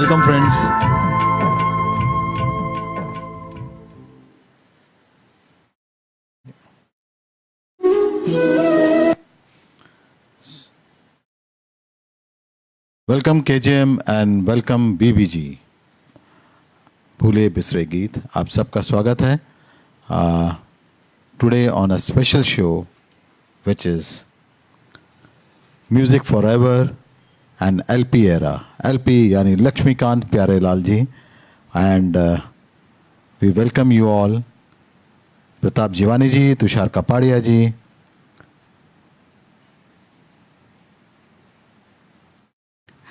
Welcome, friends. Welcome KJM and welcome BBG. भूले बिसरे गीत, आप सबका स्वागत है. Today on a special show, which is Music Forever and LP era. LP यानी लक्ष्मीकांत प्यारेलाल जी. And we welcome you all. Pratap Jiwani ji, Tushar Kapadia ji.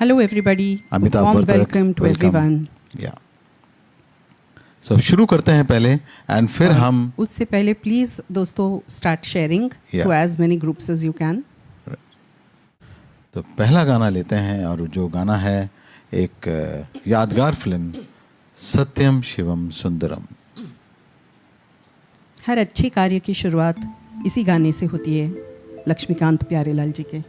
Hello everybody. Amitabh Warm Vartak, welcome to welcome. everyone. Yeah. So शुरू करते हैं पहले and फिर हम उससे पहले please दोस्तों start sharing Yeah. to as many groups as you can. तो पहला गाना लेते हैं और जो गाना है एक यादगार फिल्म सत्यम शिवम सुंदरम. हर अच्छे कार्य की शुरुआत इसी गाने से होती है, लक्ष्मीकांत प्यारेलाल जी के.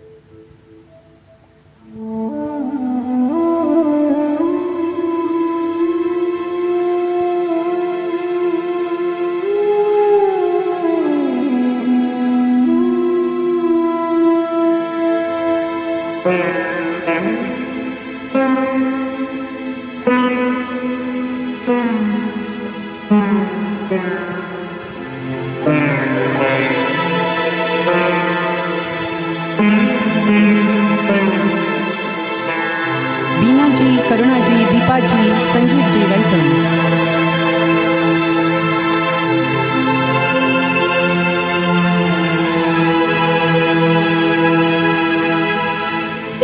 बीना जी, करुणा जी, दीपा जी, संजीव जी, वेलकम.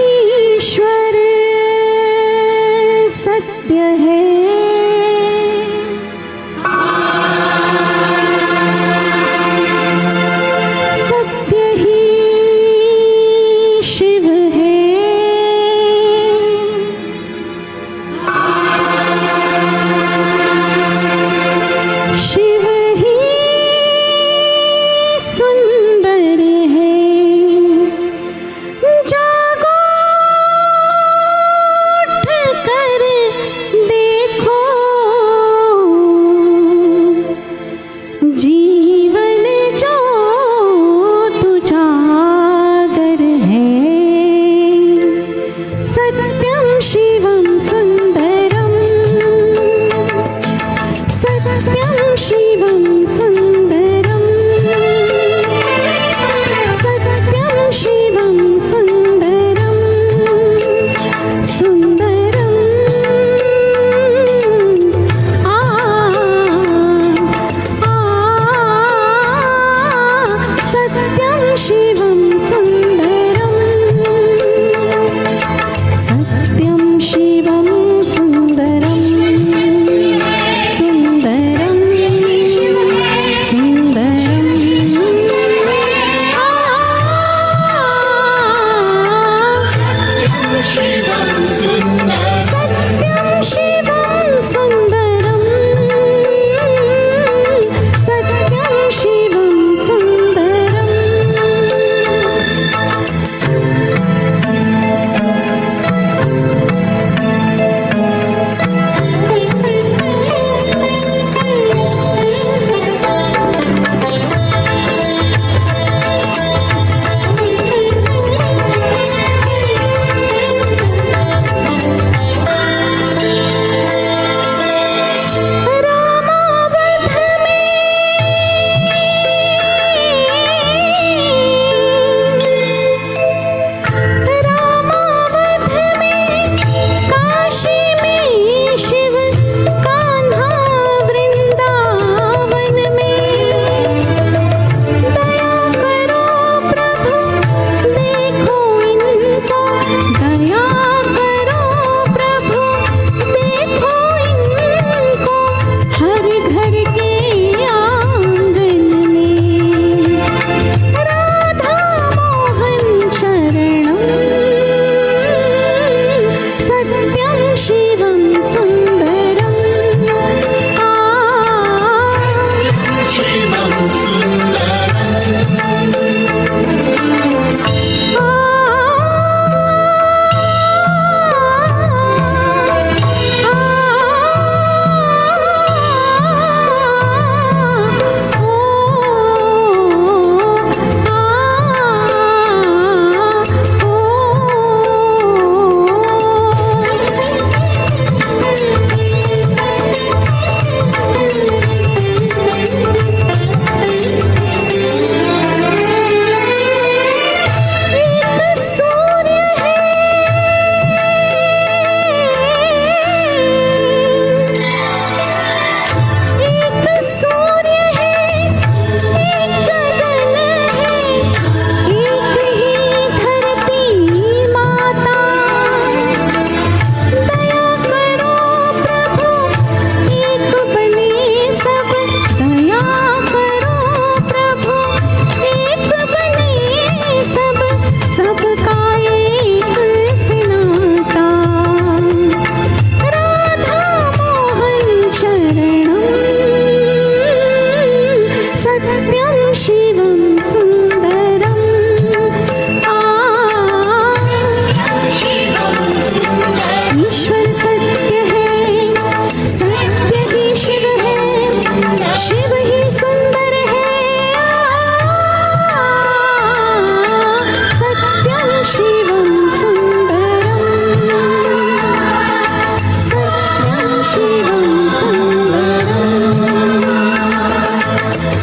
ईश्वर सत्य है, सत्य ही शिव है.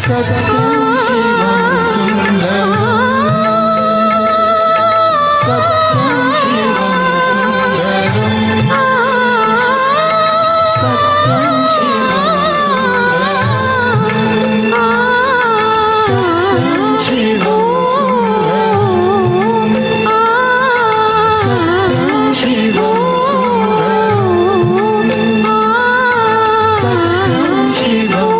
सत्यं शिवं सुन्दरम् सत्यं शिवं सुन्दरम् सत्यं शिवं सुन्दरम् सत्यं शिवं सुन्दरम् सत्यं शिवं सुन्दरम् सत्यं शिवं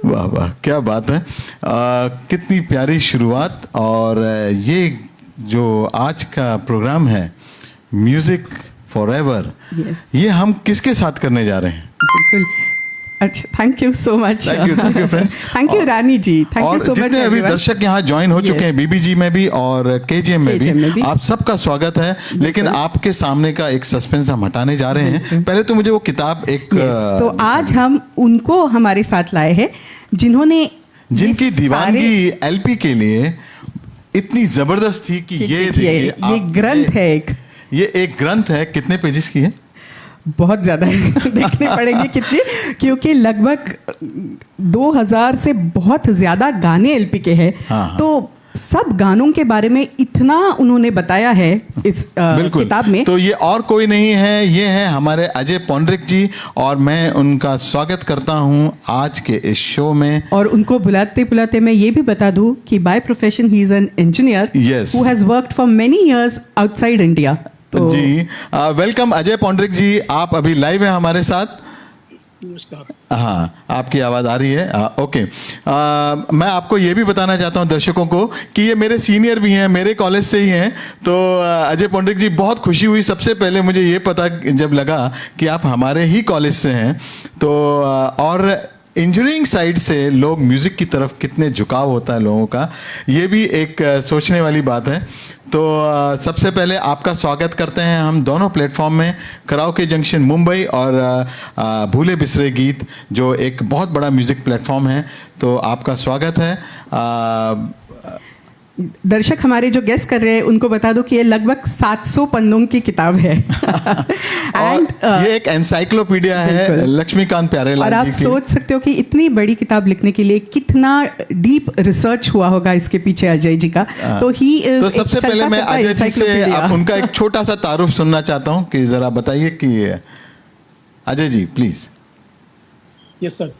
वाह वाह, क्या बात है। कितनी प्यारी शुरुआत। और ये जो आज का प्रोग्राम है म्यूजिक फॉरएवर, Yes. ये हम किसके साथ करने जा रहे हैं? बिल्कुल। अच्छा, thank you so much. Thank you friends. Thank you Rani ji, thank और यू सो मच। जितने अभी दर्शक यहाँ ज्वाइन हो चुके हैं, बीबीजी में भी और केजीएम में KGM में भी। आप सबका स्वागत है। लेकिन आपके सामने का एक सस्पेंस हम हटाने जा रहे हैं। पहले तो मुझे वो किताब एक तो आज हम उनको हमारे साथ लाए हैं जिन्होंने जिनकी ये दीवानगी एलपी के लिए इतनी जबरदस्त थी कि ये देखिए, ये आप- ग्रंथ है एक, ये एक ग्रंथ है। कितने पेजेस की है? बहुत ज्यादा है। देखने पड़ेंगे कितने, क्योंकि लगभग 2000 से बहुत ज्यादा गाने एलपी के हैं। हाँ। तो सब गानों के बारे में इतना उन्होंने बताया है इस बिल्कुल। किताब में। तो ये और कोई नहीं है, ये है हमारे अजय पौंडरिक जी, और मैं उनका स्वागत करता हूँ आज के इस शो में। और उनको बुलाते बुलाते मैं ये भी बता दूं कि by profession he is an engineer Yes. Who has worked for many years outside India. तो जी वेलकम अजय पौंडरिक जी, आप अभी लाइव हैं हमारे साथ। नमस्कार। हाँ, आपकी आवाज़ आ रही है। ओके। मैं आपको ये भी बताना चाहता हूँ दर्शकों को कि ये मेरे सीनियर भी हैं, मेरे कॉलेज से ही हैं। तो अजय पौंडरिक जी, बहुत खुशी हुई सबसे पहले मुझे ये पता जब लगा कि आप हमारे ही कॉलेज से हैं। तो और इंजीनियरिंग साइड से लोग म्यूज़िक की तरफ कितने झुकाव होता है लोगों का, ये भी एक सोचने वाली बात है। तो सबसे पहले आपका स्वागत करते हैं हम दोनों प्लेटफॉर्म में, कराओके जंक्शन मुंबई और भूले बिसरे गीत, जो एक बहुत बड़ा म्यूज़िक प्लेटफॉर्म है। तो आपका स्वागत है। दर्शक हमारे जो गेस्ट कर रहे हैं उनको बता दो कि ये लगभग 700 पन्नों की किताब है। और ये एक एनसाइक्लोपीडिया है बिल्कुल। लक्ष्मीकांत और प्यारेलाल आप जी की। सोच सकते हो कि इतनी बड़ी किताब लिखने के लिए कितना डीप रिसर्च हुआ होगा इसके पीछे अजय जी का। तो ही इज तो सबसे पहले मैं अजय जी से आप उनका एक छोटा सा तारुफ सुनना चाहता हूँ कि जरा बताइए कि Ajay ji please. Yes sir,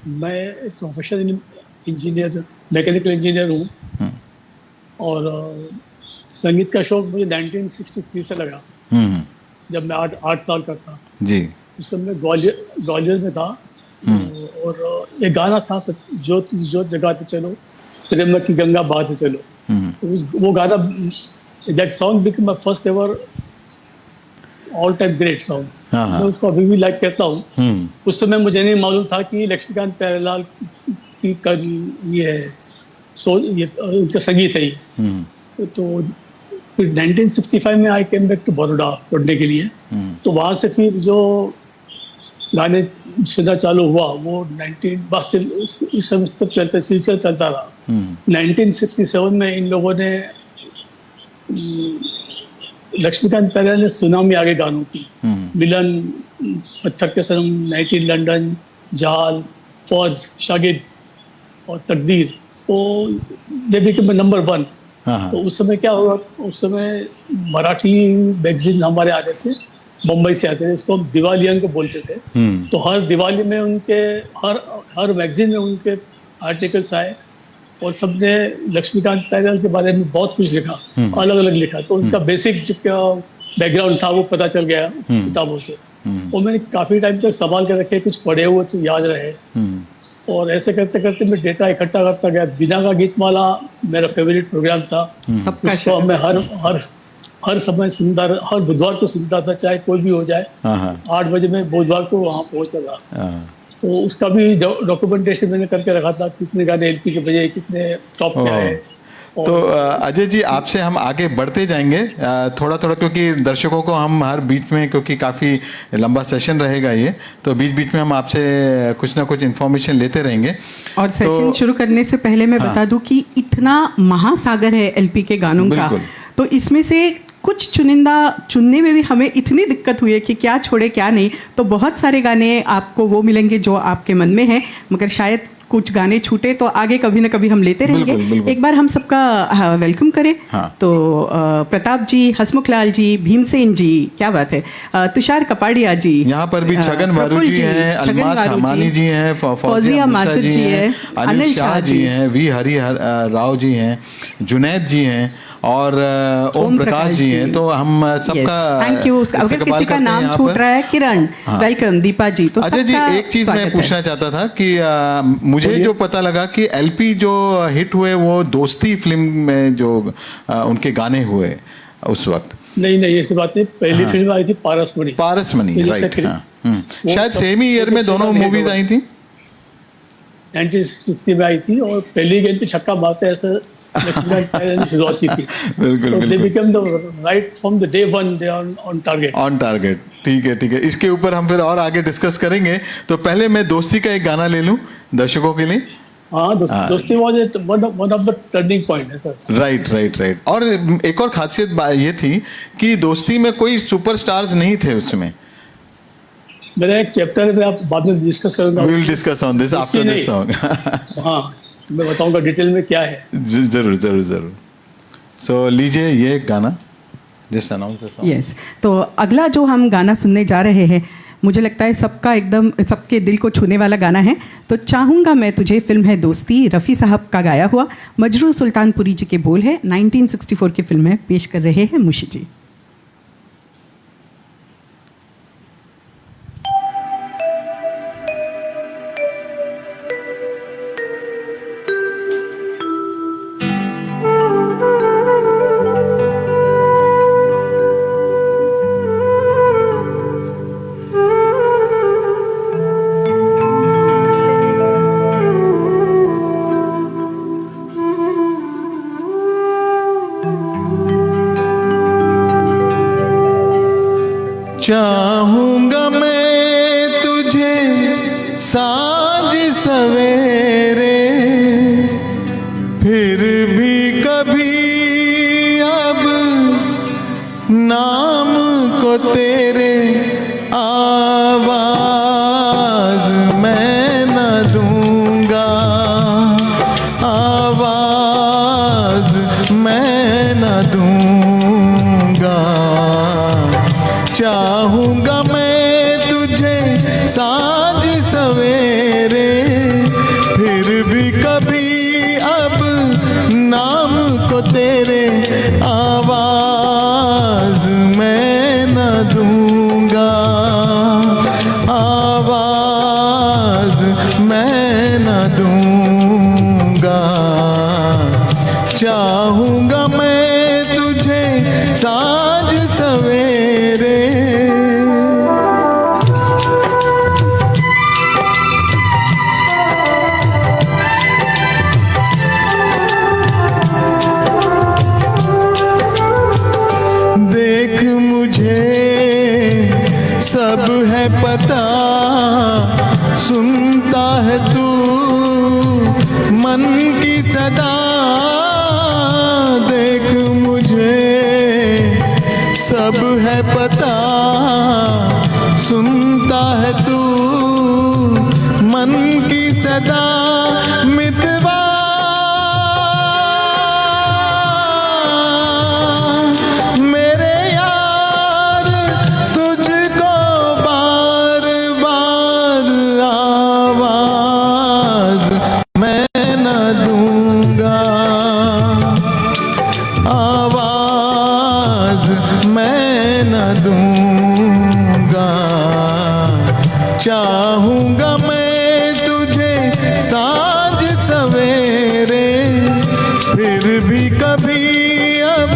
मैं एक प्रोफेशनल इंजीनियर, मैकेनिकल इंजीनियर हूँ। और संगीत का शौक मुझे 1963 से लगा, जब मैं 8 साल का था जी। उस समय ग्वालियर में था। और एक गाना था, जोत जोत जगाते चलो, प्रेम की गंगा बहाते चलो। तो वो गाना, that song become my first ever all time great song. हाँ, हाँ। मैं उसको अभी भी लाइक करता हूँ। उस समय मुझे नहीं मालूम था कि लक्ष्मीकांत प्यारेलाल की ये उनका संगीत है ये। तो फिर 1965 में आई केम बैक टू बड़ौदा पढ़ने के लिए। तो वहाँ से फिर जो गाने सुनना चालू हुआ वो 19 उस समय तक चलता सिलसिला चलता रहा। 1967 में इन लोगों ने लक्ष्मीकांत प्यारेलाल ने सुनामी आगे गानों की, मिलन, पत्थर के सनम, 19 लंदन, जाल, फौज, शागिद और तकदीर। तो दे बिकेम नंबर 1। तो उस समय क्या हुआ, उस समय मराठी मैगजीन हमारे आते थे, मुंबई से आते थे, इसको हम दिवाली अंक बोलते थे। तो हर दिवाली में उनके हर मैगजीन में उनके आर्टिकल्स आए और सबने लक्ष्मीकांत प्यारेलाल के बारे में बहुत कुछ लिखा, अलग अलग लिखा। तो उनका बेसिक जो बैकग्राउंड था वो पता चल गया किताबों से। और मैंने काफ़ी टाइम तक संभाल के रखे, कुछ पढ़े हुए तो याद रहे। और ऐसे करते करते मैं डेटा इकट्ठा करता गया। बिना का गीतमाला मेरा फेवरेट प्रोग्राम था। सबका उसको मैं हर समय सुनता, हर बुधवार को सुनता था, चाहे कोई भी हो जाए। 8 बजे मैं बुधवार को वहाँ पहुँचता था। तो उसका भी डॉक्यूमेंटेशन मैंने करके रखा था, कितने गाने एलपी के बजे, कितने टॉप पे आए। तो अजय जी, आपसे हम आगे बढ़ते जाएंगे थोड़ा थोड़ा, क्योंकि दर्शकों को हम हर बीच में, क्योंकि काफ़ी लंबा सेशन रहेगा ये, तो बीच बीच में हम आपसे कुछ ना कुछ इन्फॉर्मेशन लेते रहेंगे। और सेशन शुरू करने से पहले मैं बता दूं कि इतना महासागर है एलपी के गानों का, बिल्कुल। तो इसमें से कुछ चुनिंदा चुनने में भी हमें इतनी दिक्कत हुई है कि क्या छोड़े क्या नहीं। तो बहुत सारे गाने आपको वो मिलेंगे जो आपके मन में है, मगर शायद कुछ गाने छूटे तो आगे कभी ना कभी हम लेते रहेंगे। बिल्कुल, बिल्कुल। एक बार हम सबका वेलकम करें। हाँ। तो प्रताप जी, हसमुख लाल जी, भीमसेन जी, क्या बात है, तुषार कपाड़िया जी, यहाँ पर भी छगन वारू प्रफुल्ल जी हैं, छगन अलमास वारू हमानी जी हैं, फौजिया माजिद जी हैं, अनिल शाह जी हैं, वी हरि राव जी हैं, जुनैद जी हैं और ओम प्रकाश जी हैं। तो हम सबका थैंक यू। अगर किसी का नाम छूट रहा है, किरण, वेलकम, दीपा जी, तो अजय जी, सबका एक चीज मैं स्वागत पूछना है। चाहता था कि मुझे जो पता लगा कि एलपी जो हिट हुए वो दोस्ती फिल्म में जो उनके गाने हुए उस वक्त। नहीं ऐसी बात नहीं, पहली हाँ। फिल्म आई थी पारसमणि। पारसमणि, फिल्म राइट। से हाँ, वो शायद सब- सेम ही ईयर में वो दोनों सब मूवीज हिट आई थी। 1960 में आई थी और पहली गेंद पे छक्का मारते ऐसे लक्ष्मीकांत प्यारेलाल ने शुरुआत की थी। बिल्कुल तो दे बिल्कुल, become the right from the day one they are on target. On target. ठीक है, इसके ऊपर हम फिर और आगे डिस्कस करेंगे। तो पहले मैं दोस्ती का एक गाना ले लूं दर्शकों के लिए। हाँ, दोस्ती was one of the turning point है सर। राइट। और एक और खासियत ये थी कि दोस्ती में कोई सुपरस्टार्स नहीं थे उसमें। मेरा एक चैप्टर है, आप बाद में डिस्कस करूंगा। We will discuss on this after this song. हाँ, मैं बताऊंगा डिटेल में क्या है। जरूर। सो लीजिए ये गाना, just announce the song. Yes, तो अगला जो हम गाना सुनने जा रहे हैं, मुझे लगता है सबका एकदम सबके दिल को छूने वाला गाना है। तो चाहूँगा मैं तुझे, फिल्म है दोस्ती, रफ़ी साहब का गाया हुआ, मजरू सुल्तानपुरी जी के बोल है, 1964 की फिल्म है, पेश कर रहे हैं मुशी जी। चाहूंगा मैं तुझे साँझ सवेरे, फिर भी कभी अब नाम को तेरे आवाज मैं न दूंगा, आवाज मैं न दूंगा। चाहूंगा मैं तुझे साँझ सवेरे, फिर भी कभी अब नाम को तेरे आवाज मैं न दूंगा, आवाज मैं न दूंगा। चाहूंगा मैं तुझे साँझ सवेरे। देख मुझे सब है पता, सुनता है तू मन की सदा। देख मुझे सब है पता, सुनता है तू मन की सदा। मितवा मेरे यार तुझको बार बार आवाज मैं न दूंगा, आवाज मैं न दूंगा। चाहूंगा मैं तुझे साँझ सवेरे, फिर भी कभी अब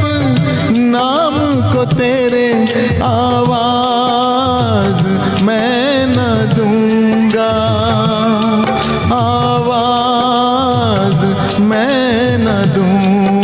नाम को तेरे आवाज मैं न दूंगा, आवाज मैं न दूंगा।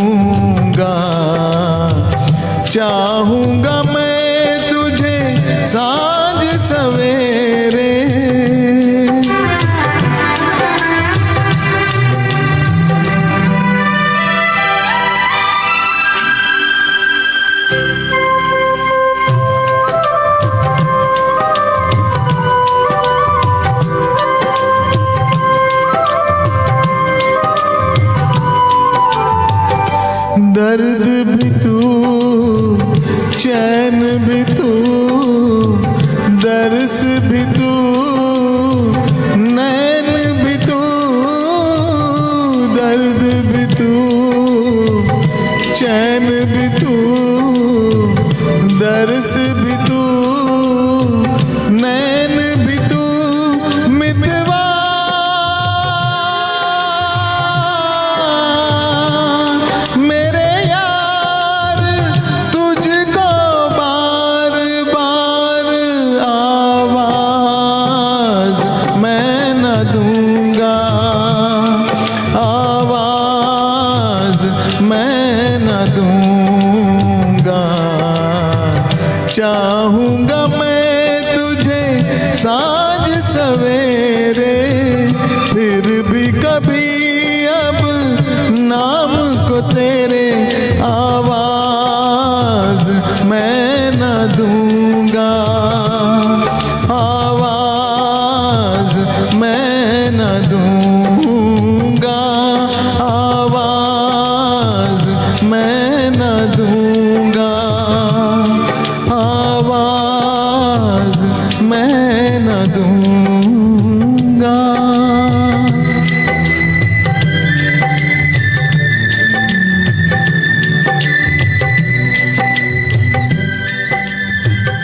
दूंगा, आवाज मैं न दूंगा। चाहूंगा मैं तुझे साँझ सवेरे, फिर भी कभी अब नाम को तेरे आवाज मैं न दूंगा, आवाज मैं न दूंगा, आवाज मैं न दूंगा, आवाज मैं न दूंगा।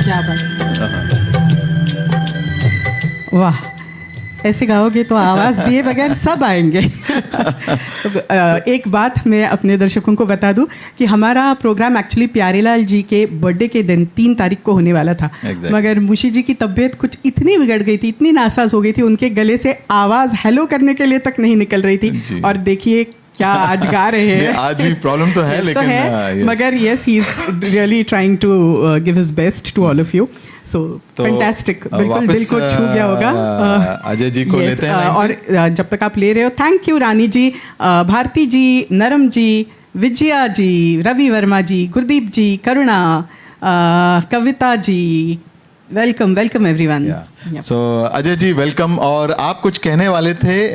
क्या बात, वाह, ऐसे गाओगे तो आवाज़ दिए बगैर सब आएंगे। तो, एक बात मैं अपने दर्शकों को बता दूं कि हमारा प्रोग्राम एक्चुअली प्यारेलाल जी के बर्थडे के दिन 3 तारीख को होने वाला था। Exactly. मगर मुशी जी की तबीयत कुछ इतनी बिगड़ गई थी, इतनी नासाज हो गई थी, उनके गले से आवाज़ हेलो करने के लिए तक नहीं निकल रही थी। जी। और देखिए क्या आज गा रहे हैं। आज भी प्रॉब्लम तो है, Yes, लेकिन तो है, yes. मगर yes he is really trying to give his best to all of you. So तो फैंटास्टिक, बिल्कुल वापस, दिल को छू गया होगा। अजय जी को Yes, लेते हैं line और जब तक आप ले रहे हो, थैंक यू रानी जी, भारती जी, नरम जी, विजया जी, रवि वर्मा जी, गुरदीप जी, करुणा, Kavita ji, welcome welcome everyone. सो अजय जी वेलकम। और आप कुछ कहने वाले थे,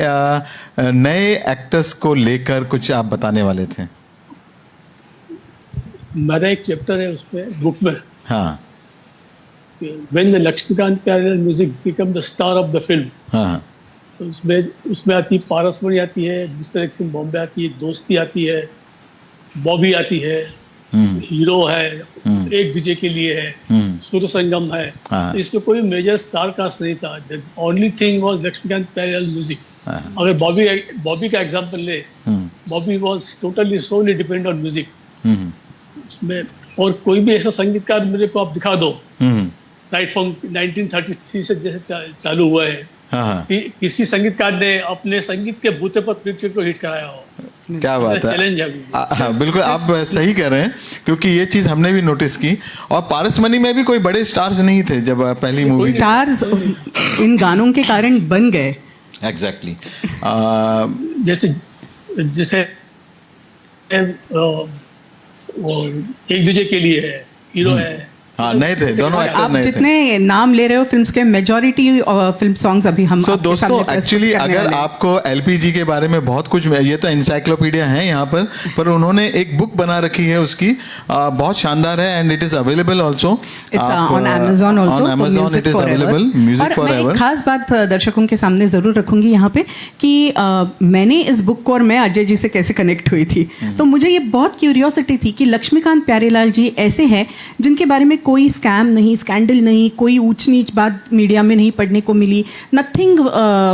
नए एक्टर्स को लेकर कुछ आप बताने वाले थे। मेरा एक चैप्टर है उसमें, बुक में, हाँ when the Laxmikant Pyarelal music become the star of the film. हाँ तो उसमें आती है पारसमणि, आती है मिस्टर एक्स इन बॉम्बे, आती है दोस्ती, आती है बॉबी, आती है हीरो है, एक दूजे के लिए है, सुर संगम है। हाँ। तो इसमें कोई मेजर स्टार कास्ट नहीं था। The only thing was Laxmikant Pyarelal music. अगर बॉबी का एग्जांपल ले, Bobby was totally solely depend on music. उसमें और कोई भी ऐसा संगीतकार मेरे को आप दिखा दो, राइट फ्रॉम 1933 से जैसे चालू हुआ है, हाँ कि किसी संगीतकार ने अपने संगीत के बूते पर पिक्चर को हिट कराया हो। क्या बात है, चैलेंज है। हाँ, बिल्कुल आप सही कह रहे हैं, क्योंकि ये चीज़ हमने भी नोटिस की। और पारसमणि में भी कोई बड़े स्टार्स नहीं थे जब पहली मूवी। स्टार्स इन गानों के कारण बन गए। एग्जैक्टली। जैसे जैसे वो एक दूजे के लिए है, हीरो है। हाँ, नए थे दोनों और एक्टर, आप नए थे। जितने नाम ले रहे हो फिल्म्स के, मेजॉरिटी फिल्म सॉन्ग्स अभी हम सो आपके दोस्तों, सामने प्रस्तुत एक्चुअली करने अगर वाले हैं। आपको एलपीजी के बारे में बहुत कुछ, ये तो एनसाइक्लोपीडिया है यहाँ पर उन्होंने एक बुक बना रखी है उसकी, बहुत शानदार है, and it is available also on Amazon also, on Amazon it is available, Music और मैं Forever। एक खास बात दर्शकों के सामने ज़रूर रखूंगी यहाँ पे कि मैंने इस बुक को और मैं अजय जी से कैसे कनेक्ट हुई थी। तो मुझे ये बहुत क्यूरियोसिटी थी कि लक्ष्मीकांत प्यारेलाल जी ऐसे हैं जिनके बारे में कोई स्कैम नहीं, स्कैंडल नहीं, कोई ऊंच नीच बात मीडिया में नहीं पढ़ने को मिली, नथिंग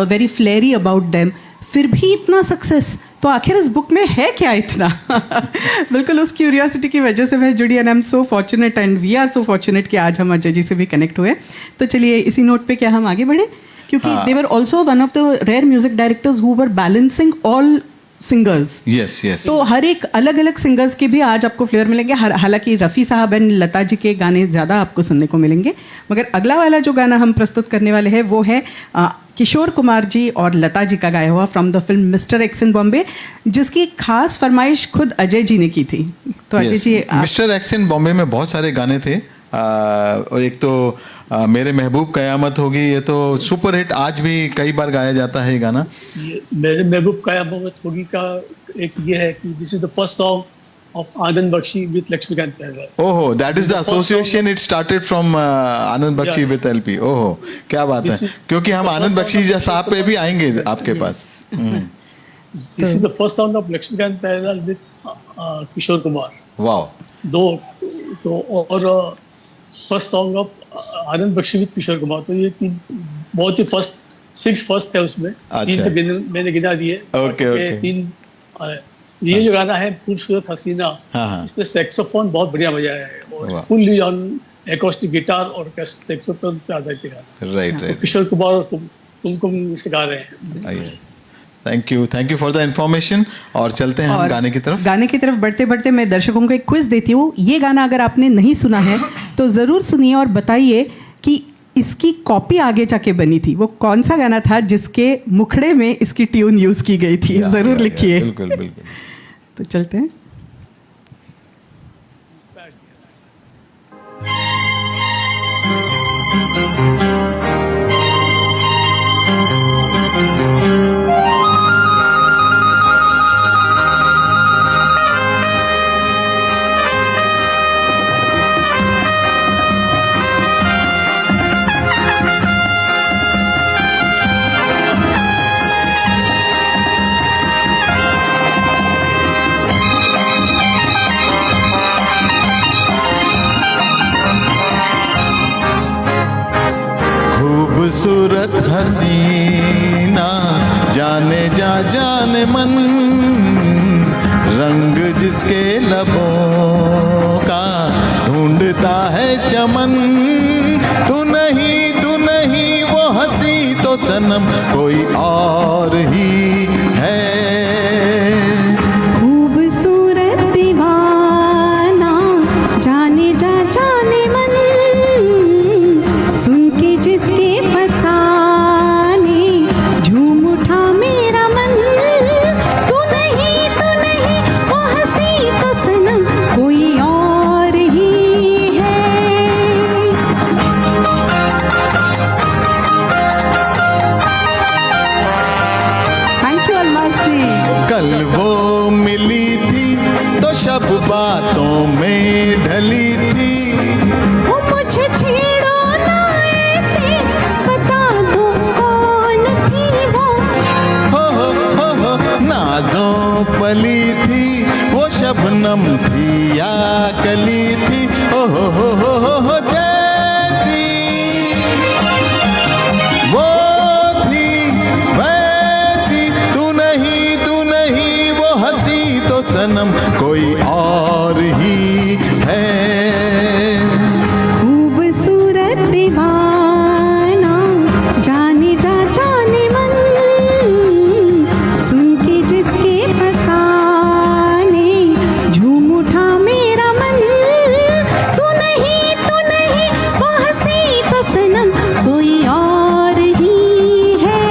वेरी फ्लेरी अबाउट देम, फिर भी इतना सक्सेस। तो आखिर इस बुक में है क्या इतना? बिल्कुल उस क्यूरियोसिटी की वजह से मैं जुड़ी, and I am so fortunate and we are so fortunate कि आज हम अजय जी से भी कनेक्ट हुए। तो चलिए इसी नोट पे क्या हम आगे बढ़े, क्योंकि they were also one of the rare music directors who were balancing all singers. Yes yes. तो हर एक अलग अलग सिंगर्स के भी आज आपको फ्लेवर मिलेंगे। हालांकि रफ़ी साहब एंड लता जी के गाने ज़्यादा आपको सुनने को मिलेंगे, मगर अगला वाला जो गाना हम प्रस्तुत करने वाले हैं वो है किशोर कुमार जी और लता जी का गाया हुआ from the film Mr X in Bombay, जिसकी खास फरमाइश खुद अजय जी ने की थी। तो Ajay ji mister X in Bombay में बहुत सारे गाने थे। और एक तो मेरे महबूब कयामत होगी, ये तो सुपर हिट, आज भी कई बार गाया जाता है ये गाना। मेरे महबूब कयामत होगी का एक ये है कि this is the first song of Anand Bakshi with Laxmikant Pyarelal. ओहो, that is the association, it started from Anand Bakshi with LP. ओहो, क्या बात है, क्योंकि हम आनंद बख्शी साहब पे भी आएंगे आपके पास। This is the first song of Laxmikant Pyarelal with Kishore Kumar. Wow. तो और first song of Anand Bakshi with Kishore Kumar. तो ये तीन बहुत ही सिक्स फर्स्ट है उसमें। तीन तो मैंने गिना दिए। ओके। तीन ये जो गाना है खूबसूरत हसीना, इसमें सैक्सोफोन बहुत बढ़िया बजाया है और फुल्ली ऑन एकॉस्टिक गिटार और सैक्सोफोन पे आधारित गाना। राइट। किशोर कुमार कुमकुम सिखा रहे हैं। Thank you for the information. और चलते हैं हम और गाने की तरफ। गाने की तरफ बढ़ते बढ़ते मैं दर्शकों को एक क्विज देती हूँ। ये गाना अगर आपने नहीं सुना है तो ज़रूर सुनिए और बताइए कि इसकी कॉपी आगे जाके बनी थी। वो कौन सा गाना था जिसके मुखड़े में इसकी ट्यून यूज़ की गई थी? ज़रूर लिखिए। बिल्कुल बिल्कुल। तो चलते हैं। खूबसूरत हसीना जाने जा जाने मन, रंग जिसके लबों का ढूंढता है चमन। तू नहीं वो हंसी तो सनम कोई और ही है। खूबसूरत दीवाना जाने जा जाने मन, सुन के जिसके फसाने झूम उठा मेरा मन। तू नहीं वो हंसी तो सनम कोई और ही है। थैंक यू अलमास जी। कल वो मिली थी तो शब बातों में ढली थी। वो मुझे छेड़ो ना ऐसे, बता दो कौन थी वो। हो नाजों पली थी वो शबनम थी या कली थी। हो जैसी वो थी वैसी। तू नहीं वो हंसी तो सनम कोई और ही है। खूबसूरत दीवाना जाने जा जाने मन, सुन के जिसके फसाने झूम उठा मेरा मन। तू नहीं वो हंसी तो सनम कोई और ही है।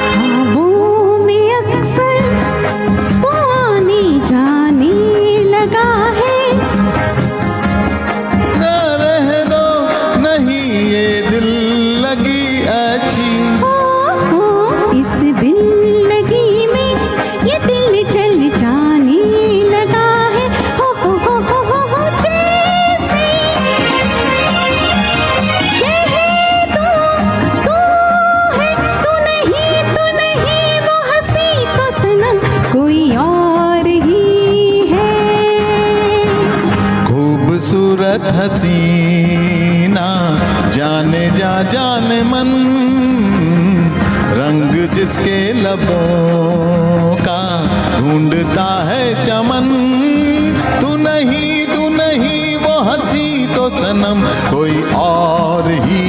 ख्वाबों में अक्सर वो आने जाने लगा है। ना रह दो नहीं ये दिल लगी अच्छी। हो इस दिल लगी में ये दिल चल जाने लगा है। हो जैसे ये है तू है। तू नहीं वो हंसी तो सनम कोई और ही है। खूबसूरत हसीना जाने जा जाने मन, रंग जिसके लबों का ढूंढता है चमन। तू नहीं वो हंसी तो सनम कोई और ही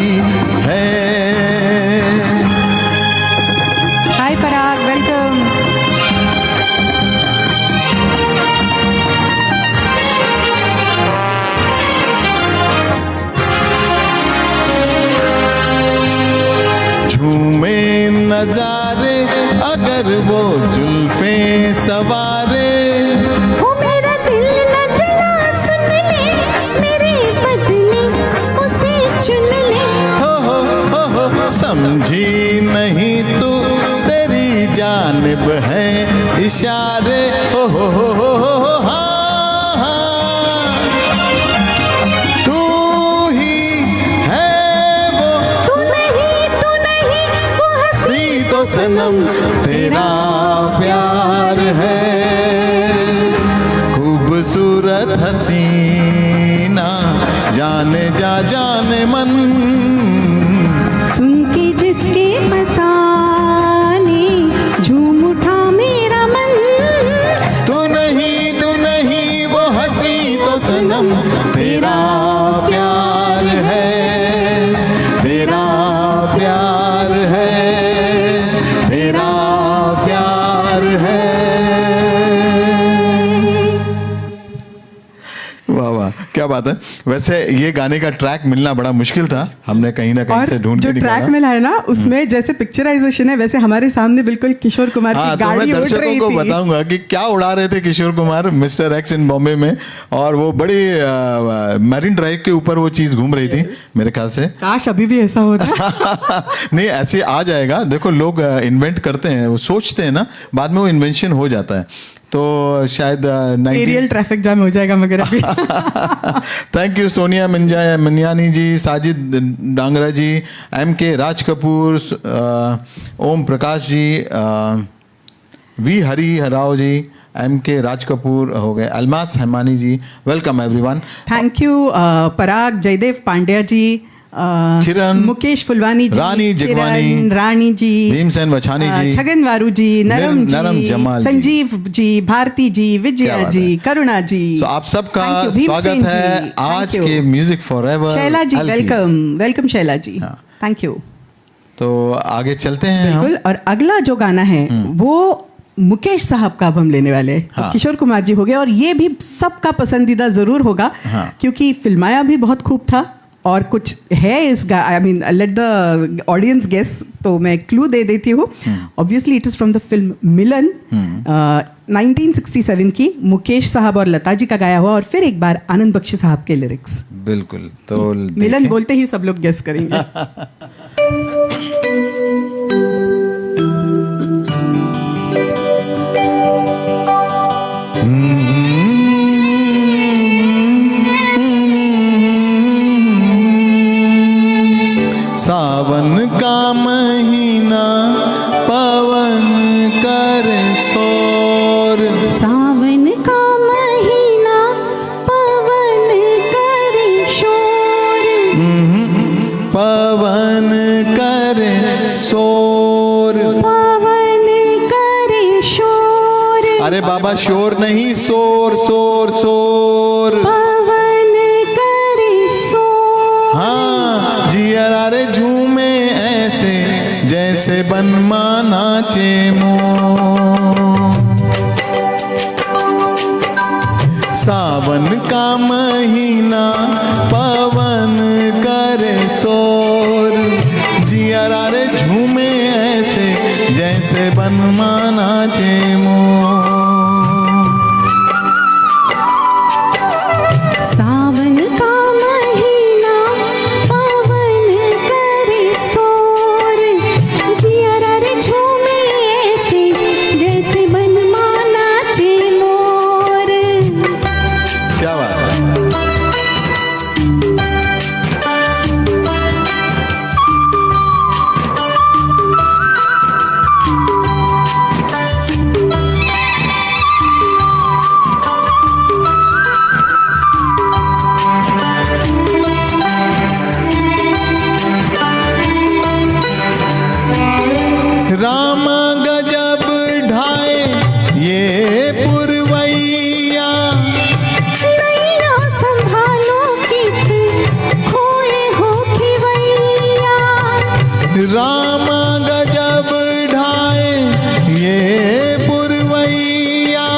है। हाय पराग, वेलकम। झूमे नजारे अगर वो जुल्फे सवारे। ओ मेरा दिल न जला सुन ले, मेरे बदले उसे चुन ले। हो समझी नहीं तू तेरी जानिब है इशारे। हो हाँ तू ही है वो। तू नहीं वो हंसी तो सनम तेरा प्यार है। खूबसूरत हसी जाने मन, सुन के जिसके फसाने झूम उठा मेरा मन। तू नहीं वो हंसी तो सनम, तेरा प्यार है, तेरा प्यार है, तेरा प्यार है। वाह वाह, क्या बात है। वैसे ये गाने का ट्रैक मिलना बड़ा मुश्किल था, हमने कहीं ना कहीं और से ढूंढ जो के ट्रैक निकाला। मिला है ना उसमें जैसे पिक्चराइजेशन है वैसे हमारे सामने बिल्कुल किशोर कुमार हाँ, की तो मैं गाड़ी उड़ दर्शकों रही को थी। बताऊंगा कि क्या उड़ा रहे थे Kishore Kumar mister X in Bombay में, और वो बड़ी मैरिन ड्राइव के ऊपर वो चीज घूम रही थी मेरे ख्याल से। काश अभी भी ऐसा होता। नहीं, ऐसे आ जाएगा। देखो, लोग इन्वेंट करते हैं, वो सोचते हैं ना, बाद में वो इन्वेंशन हो जाता है। तो शायद एरियल ट्रैफिक जाम हो जाएगा मगर अभी। Thank you Sonia Minjani ji, Sajid Dangra ji, MK Raj Kapoor, Om Prakash ji, V Hari Rao ji, MK Raj Kapoor हो गए, Almas Hemani ji. Welcome everyone. Thank you Parag, Jaydev Pandya ji, Kiran, Mukesh Phulwani ji, Rani Jagwani, Kiran, Rani ji, Bhimsen Vachhani ji, Chhagan Waru ji, नरम नरम जी, जमाल जी, संजीव जी, भारती जी, क्या विजया बात जी, है। करुणा जी। तो आप सबका Thank you, भीमसेन स्वागत है जी, आज thank you। के music forever. Shaila ji welcome, welcome Shaila ji, हाँ। Thank you. तो आगे चलते हैं हम। बिल्कुल, और अगला जो गाना है वो मुकेश साहब का अब हम लेने वाले हैं। हाँ। किशोर कुमार जी हो गए और ये भी सबका पसंदीदा जरूर होगा हाँ। क्योंकि फिल्माया भी बहुत खूब था और कुछ है इस I mean let the audience guess, तो मैं क्लू दे देती हूँ। Obviously it is from the film Milan, 1967 की, मुकेश साहब और लता जी का गाया हुआ और फिर एक बार आनंद बख्शी साहब के लिरिक्स। बिल्कुल, तो मिलन देखें। बोलते ही सब लोग गेस करेंगे। सावन का महीना पवन करे शोर, सावन का महीना पवन करे शोर, पवन करे शोर। पवन करे शोर, अरे बाबा, शोर नहीं, शोर शोर शोर। पवन करे शोर। हाँ, जियरा रे झूमे ऐसे जैसे बनमा नाचे मोर। सावन का महीना पवन करे शोर, जियरा रे झूमे ऐसे जैसे बनमा नाचे मोर। सावन का महीना पवन करे शोर, जियरा रे झूमे ऐसे जैसे बनमा नाचे मोर। क्या बात है। राम गजब ढाए ये पुरवैया, नैया संभालो कित खोए हो खिवैया, राम गजब ढाए ये पुरवैया।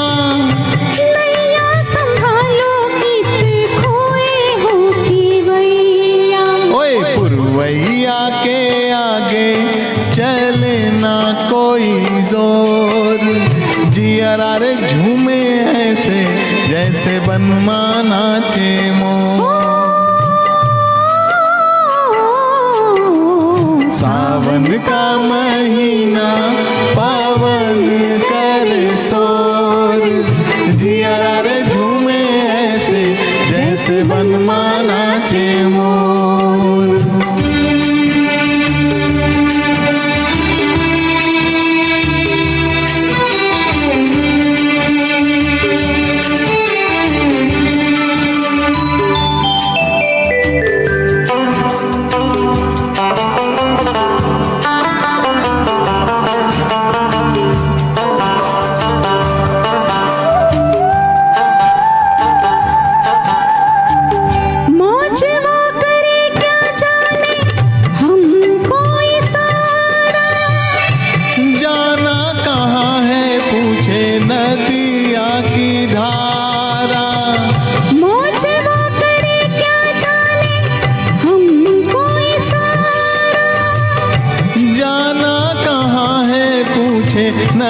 नैया संभालो कित खोए हो खिवैया। ओए पुरवैया के आगे चले ना कोई जोर, जियरा रे झूमे ऐसे जैसे बनमा नाचे मोर। सावन का महीना पावन करे शोर, जियरा रे झूमे ऐसे जैसे बनमा नाचे मोर।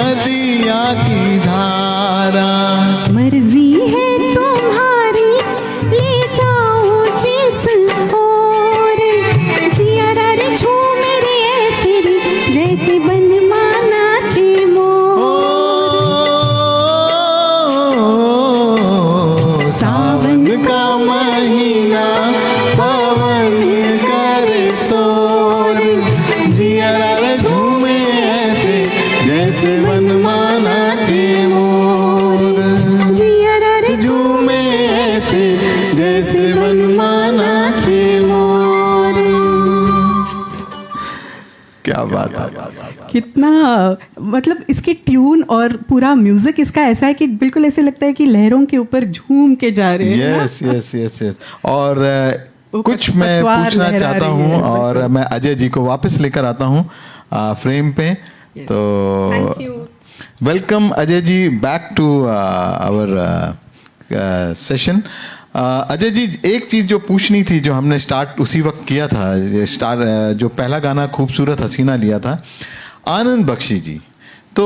नदिया की धारा। मर्जी है तुम्हारी ले जाओ जिस ओर, जिया रे झूमे रे ऐसे रे जैसे बन माना चे मोर। सावन का महीना पवन करे शोर, जिया रे झूमे ऐसे जैसे मन माना चे मोर। जिया रे झूमे ऐसे जैसे मन माना चे मोर। क्या बात है। कितना मतलब इसकी ट्यून और पूरा म्यूजिक इसका ऐसा है कि बिल्कुल ऐसे लगता है कि लहरों के ऊपर झूम के जा रहे हैं ना? Yes yes yes yes. और ऊपर कुछ मैं पतवार पूछना लहरा चाहता रही हूँ है। और मैं अजय जी को वापस लेकर आता हूँ फ्रेम पे। तो Thank you. Welcome Ajay ji back to our session. Ajay ji, एक चीज़ जो पूछनी थी, जो हमने स्टार्ट उसी वक्त किया था, जो पहला गाना खूबसूरत हसीना लिया था आनंद बख्शी जी, तो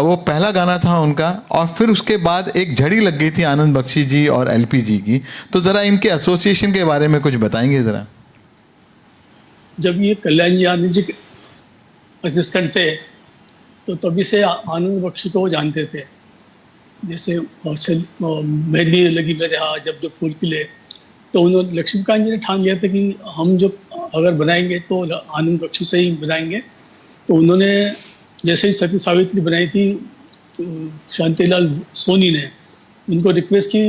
वो पहला गाना था उनका, और फिर उसके बाद एक झड़ी लग गई थी आनंद बख्शी जी और एलपी जी की। तो ज़रा इनके एसोसिएशन के बारे में कुछ बताएंगे ज़रा। जब ये कल्याण जी आनंद जी असिस्टेंट थे तो तभी से आनंद बख्शी को वो जानते थे। जैसे मेहंदी लगी मेरे हाथ जब जब फूल खिले, तो उन्होंने लक्ष्मीकांत जी ने ठान लिया था कि हम जब अगर बनाएंगे तो आनंद बख्शी से ही बनाएंगे। तो उन्होंने जैसे ही सती सावित्री बनाई थी शांतिलाल सोनी ने उनको रिक्वेस्ट की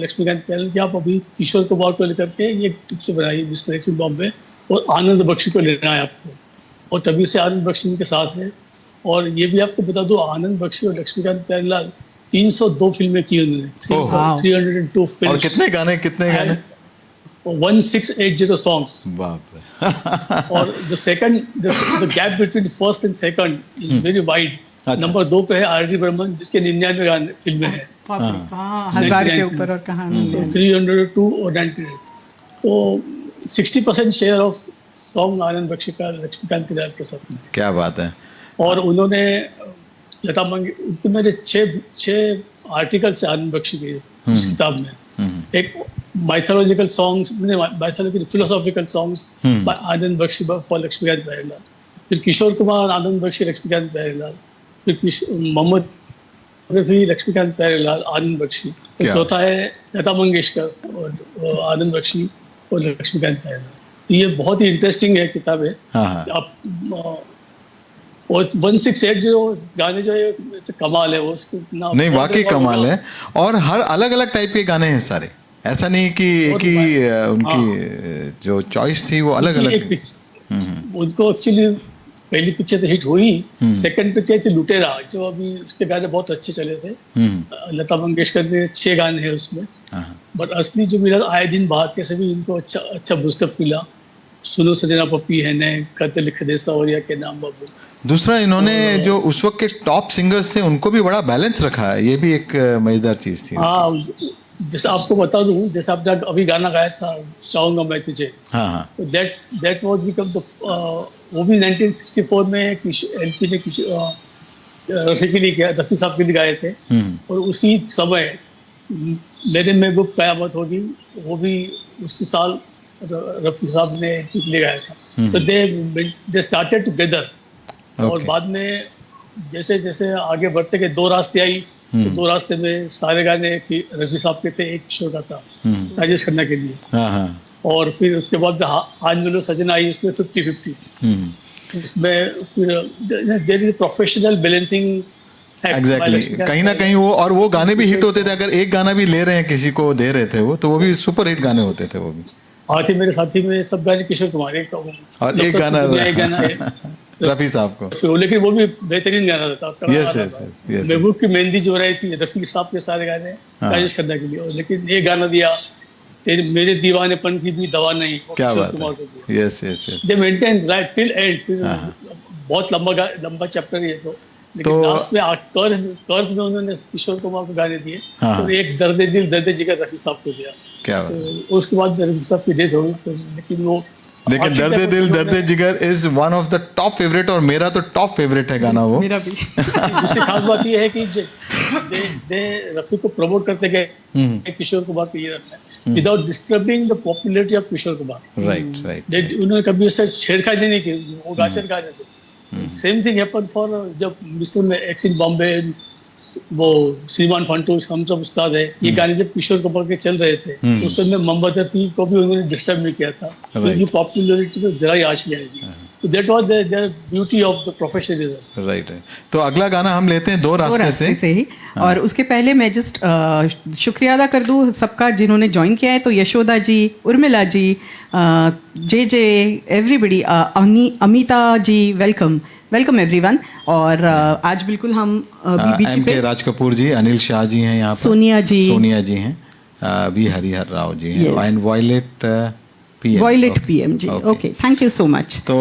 लक्ष्मीकांत प्यारेलाल कि आप अभी किशोर कुमार को लेकर के ये टिप से बनाइए मिस्टर एक्स बॉम्बे, और आनंद बख्शी को लेना है आपको। और तभी से आनंद बख्शी के साथ है। और ये भी आपको बता दो, आनंद बख्शी और लक्ष्मीकांत प्यारेलाल 302 फिल्में की उन्होंने, 302 फिल्म। और कितने गाने 1680 सॉन्ग्स। बाप रे। और the gap between first and second is very wide। Number 2 पे है आर.डी. बर्मन जिसके 99 गाने फिल्में हैं, हाँ, 1000 के ऊपर और कहानी। 302 और 98। तो 60% शेयर ऑफ सॉन्ग आनंद बख्शी का लक्ष्मीकांत प्यारेलाल के साथ में। क्या बात है। और उन्होंने लता मंगेशकर, मेरे 6 आर्टिकल से आनंद बख्शी के उस किताब में। एक mythological songs, mythological philosophical songs by Anand Bakshi for Laxmikant Pyarelal, फिर किशोर कुमार आनंद बख्शी लक्ष्मीकांत प्यारेलाल, फिर मोहम्मद रफी लक्ष्मीकांत प्यारेलाल आनंद बख्शी, और चौथा है लता मंगेशकर और आनंद बख्शी और लक्ष्मीकांत प्यारेलाल। ये बहुत ही इंटरेस्टिंग है किताब है। आप और 168 जो गाने जो है वैसे कमाल है वो, उसको नहीं वाकई कमाल है। और हर अलग अलग टाइप के गाने हैं सारे, ऐसा नहीं कि एक ही उनकी जो चॉइस थी वो अलग अलग। उनको एक्चुअली पहली पिक्चर तो हिट हुई, सेकंड पिक्चर थी लुटेरा, जो अभी उसके गाने बहुत अच्छे चले थे। लता मंगेशकर ने 6 गाने हैं उसमें, बट असली जो मिला आए दिन बाहर कैसे भी इनको अच्छा बूस्टअप मिला। सुनो सजना पप्पी है ने कहते लिख दे सवरिया के नाम बाबू। दूसरा इन्होंने जो उस वक्त के टॉप सिंगर्स थे उनको भी बड़ा बैलेंस रखा है, ये भी एक मजेदार चीज थी। हाँ, जैसे आपको बता दूं, जैसे आपने अभी गाना गाया था चाहूंगा मैं तुझे, हाँ, तो दैट वाज बिकम द, वो भी 1964 में एलपी ने रफी के लिए किया, रफी साहब के लिए गाए थे। और उसी समय मेरे महबूब कयामत होगी, वो भी उसी साल रफी साहब ने एलपी के लिए गाया था। तो दे स्टार्टेड टुगेदर। और बाद में जैसे जैसे आगे बढ़ते गए 2 रास्ते आई, तो 2 रास्ते में सारे गाने रफी साहब के थे, एक किशोर का था राजेश खन्ना के लिए। और फिर उसके बाद आज मिलो सजना आई, उसमें 50-50। इसमें फिर there is professional balancing. Exactly, कहीं ना कहीं वो, और वो गाने भी हिट होते थे। अगर एक गाना भी ले रहे हैं किसी को दे रहे थे वो, तो वो भी सुपर हिट गाने होते थे। वो भी आते मेरे साथी में सब गाने किशोर कुमार एक और एक गाना है रफी साहब को, लेकिन वो भी बेहतरीन गाना रहता। यस, महबूब की मेहंदी जो रही थी, रफी साहब के सारे गाने राजेश खन्ना के लिए। लेकिन ये गाना दिया तेरे मेरे दीवानेपन की भी दवा नहीं, क्या बात है। Yes they maintain right till and. बहुत लंबा चैप्टर है ये तो, लेकिन लास्ट में कर्ज में उन्होंने किशोर कुमार को गाने दिए। तो एक दर्द दिल दर्द जिगर रफी साहब को दिया। क्या तो उसके बाद रफी साहब की डेथ हो गई। लेकिन वो लेकिन आखिर दर्द तक दिल उन्होंने- दर्द जिगर is one of the top favourite, और मेरा तो टॉप फेवरेट है गाना वो। मेरा भी दूसरी खास बात ये है कि दे रफी को प्रमोट करते गए किशोर कुमार को ये रखना है without disturbing the popularity of Kishore Kumar. Right right. उन्होंने कभी उससे छेड़खानी नहीं की, वो गाते थे। सेम थिंग हैपन फॉर जब मिस्र में एक्स इन बॉम्बे, वो श्रीमान फंटू, हम सब उस्ताद है, ये गाने जब किशोर कुमार के चल रहे थे तो उस समय मोहम्मद रफी को भी उन्होंने डिस्टर्ब नहीं किया था, उनकी पॉपुलैरिटी पे जरा ही आँच नहीं आएगी। तो that was there beauty of the professionalism. Right है। तो अगला गाना हम लेते हैं दो दो रास्ते रास्ते से। से ही। और उसके पहले मैं जस्ट शुक्रिया अदा कर दूँ सबका जिन्होंने ज्वाइन किया है। तो यशोदा जी, उर्मिला जी, जे जे, एवरीबडी, अमिता जी, वेलकम वेलकम एवरीवन। और आज बिल्कुल हम बीबीची एम के पे राज कपूर जी, अनिल शाह जी हैं यहाँ पर, सोनिया जी हैं, वी हरिहर राव जी हैं, Yes. And violet PM. Violet PM ji. Okay, thank you so much. तो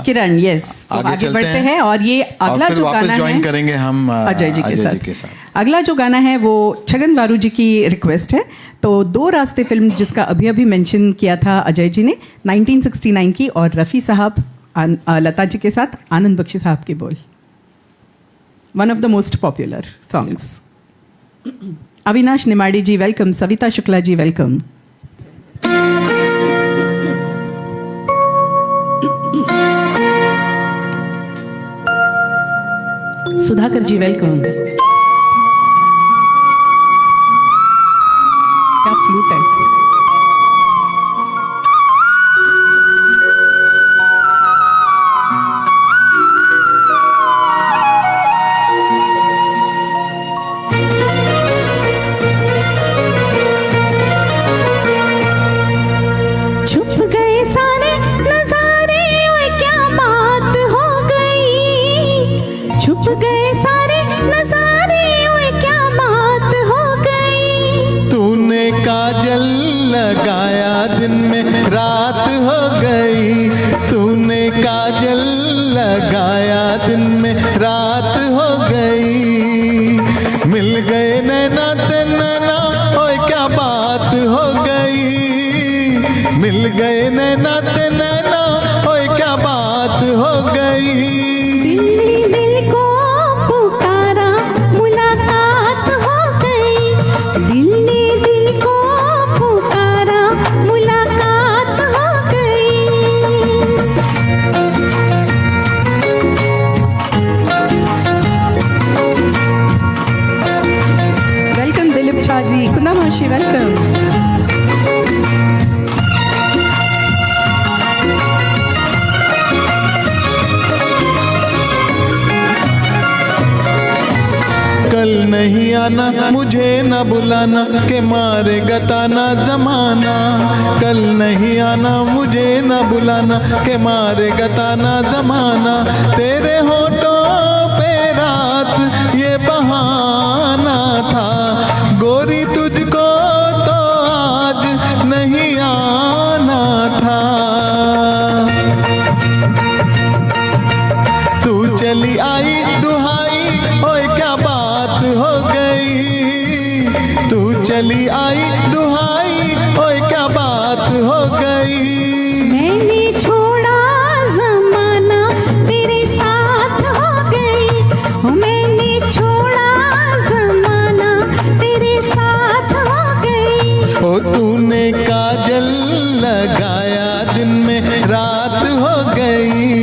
किरण, यस, तो आगे आगे चलते बढ़ते हैं। हैं और ये और अगला फिर जो वापस गाना ज्वाइन है करेंगे हम अजय जी के के साथ। साथ। अगला जो गाना है वो छगन वारू जी की रिक्वेस्ट है। तो दो रास्ते फिल्म जिसका अभी अभी मेंशन किया था अजय जी ने, 1969 की, और रफ़ी साहब लता जी के साथ आनंद बख्शी साहब के बोल। One of the most popular songs. Avinash Nimadi ji welcome, Savita Shukla ji welcome. Sudhakar ji welcome. क्या फ्लूट है। छुप गए सारे नजारे, ओए क्या बात हो गई। छुप गए सारे नजारे, ओए क्या बात हो गई। तूने काजल लगाया दिन में रात हो गई, तूने काजल लगाया दिन में रात हो गई। मिल गए नैना से नैना, ओए क्या बात हो गई। मिल गए नैना से नैना, ओए क्या बात हो गई। दिल ने दिल को पुकारा, मुलाकात हो गई। दिल ने दिल को पुकारा, मुलाकात हो गई। वेलकम दिलीप झा जी, कुंदा माशी वेलकम। कल नहीं आना, मुझे न बुलाना, के मारे गताना जमाना। कल नहीं आना, मुझे न बुलाना, के मारे गताना जमाना। तेरे होठों पे रात ये बहाना था, गोरी तुझको तो आज नहीं आना था। तू चली आई दुहाई, ओए क्या बात हो गई। तू चली आई दुहाई, ओए क्या बात हो गई। मैंने छोड़ा जमाना, तेरे साथ हो गई। हो मैंने छोड़ा जमाना, तेरे साथ हो गई। ओ तूने काजल लगाया दिन में रात हो गई।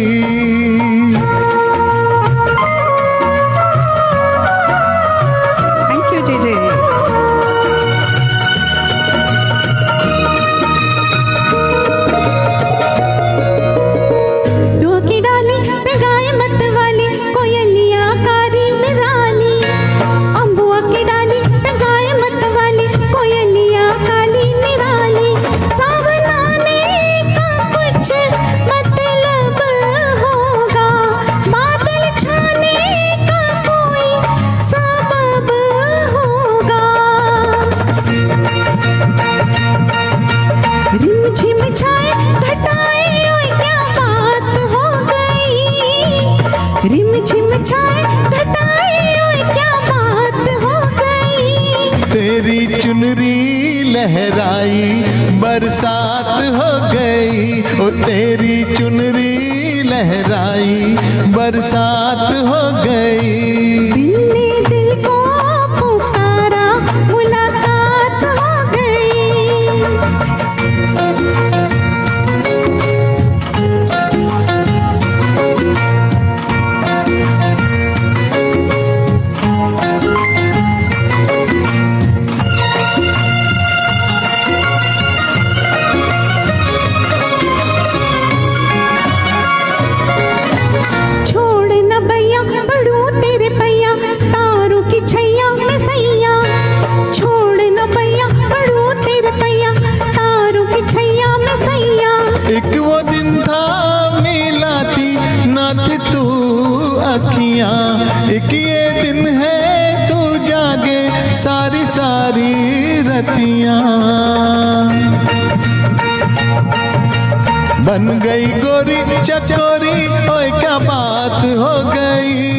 थैंक यू जे जे। डुआ की डाली पे गाय मत वाली, कोयलिया कारी निराली। अम्बुआ की डाली पे गाय मत वाली, कोयलिया काली निराली। सावलाने का कुछ मतलब होगा, बादल छाने का कोई सबब होगा। रिमझिम छाए घटाए, ओए क्या बात हो गई। रिमझिम छाए घटाए, ओए क्या बात हो गई। तेरी चुनरी लहराई बरसात हो गई। ओ तेरी चुनरी लहराई बरसात हो गई। दिल ने दिल को पुकारा मुलाकात हो गई। छोड़ न भैया पढ़ू तेरे पैया तारों की छैया में सैया। छोड़ न भैया पढ़ू तेरे पैया तारों की छैया में सैया। एक वो दिन था मिलाती ना थी तू अखियां, एक ये दिन है तू जागे सारी सारी रतियां। बन गई गोरी चकोरी ओए क्या बात हो गई।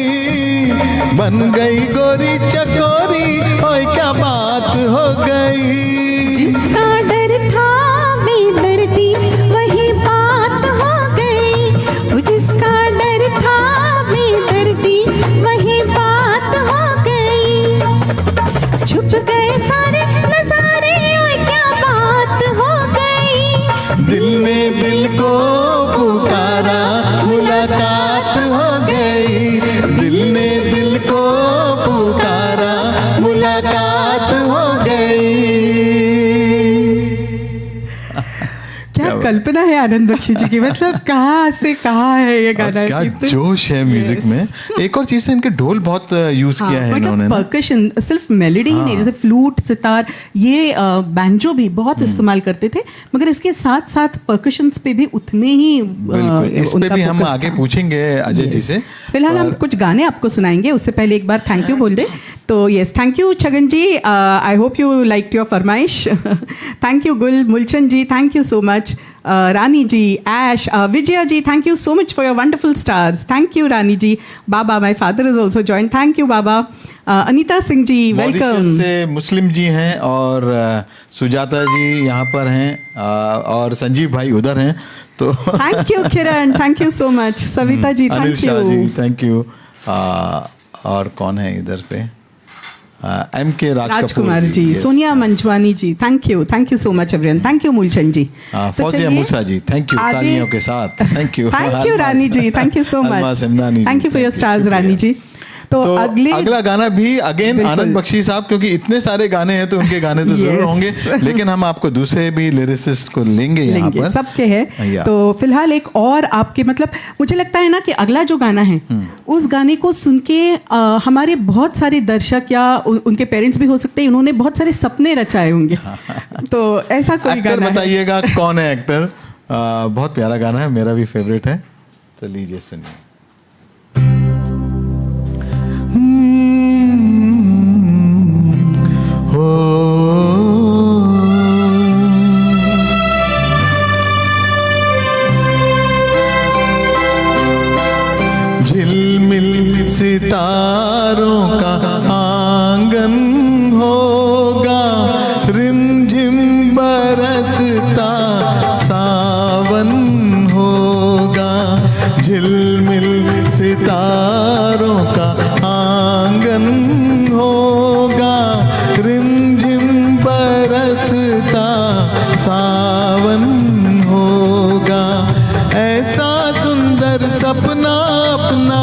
बन गई गोरी चकोरी ओए क्या बात हो गई। जिसका डर था बेदर्दी वही बात हो गई। वो जिसका डर था बेदर्दी वही बात हो गई। छुप गए सारे नजारे ओए क्या बात हो गई। दिल ने दिल को पुकारा मुलाकात हो गई। दिल ने दिल को पुकारा मुलाकात हो गई। क्या कल्पना है आनंद बख्शी जी की, मतलब कहाँ से कहाँ है ये गाना। क्या कितने- जोश है म्यूजिक में। एक और चीज है, इनके ढोल बहुत यूज किया है इन्होंने ना। पर्कशन सिर्फ मेलोडी ही नहीं, जैसे फ्लूट सितार ये बैंजो भी बहुत इस्तेमाल करते थे, मगर इसके साथ साथ पर्कशंस पे भी उतने ही बिल्कुल, इस पे उनका भी हम focus आगे था। पूछेंगे अजय जी से। फिलहाल हम कुछ गाने आपको सुनाएंगे, उससे पहले एक बार थैंक यू बोल दे। तो yes, thank you Chhagan ji, I hope you like your फरमाइश। Thank you Gul Mulchand ji, thank you so much. Rani ji, Ash, Vijaya ji, thank you so much for your wonderful stars. Thank you Rani ji. बाबा, my father is also join, thank you बाबा। Anita Singh ji, Mauritius welcome. से मुस्लिम जी हैं और सुजाता जी यहाँ पर हैं और संजीव भाई उधर हैं। तो thank you Kiran, thank you so much. Savita ji, Anil thank Shah ji, you. Thank you. और कौन है इधर पे? M K Rajkumar ji, yes. Sonia Manjwani ji, thank you so much everyone. Thank you Mulchand ji. Fauzia Musa ji, thank you तालियों के साथ। Thank you. Thank you Rani ji, thank you so much. Thank you for your stars Rani ji. तो तो अगले अगला गाना भी अगेन बिल्कुल। आनंद बख्शी साहब, क्योंकि इतने सारे गाने हैं तो उनके गाने तो जरूर Yes. होंगे, लेकिन हम आपको दूसरे भी लिरिसिस्ट को लेंगे यहाँ लेंगे, पर। सबके हैं। या। तो फिलहाल एक और आपके, मतलब मुझे लगता है ना कि अगला जो गाना है उस गाने को सुन के हमारे बहुत सारे दर्शक या उनके पेरेंट्स भी हो सकते हैं, उन्होंने बहुत सारे सपने रचाए होंगे। तो ऐसा कोई एक्टर गाना है। बताइएगा कौन है एक्टर। बहुत प्यारा गाना है, मेरा भी फेवरेट है, तो लीजिए सुनिए। हो झिलमिल सितारों का आंगन होगा, रिमझिम बरसता सावन होगा। झिलमिल सितारों का आंगन होगा, रिमझिम बरसता सावन होगा। ऐसा सुंदर सपना अपना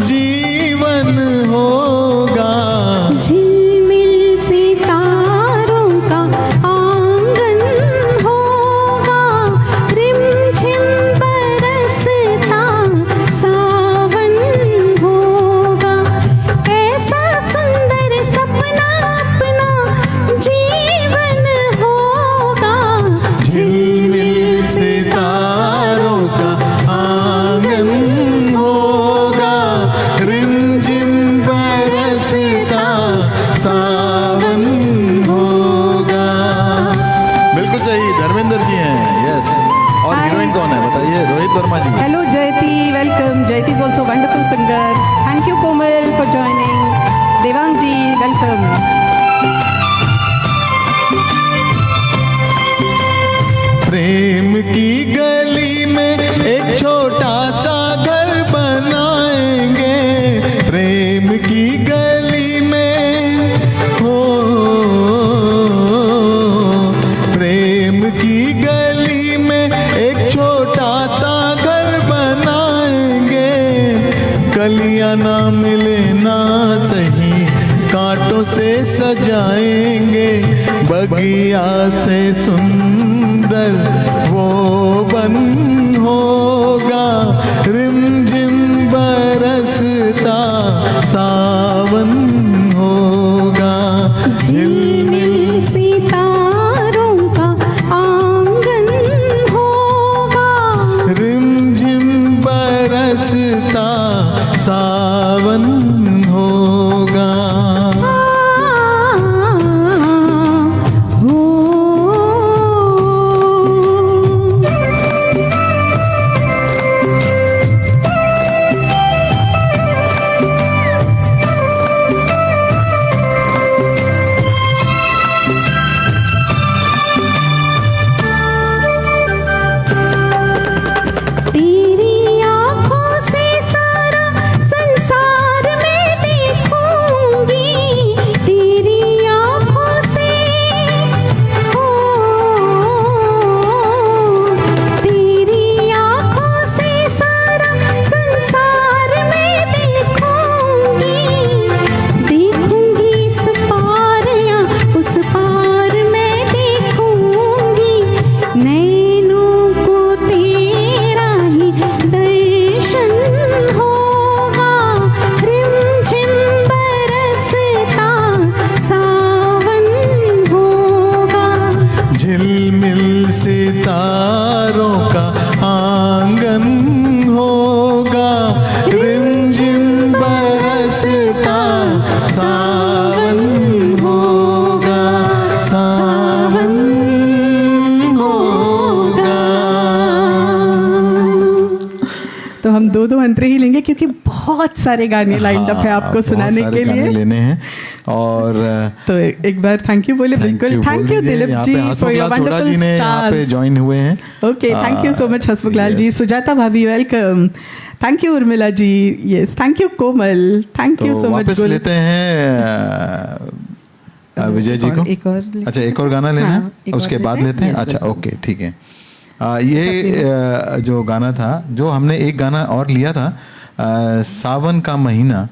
जीवन होगा। झिलमिल सितारों का आंगन होगा, रिमझिम बरसता सावन होगा। ऐसा सुंदर सपना अपना जीवन होगा। झिलमिल सितारों का आंगन होगा, रिमझिम बरसता सावन होगा। बिल्कुल सही, धर्मेंद्र जी हैं। यस। और Hi. हीरोइन कौन है बताइए? Rohit Verma ji. Hello Jayati, welcome. Jayati is also wonderful singer. Thank you Komal for joining. Devang ji, welcome. प्रेम की गली कलियां ना मिले ना सही, कांटों से सजाएंगे बगिया से सुंदर वो बन होगा। रिमझिम बरसता सावन होगा, झिलमिल सितारों का आंगन होगा। रिमझिम बरसता सावन होगा। तेरी आँखों से सारा संसार मैं देखूंगी। तेरी आँखों से हो, तेरी आँखों से सारा संसार मैं देखूंगी। देखूंगी इस पार या उस पार मैं देखूंगी। नैनों को तेरा ही दर्शन होगा। रिमझिम बरसता सावन होगा। झिलमिल सितारों का आंगन होगा। रिमझिम बरसता सावन होगा, सावन होगा। तो हम दो दो अंतरे ही लेंगे क्योंकि बहुत सारे गाने लाइंड अप है आपको बहुत सुनाने सारे के गाने लिए। लेने हैं और तो एक बार थैंक यू बोले। बिल्कुल thank you Dilip ji for your छोड़ा जी वंडरफुल ने यहाँ पे स्टार्स। ज्वाइन हुए हैं। Okay thank you so much Hasmukhlal ji. yes. Sujata भाभी welcome. Thank you Urmila ji. Yes thank you Komal. Thank you तो सो मच वापस लेते हैं विजय जी को। एक और अच्छा एक और गाना लेना हाँ, है, एक और उसके लेते बाद हैं। लेते हैं। Yes, अच्छा बिल्कुल। ओके ठीक है। ये जो गाना था, जो हमने एक गाना और लिया था सावन का महीना,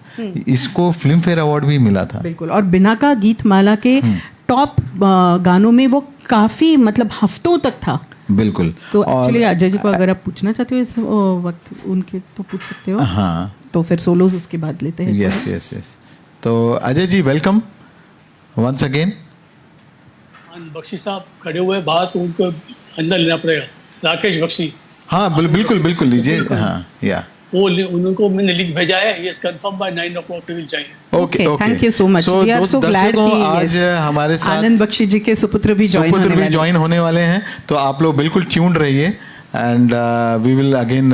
इसको फिल्म फेयर अवार्ड भी मिला था। बिल्कुल। और बिना का गीत माला के टॉप गानों में वो काफी मतलब हफ्तों तक था। बिल्कुल। तो और- एक्चुअली अजय जी को अगर आप पूछना चाहते हो इस वक्त उनके तो पूछ सकते हो। हाँ तो फिर सोलोज उसके बाद लेते हैं। Yes yes yes. तो Ajay ji welcome once again. Bakshi साहब खड़े हुए बाहर, तो उनको अंदर लेना पड़ेगा। राकेश बख्शी, हाँ बिल्कुल बिल्कुल लीजिए। हाँ या उनको मैंने लिंक भेजा है। ये कंफर्म बाय 9 o'clock विल चाहिए। Okay okay. Thank you so much. We are so glad कि आज हमारे साथ आनंद बख्शी जी के सुपुत्र भी ज्वाइन होने वाले हैं। तो आप लोग बिल्कुल ट्यून्ड रहिए and we will again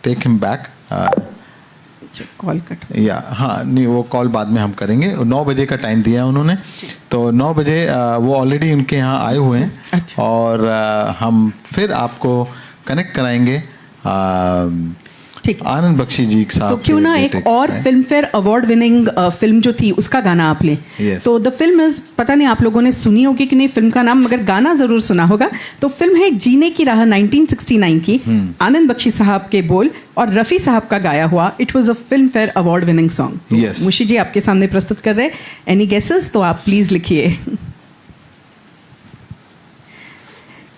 take him back. Call cut. या हाँ नहीं, वो कॉल बाद में हम करेंगे। 9 बजे का टाइम दिया है उन्होंने, तो 9 बजे वो ऑलरेडी उनके यहाँ आए हुए हैं। अच्छा। और हम फिर आपको कनेक्ट कराएंगे ठीक। आनंद बख्शी जी के साथ। तो क्यों ना एक और film fair award winning film जो थी उसका गाना आप लें। Yes. तो द फिल्म इज, पता नहीं आप लोगों ने सुनी होगी कि नहीं फिल्म का नाम, मगर गाना जरूर सुना होगा। तो फिल्म है जीने की राह 1969 की, आनंद बख्शी साहब के बोल और रफ़ी साहब का गाया हुआ। It was a film fair award winning song. Yes. मुशी जी आपके सामने प्रस्तुत कर रहे हैं। एनी गेसेस तो आप प्लीज लिखिए।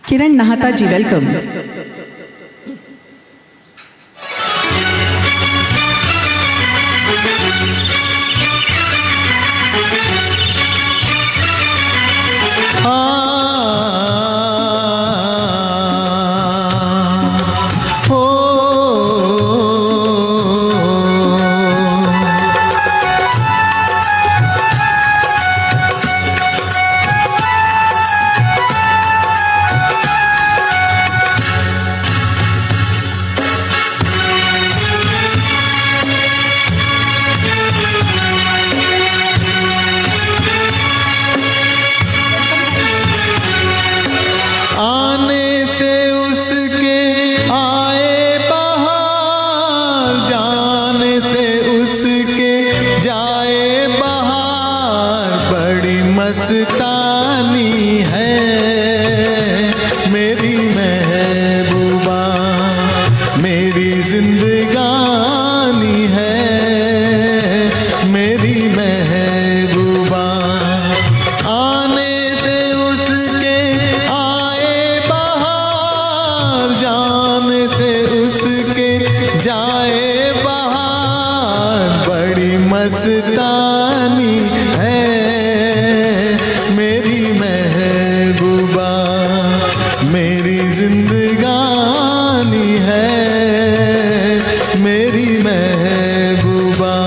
किरण नहाता जी वेलकम। आने से उसके आए बहार, जाने से उसके जाए बहार, बड़ी मस्तानी है मेरी महबूबा, मेरी जिंदगानी है मेरी जिंदगानी है मेरी महबूबा।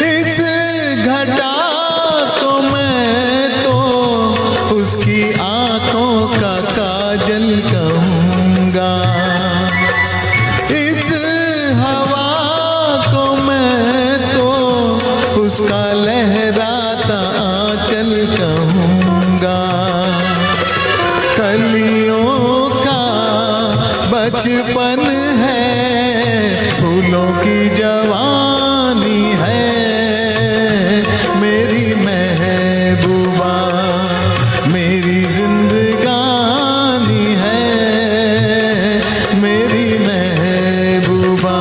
इस घटा को मैं तो उसकी आंखों का काजल कहूँगा। इस हवा को मैं तो उसका लहराता आंचल कहूँगा। कलियों का बचपन है फूलों की जवानी है मेरी महबूबा। मेरी जिंदगानी है मेरी महबूबा।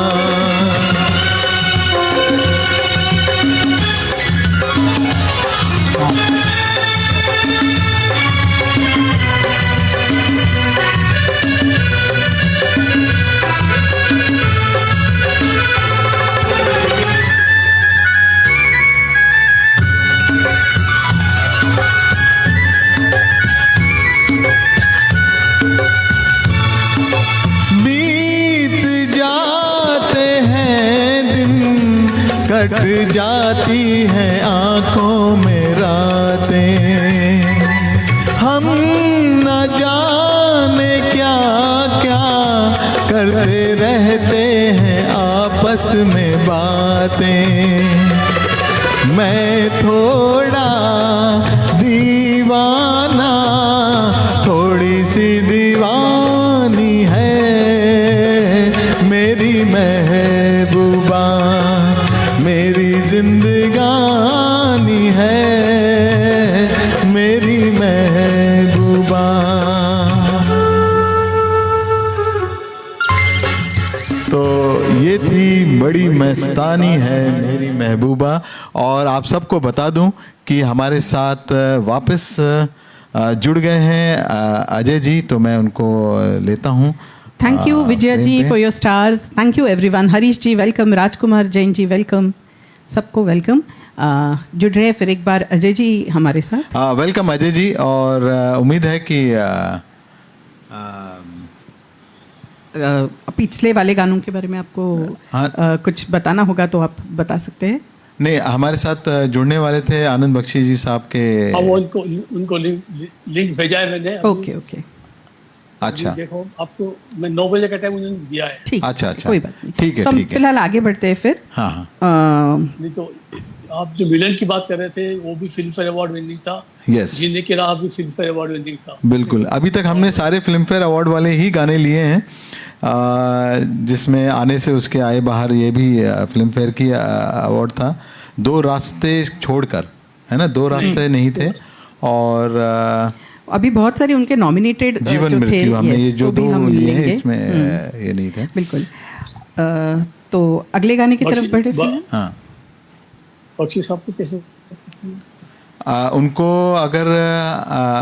बीत जाते हैं दिन कट जाती हैं आंखों में रातें। हम न जाने क्या क्या करते रहते हैं आपस में बातें। मैं थोड़ा दीवाना थोड़ी सी दीवानी है मेरी महबूबा। मेरी जिंदगानी है मेरी महबूबा। तो ये थी बड़ी मस्तानी है मेरी महबूबा। और आप सबको बता दूं कि हमारे साथ वापस जुड़ गए हैं अजय जी, तो मैं उनको लेता हूं। Thank you Vijaya ji Prem for your stars. Thank you everyone. Harish ji welcome, Rajkumar Jain ji welcome, सबको वेलकम। जुड़ रहे फिर एक बार अजय जी हमारे साथ। वेलकम अजय जी। और उम्मीद है कि पिछले वाले गानों के बारे में आपको हाँ। कुछ बताना होगा तो आप बता सकते हैं। नहीं, हमारे साथ जुड़ने वाले थे आनंद बख्शी जी साहब के। अब वो उनको लिंक भेजा है मैंने। ओके ओके अच्छा, देखो आपको मैं 9 बजे का टाइम उन्होंने दिया है। ठीक। अच्छा, अच्छा। कोई बात नहीं। ठीक है, तो हम ठीक है। फिलहाल आगे बढ़ते हैं फिर। हाँ हाँ नहीं तो आप जो मिलन की बात कर रहे थे वो भी फिल्म फेयर अवार्ड विनिंग था। यस, जीने की राह भी फिल्म फेयर अवार्ड विनिंग था। बिल्कुल। अभी तक हमने सारे फिल्म फेयर अवार्ड वाले ही गाने लिए हैं, जिसमें आने से उसके आए बाहर ये भी फिल्म फेयर की अवार्ड था। 2 रास्ते छोड़कर, है ना, 2 रास्ते नहीं थे। और अभी बहुत सारे उनके नॉमिनेटेड जीवन मृत्यु हमने ये जो 2 लिए हैं इसमें ये नहीं थे। बिल्कुल। तो अगले गाने की तरफ बढ़े फिर। हाँ, बख्शी साहब को कैसे उनको अगर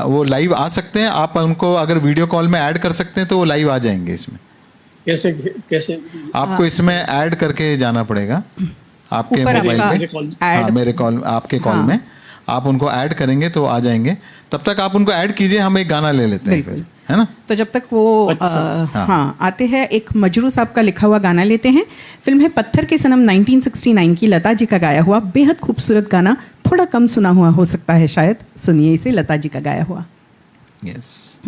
वो लाइव आ सकते हैं, आप उनको अगर वीडियो कॉल में ऐड कर सकते हैं तो वो लाइव आ जाएंगे इसमें। कैसे कैसे आपको इसमें ऐड करके जाना पड़ेगा आपके ऊपर मोबाइल आपका पे। ऐड। हाँ, मेरे कॉल, आपके कॉल हाँ। में आप उनको ऐड करेंगे तो आ जाएंगे। तब तक आप उनको ऐड कीजिए, हम एक गाना ले लेते हैं बिल्कुल। फिर, है ना। तो जब तक वो अच्छा। हाँ आते हैं, एक मजरू साहब का लिखा हुआ गाना लेते हैं। फिल्म है पत्थर के सनम 1969 की, लता जी का गाया हुआ बेहद खूबसूरत गाना, थोड़ा कम सुना हुआ हो सकता है शायद। सुनिए इसे, लता जी का गाया हुआ। यस।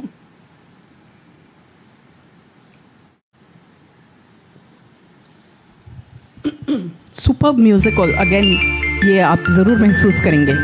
सुपर म्यूजिक अगेन, ये आप जरूर महसूस करेंगे।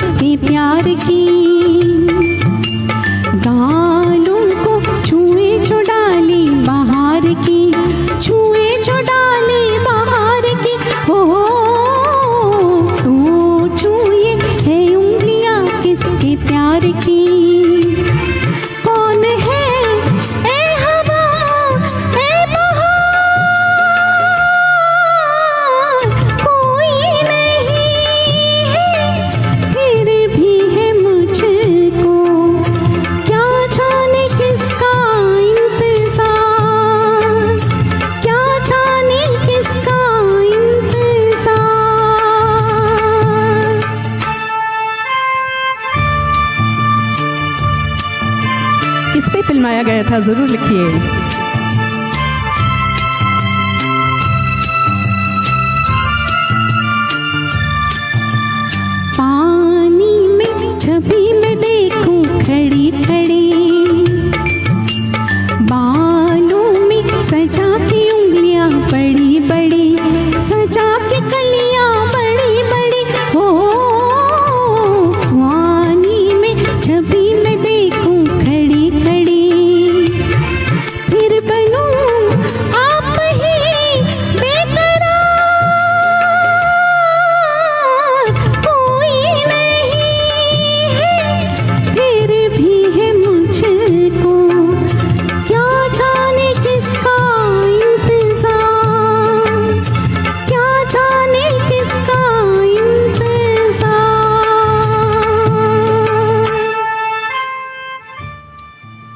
किसके प्यार की, गालों को छुए जो डाली बहार की, छुए जो डाली बहार की, हो सोचूं ये है उंगलियां किसके प्यार की। कौन है ए हवा ए बहार, कोई नहीं है फिर भी है मुझको, क्या जाने किसका इंतजार, क्या जाने किसका इंतजार। किस पे फिल्माया गया था ज़रूर लिखिए। पानी में छवि में देखूं खड़ी खड़ी, बालों में सजा की उंगलियां बड़ी बड़ी, सजा की कलियां बड़ी बड़ी, हो पानी में छवि में देखूं खड़ी खड़ी, फिर बनूं आप ही बेकरार, कोई नहीं है फिर भी है मुझको, क्या जाने किसका इंतजार, क्या जाने किसका इंतजार।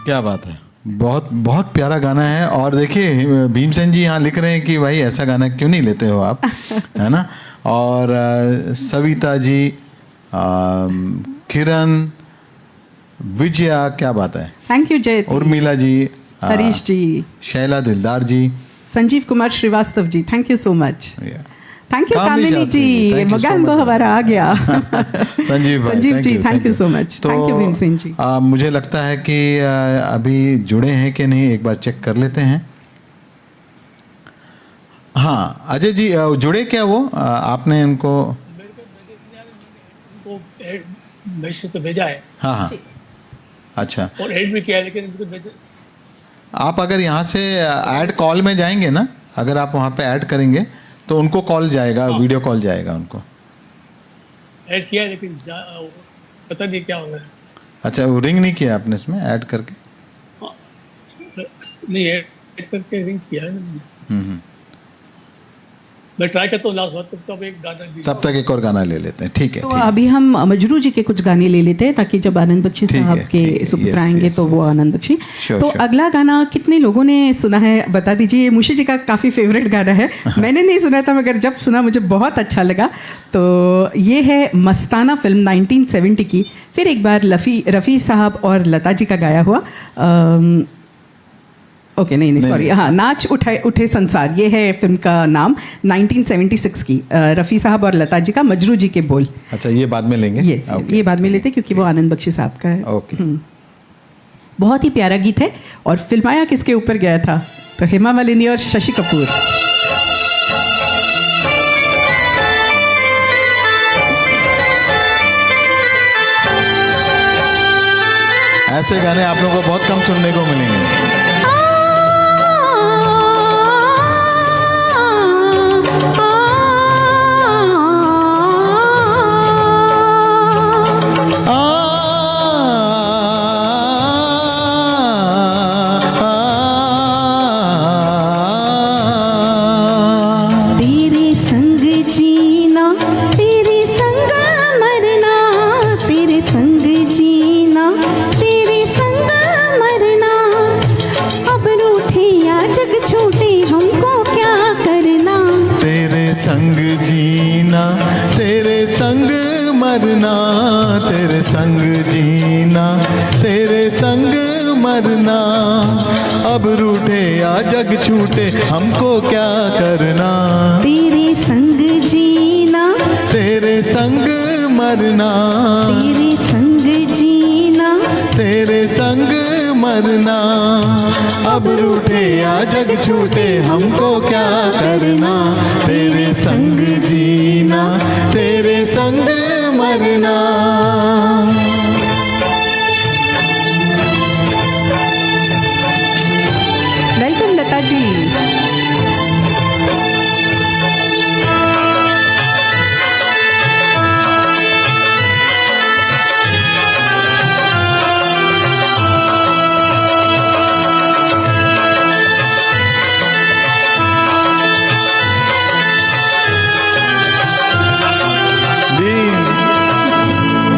क्या बात है, बहुत बहुत प्यारा गाना है। और देखिए भीमसेन जी यहाँ लिख रहे हैं कि भाई ऐसा गाना क्यों नहीं लेते हो आप, है ना। और सविता जी, किरण, विजया, क्या बात है, थैंक यू जय, Urmila ji, Harish ji, Shaila Dildar ji, Sanjeev Kumar Srivastava ji, thank you so much. Thank you Kamini Kamini Shastri ji, ji, thank you so मगान much. हमारा आ गया। संजीव भाई, Sanjeev ji, thank you so much. तो थैंक यू भीमसेन जी। मुझे लगता है कि अभी जुड़े हैं कि नहीं, एक बार चेक कर लेते हैं। हाँ अजय जी, जुड़े क्या वो, आपने उनको? उनको मैसेज तो भेजा है हाँ हाँ, अच्छा। और ऐड भी किया है, लेकिन उनको मैसेज आप अगर यहाँ से ऐड कॉल में जाएंगे ना, अगर आप वहाँ पे ऐड करेंगे तो उनको कॉल जाएगा, वीडियो कॉल जाएगा उनको। ऐड किया है, लेकिन पता नहीं क्या हो रहा है। अच्छा, वो रिंग नहीं किया आपने इसमें ऐड करके? नहीं, ऐड करके रिंग किया है मैंने। हम्म। मैं ट्राई करता हूँ लास्ट बार, तब तक एक गाना भी। तब तक एक और गाना ले लेते हैं, ठीक है। तो ठीक है। अभी हम मजरू जी के कुछ गाने ले लेते हैं, ताकि जब आनंद बख्शी ठीक साहब है, ठीक है, के सुपुत्र yes, आएंगे yes, तो वो yes. आनंद बख्शी। Sure, तो sure. अगला गाना कितने लोगों ने सुना है बता दीजिए। मुशी जी का काफ़ी फेवरेट गाना है, मैंने नहीं सुना था मगर जब सुना मुझे बहुत अच्छा लगा। तो ये है मस्ताना फिल्म 1970 की, फिर एक बार रफ़ी साहब और लता जी का गाया हुआ। ओके नहीं सॉरी, हाँ, नाच उठे संसार, ये है फिल्म का नाम, 1976 की, रफ़ी साहब और लता जी का, मजरू जी के बोल। अच्छा, ये बाद में लेंगे? यस, ये बाद में लेते क्योंकि वो आनंद बख्शी साहब का है। ओके। बहुत ही प्यारा गीत है। और फिल्माया किसके ऊपर गया था? तो हेमा मालिनी और शशि कपूर। ऐसे गाने आप लोगों को बहुत कम सुनने को मिलेंगे। तेरे संग जीना, तेरे संग मरना, तेरे संग जीना, तेरे संग मरना, अब रूठे या जग छूटे हमको क्या करना। तेरे संग जीना, तेरे संग मरना, तेरे संग जीना, तेरे संग मरना, अब रूठे या जग छूटे हमको क्या करना। तेरे संग जीना, तेरे संग मरना, तेरे संग जीना, तेरे संग मरना, अब रूठे या जग छूटे हमको क्या करना, तेरे संग जीना तेरे संग मरना। वेलकम लता जी।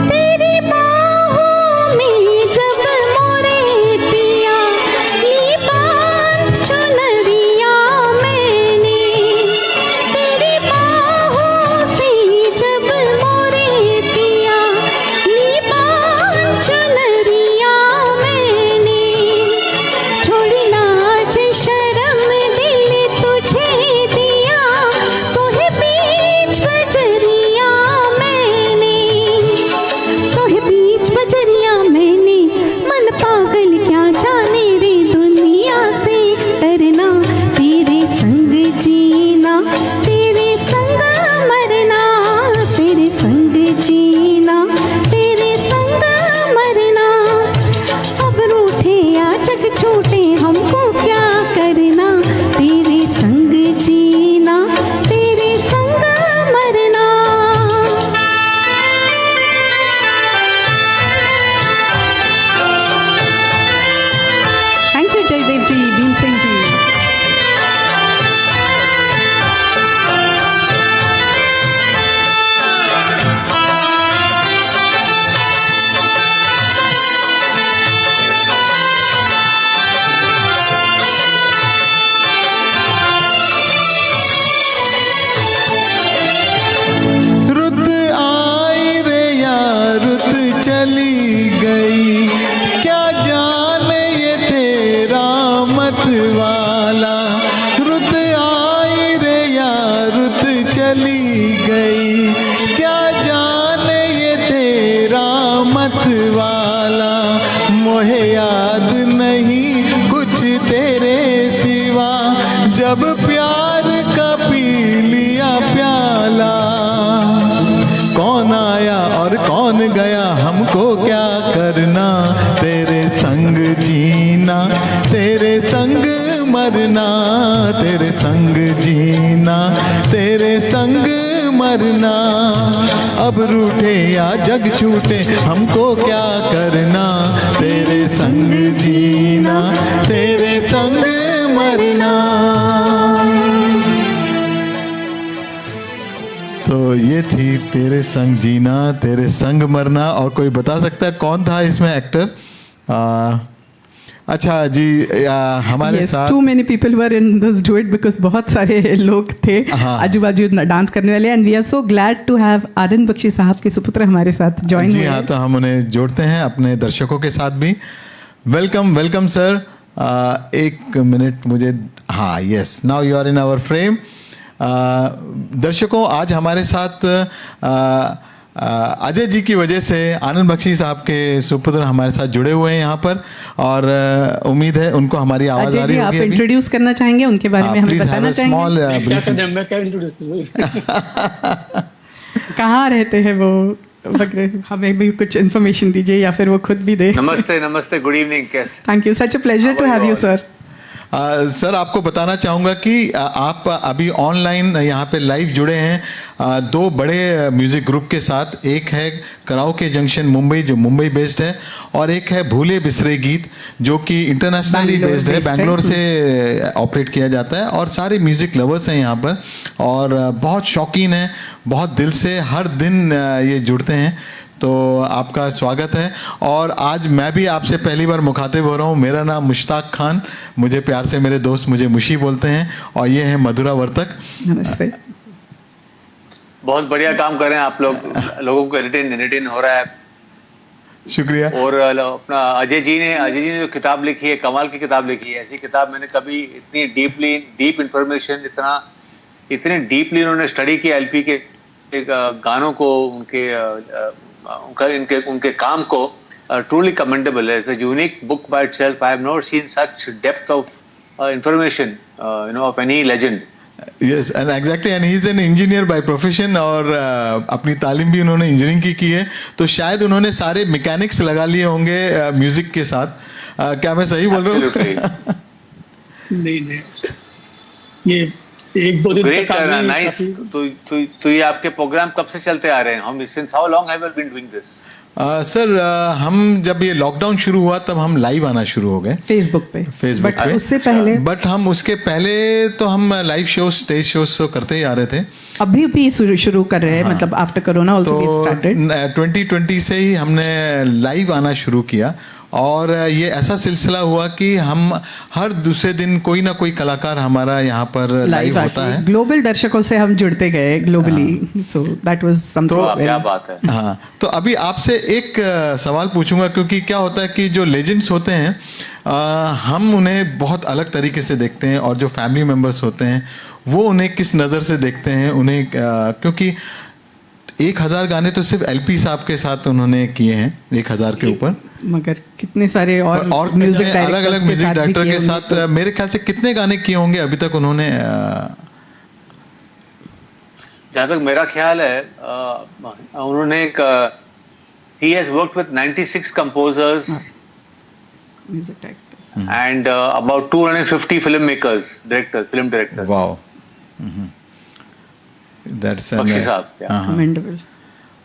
तेरी बाहों में जब मोरे पिया ली बांध चुनरिया मैंने, तेरी बाहों से जब मोरे पिया ली बांध चुनरिया मैंने, छोड़ी लाज शर्म दिल तुझे दिया, तोहे बीच बजरिया मैंने, तोहे बीच बजरिया मैंने, मन पागल क्या जाने रे दुनिया से डरना, तेरे संग जीना तेरे संग मरना, तेरे संग जीना तेरे संग मरना, अब रूठे या जग छूटे हमको क्या करना, तेरे संग जीना तेरे संग मरना। थैंक यू जयदेव जी, भीम सिंह जी। रुत आई रे या रुत चली गई, क्या जाने ये तेरा मत वाला, रुत आई रे या रुत चली गई, क्या जाने ये तेरा मत वाला, मोहे याद नहीं कुछ तेरे सिवा, जब प्यार का पी लिया प्याला, कौन आया और कौन गया हमको क्या करना, तेरे संग जीना तेरे संग मरना, तेरे संग जीना तेरे संग मरना, अब रूठे या जग छूटे हमको क्या करना, तेरे संग जीना तेरे संग मरना। तो ये थी तेरे संग जीना तेरे संग मरना। और कोई बता सकता है कौन था इसमें एक्टर? अच्छा जी, हमारे Yes, साथ too many people were in this duet because बहुत सारे लोग थे हाँ। आजू बाजू डांस करने वाले, and we are so glad to have Anand Bakshi साहब के सुपुत्र हमारे साथ ज्वाइन जी हुए हाँ, हैं। तो हम उन्हें जोड़ते हैं अपने दर्शकों के साथ भी। Welcome welcome sir. एक मिनट मुझे, हाँ yes, now you are in our frame. दर्शकों, आज हमारे साथ अजय जी की वजह से आनंद बख्शी साहब के सुपुत्र हमारे साथ जुड़े हुए हैं यहाँ पर, और उम्मीद है उनको हमारी आवाज़ आ अजय रही जी, आप होगी। इंट्रोड्यूस करना चाहेंगे उनके बारे में, हमें बताना चाहेंगे क्या करना है, मैं क्या इंट्रोड्यूस करूँ? कहाँ रहते हैं वो वगैरह, हमें भी कुछ इन्फॉर्मेशन दीजिए या फिर वो खुद भी दे। नमस्ते नमस्ते, गुड इवनिंग। कैसे? Thank you, such a pleasure to have you sir. Sir, आपको बताना चाहूँगा कि आप अभी ऑनलाइन यहाँ पे लाइव जुड़े हैं दो बड़े म्यूज़िक ग्रुप के साथ। एक है कराओके जंक्शन मुंबई, जो मुंबई बेस्ड है, और एक है भूले बिसरे गीत, जो कि इंटरनेशनली बेस्ड है, बैंगलोर से ऑपरेट किया जाता है। और सारे म्यूज़िक लवर्स हैं यहाँ पर, और बहुत शौकीन हैं, बहुत दिल से हर दिन ये जुड़ते हैं। तो आपका स्वागत है। और आज मैं भी आपसे पहली बार मुखातिब हो रहा हूँ। मेरा नाम मुश्ताक खान, मुझे प्यार से मेरे दोस्त मुझे मुशी बोलते हैं, और ये है मधुरा वर्तक। नमस्ते। बहुत बढ़िया काम कर रहे हैं आप लोग, लोगों को एंटरटेन हो रहा है। शुक्रिया। और अपना अजय जी ने जो किताब लिखी है, कमाल की किताब लिखी है। ऐसी किताब मैंने कभी इतनी डीप इंफॉर्मेशन, इतने डीपली उन्होंने स्टडी किया एलपी के गानों को, उनके काम को, truly commendable. It's a unique book by itself. I have never seen such depth of information, of any legend. Yes and exactly and he is an engineer by profession और अपनी तालीम भी उन्होंने इंजीनियरिंग की है, तो शायद उन्होंने सारे मैकेनिक्स लगा लिए होंगे म्यूजिक के साथ. क्या मैं सही बोल रहा हूँ? नहीं ये एक दो दिन Great, तक nice. तो ये आपके प्रोग्राम कब से चलते आ रहे हैं? हम since how long have you been doing this? Sir हम जब ये लॉकडाउन शुरू हुआ तब हम लाइव आना शुरू हो गए फेसबुक पे. फेसबुक पे. उससे पहले बट हम उसके पहले तो हम लाइव शो स्टेज शोज तो करते ही आ रहे थे. अभी भी शुरू कर रहे हैं, मतलब after corona also we started. 2020 से ही हमने लाइव आना शुरू किया और ये ऐसा सिलसिला हुआ कि हम हर दूसरे दिन कोई ना कोई कलाकार हमारा यहाँ पर लाइव होता है. ग्लोबल दर्शकों से हम जुड़ते गए globally, so that was something. क्या बात है. हाँ, तो अभी आपसे एक सवाल पूछूंगा, क्योंकि क्या होता है कि जो लेजेंड्स होते हैं हम उन्हें बहुत अलग तरीके से देखते हैं और जो फैमिली मेम्बर्स होते हैं वो उन्हें किस नज़र से देखते हैं उन्हें, क्योंकि 1000 गाने तो सिर्फ एलपी साहब के साथ उन्होंने किए हैं, 1000 के ऊपर, मगर कितने सारे और म्यूजिक अलग अलग म्यूजिक डायरेक्टर के साथ मेरे ख्याल से कितने गाने किए होंगे अभी तक उन्होंने? जहाँ तक मेरा ख्याल है उन्होंने he has worked with 96 composers music director and about 250 filmmakers, film directors. Wow. That's Bakshi साहब. कमेंडेबल.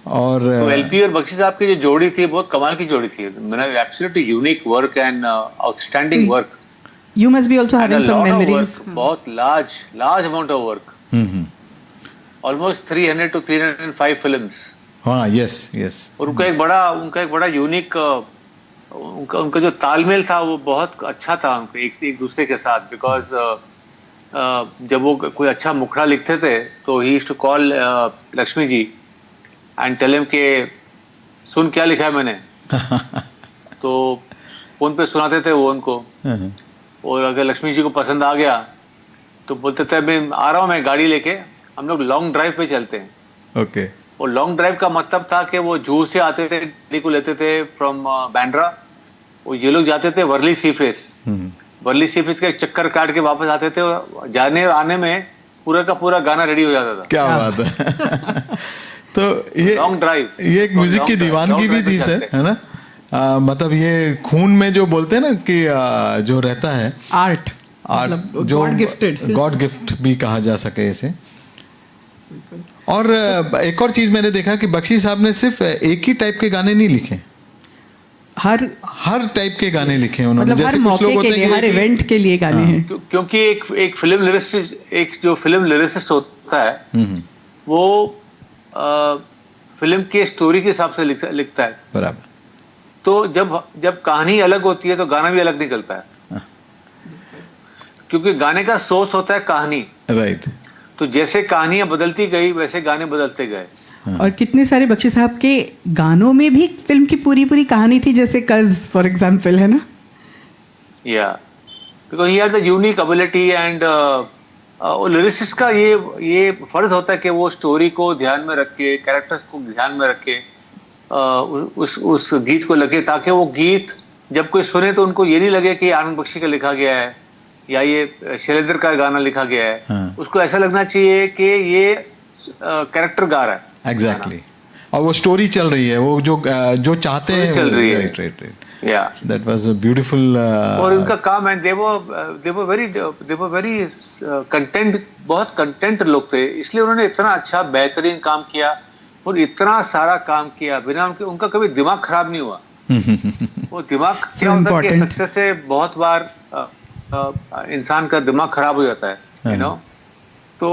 और तो एलपी और बख्शी साहब की जो जोड़ी थी बहुत कमाल की जोड़ी थी. Absolutely unique work and outstanding work. You must be also having some memories. बहुत large amount of work. Almost 300 to 305 films. हाँ, yes. और उनका एक बड़ा यूनिक उनका जो तालमेल था वो बहुत अच्छा था उनके एक दूसरे के साथ. बिकॉज जब वो कोई अच्छा मुखड़ा लिखते थे तो ही used to call Lakshmi ji and tell him के सुन क्या लिखा है मैंने. तो फोन पे सुनाते थे वो उनको, और अगर लक्ष्मी जी को पसंद आ गया तो बोलते थे मैं आ रहा हूँ, मैं गाड़ी लेके, हम लोग लॉन्ग ड्राइव पे चलते हैं. ओके. और लॉन्ग ड्राइव का मतलब था कि वो जूहू से आते थे, गाड़ी को लेते थे फ्रॉम बैंड्रा, और ये लोग जाते थे वर्ली सी फेस. वर्ली सी फेस का एक चक्कर काट के वापस आते थे, जाने और आने में पूरा का पूरा गाना रेडी हो जाता था. क्या बात है. तो ये लॉन्ग ड्राइव, ये एक म्यूजिक की दीवानगी भी थी सर, है ना? मतलब ये खून में जो बोलते हैं ना कि जो रहता है आर्ट जो गॉड गिफ्ट भी कहा जा सके इसे. और एक और चीज मैंने देखा कि बख्शी साहब ने सिर्फ एक ही टाइप के गाने नहीं लिखे, हर टाइप के गाने लिखे उन्होंने. मतलब हर मौके के लिए, हर इवेंट के लिए गाने हैं. क्योंकि एक फिल्म लिरिसिस्ट, एक जो फिल्म लिरिसिस्ट होता है वो फिल्म के स्टोरी के हिसाब से लिखता है. बराबर. तो जब कहानी अलग होती है तो गाना भी अलग निकलता है. क्योंकि गाने का सोर्स होता है कहानी. राइट. तो जैसे कहानियां बदलती गई वैसे गाने बदलते गए. और कितने सारे बख्शी साहब के गानों में भी फिल्म की पूरी कहानी थी, जैसे कर्ज फॉर एग्जांपल, है ना? या because he had the unique ability and lyricist का ये फर्ज होता है कि वो स्टोरी को ध्यान में रख के, कैरेक्टर्स को ध्यान में रख के उस गीत को लगे, ताकि वो गीत जब कोई सुने तो उनको ये नहीं लगे कि आनंद बख्शी का लिखा गया है या ये शैलेंद्र का गाना लिखा गया है. उसको ऐसा लगना चाहिए कि ये कैरेक्टर गा रहा है. एग्जैक्टली. और वो स्टोरी चल रही है, वो जो चाहते हैं चल रही है. राइट. या दैट वाज अ ब्यूटीफुल. और उनका काम है, दे वो वेरी कंटेंट, बहुत कंटेंट लोग थे, इसलिए उन्होंने इतना अच्छा बेहतरीन काम किया और इतना सारा काम किया बिना उनका कभी दिमाग खराब नहीं हुआ. वो दिमाग क्या होता है कि सक्सेस से बहुत बार इंसान का दिमाग खराब हो जाता है, यू नो. तो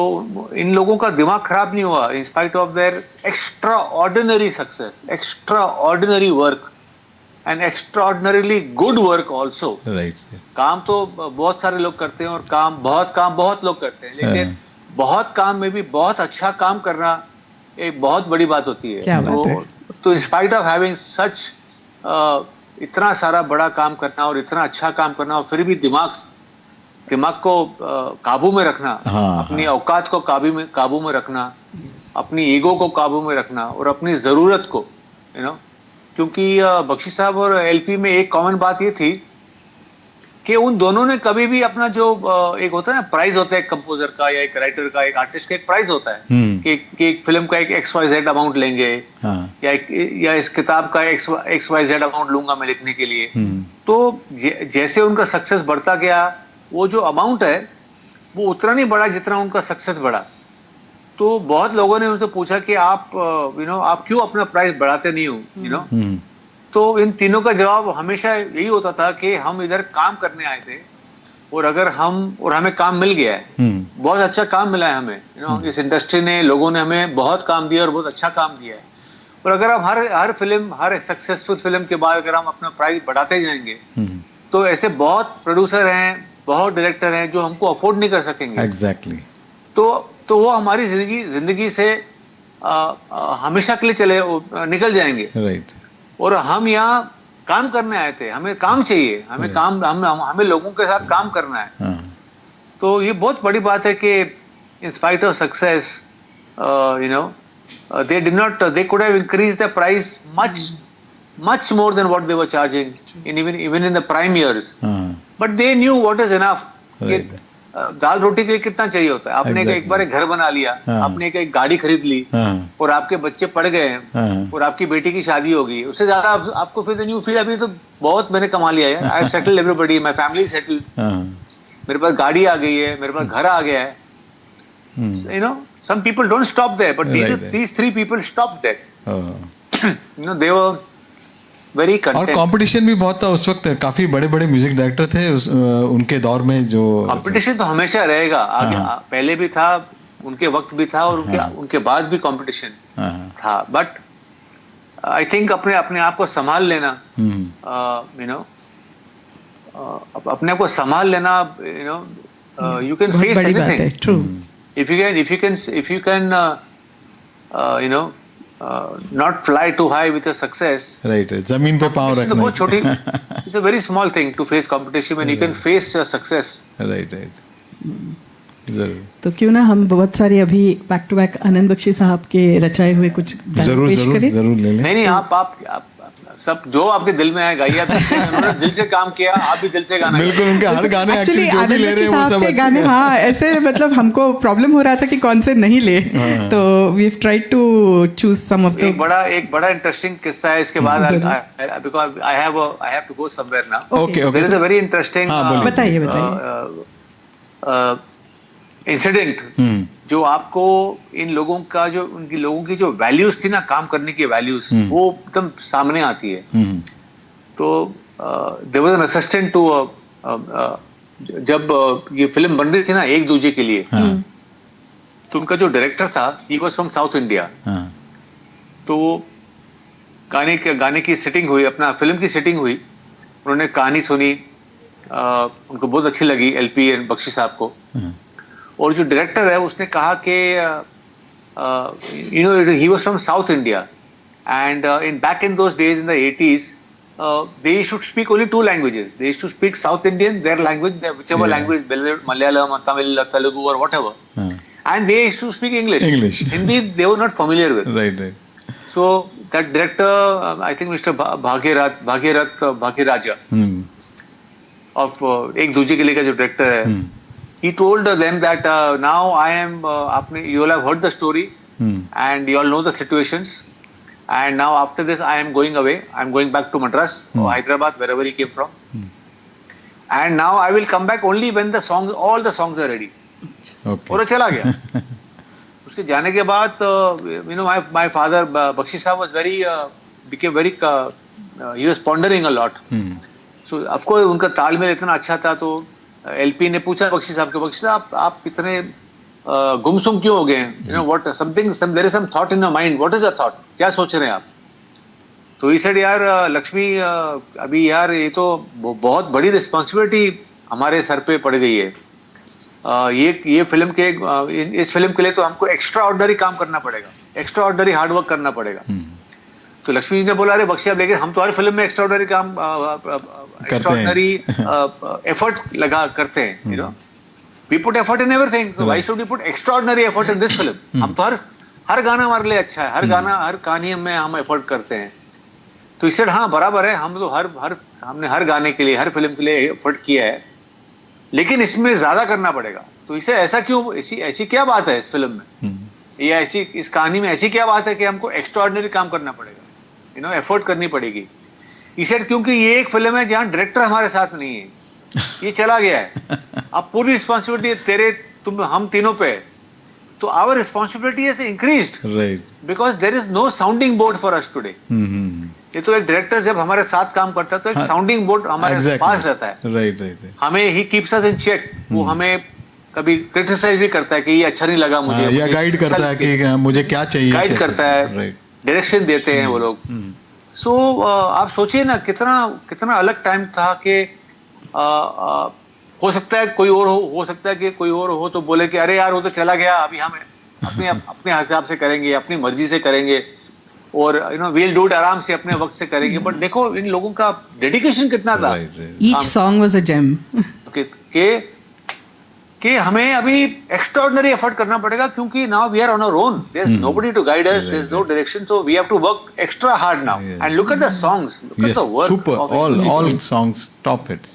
इन लोगों का दिमाग खराब नहीं हुआ in spite of their extra ordinary success, extra ordinary work and extra ordinarily good work also. Right. काम तो बहुत सारे लोग करते हैं और काम बहुत लोग करते हैं, लेकिन बहुत काम में भी बहुत अच्छा काम करना एक बहुत बड़ी बात होती है. तो in spite of having such इतना सारा बड़ा काम करना और इतना अच्छा काम करना और फिर भी दिमाग को काबू में रखना, अपनी औकात को काबू में रखना, अपनी ईगो को काबू में रखना और अपनी जरूरत को, यू नो, क्योंकि बख्शी साहब और एलपी में एक कॉमन बात ये थी कि उन दोनों ने कभी भी अपना जो एक होता है ना प्राइस होता है, एक कंपोजर का या एक राइटर का, एक आर्टिस्ट का एक प्राइस होता है कि एक फिल्म का एक XYZ अमाउंट लेंगे, या इस किताब का XYZ अमाउंट लूंगा मैं लिखने के लिए। तो जैसे उनका सक्सेस बढ़ता गया, वो जो अमाउंट है वो उतना नहीं बढ़ा जितना उनका सक्सेस बढ़ा। तो बहुत लोगों ने उनसे पूछा कि आप आप क्यों अपना प्राइस बढ़ाते नहीं हो, तो इन तीनों का जवाब हमेशा यही होता था कि हम इधर काम करने आए थे, और हमें काम मिल गया है, बहुत अच्छा काम मिला है हमें, इस इंडस्ट्री ने, लोगों ने हमें बहुत काम दिया और बहुत अच्छा काम दिया है। और अगर हम हर सक्सेसफुल फिल्म के बाद अगर हम अपना प्राइस बढ़ाते जाएंगे, तो ऐसे बहुत प्रोड्यूसर हैं, बहुत डायरेक्टर हैं जो हमको अफोर्ड नहीं कर सकेंगे। एग्जैक्टली। तो वो हमारी जिंदगी से हमेशा के लिए निकल जाएंगे। राइट। और हम यहाँ काम करने आए थे, हमें काम चाहिए, हमें लोगों के साथ काम करना है। तो ये बहुत बड़ी बात है कि in spite of success they could have increased the price much more than what they were charging even in the prime years. But they knew what is enough. दाल रोटी के लिए कितना चाहिए होता है। आपने एक बार एक घर बना लिया, आपने एक गाड़ी खरीद ली, और आपके बच्चे पढ़ गए, और आपकी बेटी की शादी होगी, उससे ज्यादा आपको फिर यू फील अभी तो बहुत मैंने कमा लिया है, I settled everybody, my family settled, मेरे पास गाड़ी आ गई है, मेरे पास घर आ गया है। some people don't stop there, but these three people stopped there. They were very content. और कंपटीशन भी बहुत था उस वक्त, काफी बड़े बड़े म्यूजिक डायरेक्टर थे उनके दौर में। जो कंपटीशन तो हमेशा रहेगा, आगे पहले भी था, उनके वक्त भी था, और उनके बाद भी कंपटीशन था। बट आई थिंक अपने आप को संभाल लेना, अपने आप को संभाल लेना, you can face anything. True. If you can not fly too high with your success, right, जमीन पे पाँव रखना, बहुत छोटी, it's a very small thing to face competition when you can face your success. right. जरूर। तो क्यों ना हम बहुत सारे अभी बैक टू बैक आनंद बख्शी साहब के रचाए हुए कुछ गाने पेश करें। जरूर ले लें। नहीं, आप सब जो आपके दिल में है गाइए। उन्होंने दिल से काम किया, आप भी दिल से गाना। बिल्कुल, उनके हर गाने एक्चुअली जो भी ले रहे हैं वो सब अच्छे गाने, हाँ, ऐसे मतलब हमको प्रॉब्लम हो रहा था कि कौन से नहीं ले, तो we have tried to choose some of the. एक बड़ा इंटरेस्टिंग किस्सा है इसके बाद, because I have to go somewhere now. Okay. There is a very interesting, बताइए इंसिडेंट जो आपको इन लोगों की जो वैल्यूज थी ना, काम करने की वैल्यूज, वो एकदम सामने आती है। तो there was an assistant to, जब ये फिल्म बन रही थी ना एक दूजे के लिए, तो उनका जो डायरेक्टर था, he was from south India. तो गाने की सेटिंग हुई, अपना फिल्म की सेटिंग हुई, उन्होंने कहानी सुनी, उनको बहुत अच्छी लगी एलपी एंड बख्शी साहब को। और जो डायरेक्टर है उसने कहा कि he was from south India, and back in those days in the 80s they should speak only two languages. They should speak South Indian, their language, whichever language, Malayalam, Tamil, Telugu or whatever, and they should speak English. Hindi they were not familiar with. Right. So that director, I think Mr. Bhagiraja of एक दूजे के लिए का जो director है, he told them that now I am, you all have heard the story, and you all know the situations, and now after this I am going away. I am going back to Madras or Hyderabad, wherever he came from, and now I will come back only when all the songs are ready. Okay. और चला गया। उसके जाने के बाद my father Bakshi Saab was became very he was pondering a lot. So of course उनका तालमेल इतना अच्छा था, तो एलपी ने पूछा बख्शी साहब को, बख्शी साहब आप इतने गुमसुम क्यों हो गए? What there is some thought in your mind, what is your thought, क्या सोच रहे हैं आप? तो ही सेड, यार लक्ष्मी, अभी यार ये तो बहुत बड़ी रिस्पांसिबिलिटी हमारे सर पे पड़ गई है। ये फिल्म के इस फिल्म के लिए तो हमको एक्स्ट्रा ऑर्डिनरी काम करना पड़ेगा, एक्स्ट्रा ऑर्डिनरी हार्ड वर्क करना पड़ेगा। तो लक्ष्मी जी ने बोला, अरे बख्शी आप, लेकिन हम तो हर फिल्म में एक्स्ट्रा ऑर्डिनरी काम, एक्स्ट्राऑर्डिनरी एफर्ट लगा करते हैं, we put effort in everything, so why should we put extraordinary effort in this film? हम तो हर गाना हमारे लिए अच्छा है, हर कहानी में हम एफर्ट करते हैं। तो इसे हाँ बराबर है, हम तो हमने हर गाने के लिए, हर फिल्म के लिए एफर्ट किया है, लेकिन इसमें ज्यादा करना पड़ेगा। तो इसे ऐसा क्यों, ऐसी क्या बात है इस फिल्म में, या ऐसी इस कहानी में ऐसी क्या बात है कि हमको एक्स्ट्राऑर्डिनरी काम करना पड़ेगा, एफर्ट करनी पड़ेगी। इसे क्योंकि ये एक फिल्म है जहाँ डायरेक्टर हमारे साथ नहीं है, ये चला गया है, अब पूरी रिस्पॉन्सिबिलिटी हम तीनों पे है। तो our responsibility has increased, right, because there is no sounding board for us today. ये तो एक डायरेक्टर जब हमारे साथ काम करता है तो एक साउंडिंग बोर्ड हमारे पास रहता है, राइट, हमें he keeps us in check. वो हमें कभी क्रिटिसाइज भी करता है कि ये अच्छा नहीं लगा मुझे, या गाइड करता है कि मुझे क्या चाहिए, गाइड करता है, डायरेक्शन देते हैं वो लोग। सो आप सोचिए ना कितना अलग टाइम था कि हो सकता है कोई और हो सकता है कि कोई और हो तो बोले कि अरे यार वो तो चला गया, अभी हम अपने हिसाब से करेंगे, अपनी मर्जी से करेंगे, और वील डू इट आराम से अपने वक्त से करेंगे। बट देखो इन लोगों का डेडिकेशन कितना था। Each song was a gem. कि हमें अभी एक्स्ट्राऑर्डिनरी एफर्ट करना पड़ेगा, क्योंकि now we are on our own, there is nobody to guide us, there is no direction, so we have to work extra hard now. And look at the songs, look at the work, super, all songs top hits.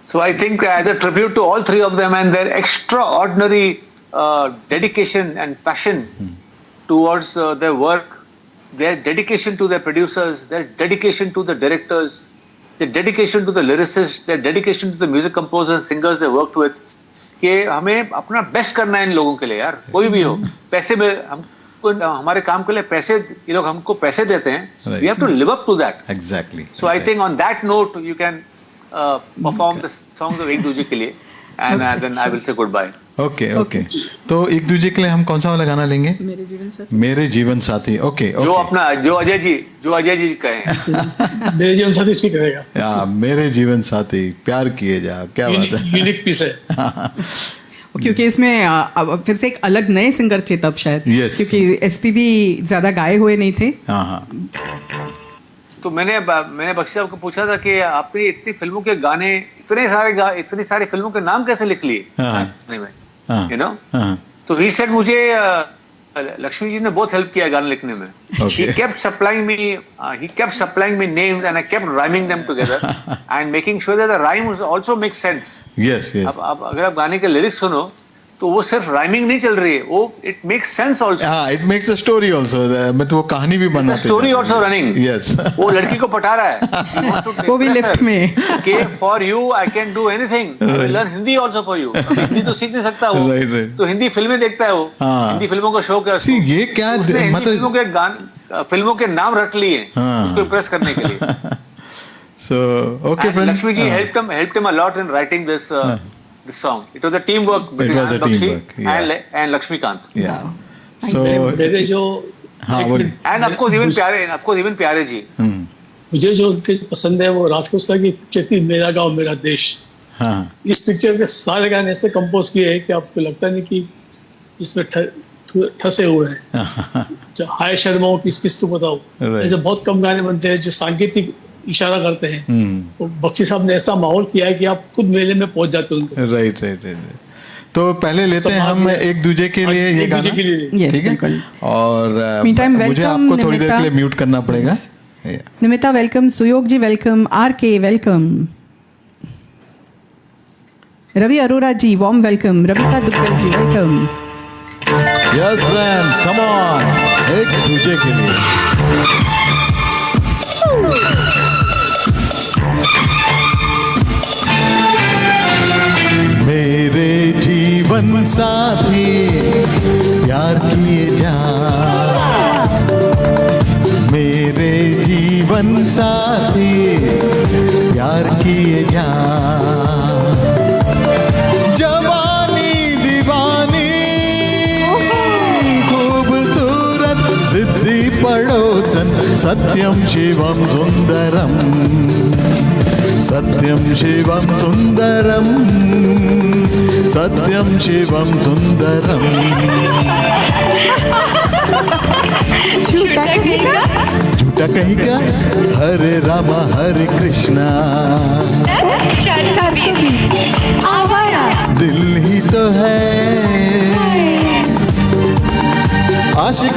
So I think as a tribute to all three of them and their extraordinary dedication and passion towards their work, their dedication to their producers, their dedication to the directors, their dedication to the lyricists, their dedication to the music composers and singers they worked with, कि हमें अपना best करना है इन लोगों के लिए यार, कोई भी हो। पैसे में हमको, हमारे काम के लिए पैसे, ये लोग हमको पैसे देते हैं, we have to live up to that. Exactly. So I think on that note you can perform the songs of एक दूजे के लिए, and then I will say goodbye. Okay. तो एक दूजे के लिए हम कौन सा वाला गाना लेंगे? मेरे जीवन साथी। ओके। जो अजय जी कहें। मेरे जीवन साथी ठीक रहेगा। मेरे जीवन साथी, प्यार किए जा, क्या बात है, यूनिक पीस है। क्योंकि इसमें अब फिर से एक अलग नए सिंगर थे तब शायद, क्योंकि एसपीबी ज्यादा गाए हुए नहीं थे। तो मैंने बख्शी साहब को पूछा था कि आपने इतनी फिल्मों के गाने, इतनी सारी फिल्मों के नाम कैसे लिख लिए, तो ही सेड मुझे लक्ष्मी जी ने बहुत हेल्प किया गाने लिखने में। He kept supplying me names and I kept rhyming them together and making sure that the rhymes also make sense. Yes. अब अगर आप गाने के लिरिक्स सुनो तो वो सिर्फ राइमिंग नहीं चल रही है, वो it makes sense also. It makes a story also, मतलब वो कहानी भी बनाते हैं, स्टोरी आल्सो रनिंग। यस, वो लड़की को पटा रहा है, वो भी लिफ्ट में, कि for you I can do anything, I will learn Hindi also for you. Hindi तो सीख नहीं सकता वो, तो हिंदी फिल्में देखता है वो, हिंदी फिल्मों का शौक है। सी ये क्या मतलब फिल्मों के नाम रट लिए उसको इम्प्रेस करने के लिए। So okay friend, Lakshmi ji helped him a lot in writing this song. It was a teamwork between Bakshi and Lakshmikant. Yeah. So मेरे जो and of course even प्यारे जी। मुझे जो उनके पसंद है वो राजकोट की पिक्चर थी मेरा गांव मेरा देश। इस पिक्चर के सारे गाने ऐसे कंपोज किए हैं कि आपको लगता नहीं कि इसमें ठसे हुए हैं। जो हाय शर्माओ किस को बताओ, ऐसे बहुत कम गाने बनते हैं जो सांकेतिक इशारा करते हैं। तो बख्शी साहब ने ऐसा माहौल किया है कि आप खुद मेले में पहुंच जाते हो उनके। राइट। तो पहले लेते हैं हम एक दूजे के लिए ये गाना, ठीक है? और मुझे आपको थोड़ी देर के लिए म्यूट करना पड़ेगा। Nimita welcome, Suyog ji welcome, RK welcome, Ravi Arora ji warm welcome, Ravika Duggal ji welcome. Yes friends, come on, एक दूजे के लिए। मेरे जीवन साथी, प्यार किए जा, मेरे जीवन साथी, प्यार किए जा, जवानी दीवानी खूबसूरत सिद्धि पड़ोसन, सत्यम शिवम सुंदरम, सत्यम शिवम सुंदरम, सत्यम शिवम सुंदरम। झूठा कहीं का, हरे रामा हरे कृष्णा, दिल ही तो है आशिक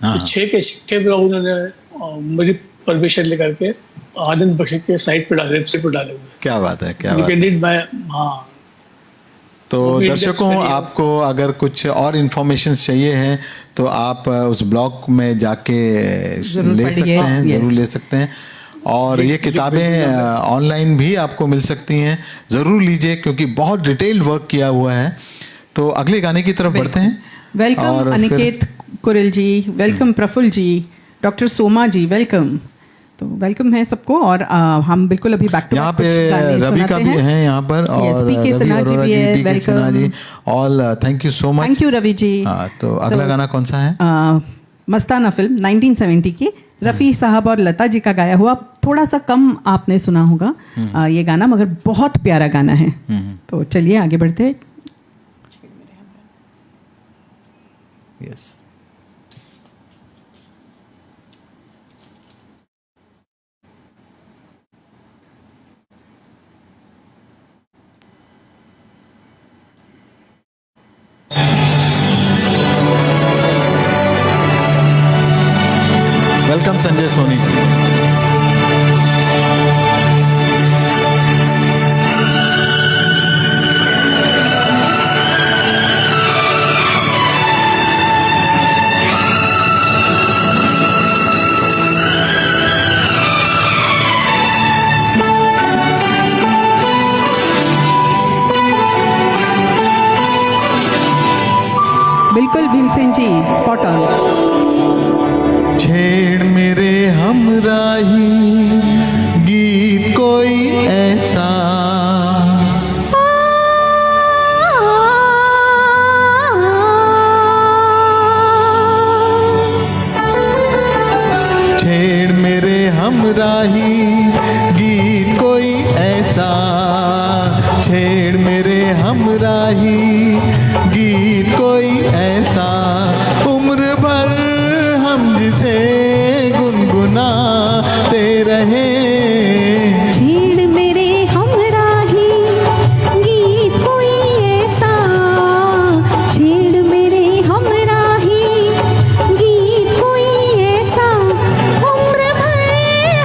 हाँ। तो 6 के 6 ब्लॉग उन्होंने मेरी परमिशन लेकर के आनंद बख्शी के साइट पे डाले, वेबसाइट पे डाले हुए। क्या बात है, क्या You बात can है। read my- हाँ तो वो भी दर्शकों, index आपको अगर कुछ और इन्फॉर्मेशन चाहिए हैं तो आप उस ब्लॉग में जाके जरूर ले पढ़िए, सकते हैं, yes। ज़रूर ले सकते हैं। और ये किताबें ऑनलाइन भी आपको मिल सकती हैं, ज़रूर लीजिए क्योंकि बहुत डिटेल्ड वर्क किया हुआ है। तो अगले गाने की तरफ बढ़ते हैं। वेलकम और अनिकेत कुरल जी, वेलकम प्रफुल्ल जी, डॉक्टर सोमा जी, वेलकम। तो वेलकम है सबको। और हम बिल्कुल अभी बैक टू यहाँ पे रवि का भी है यहाँ पर, और पीके रवि सिन्हा जी अरोरा भी जी, है, PK Sinha ji, welcome. All thank you so much. Thank you Ravi ji. हाँ, तो अगला तो, गाना कौन सा है? मस्ताना फिल्म 1970 की रफ़ी साहब और लता जी का गाया हुआ, थोड़ा सा कम आपने सुना होगा ये गाना, मगर बहुत प्यारा गाना है। तो चलिए आगे बढ़ते हैं। यस। वेलकम संजय सोनी जी। बिल्कुल भीमसेन जी, स्पॉट ऑन। छेड़ मेरे हमराही गीत कोई ऐसा, छेड़ मेरे हमराही गीत कोई ऐसा, छेड़ मेरे हमराही गीत कोई ऐसा, उम्र भर हम जिसे गुनगुनाते रहे। छेड़ मेरे हमराही गीत कोई ऐसा, छेड़ मेरे हमराही गीत कोई ऐसा, उम्र भर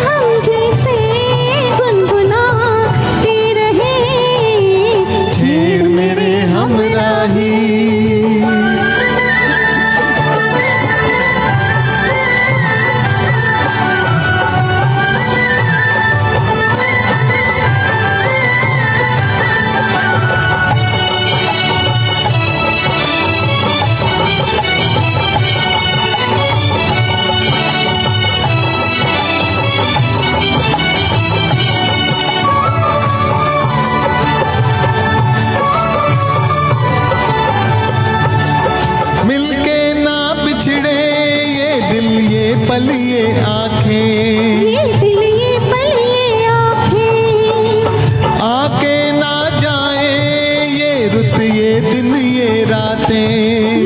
हम जैसे गुनगुनाते रहे। छेड़ मेरे हमराही। मिलके ना बिछड़े ये दिल ये पल ये आंखें, ये दिल ये पल ये आँखें, आके ना जाए ये रुत ये दिन ये रातें,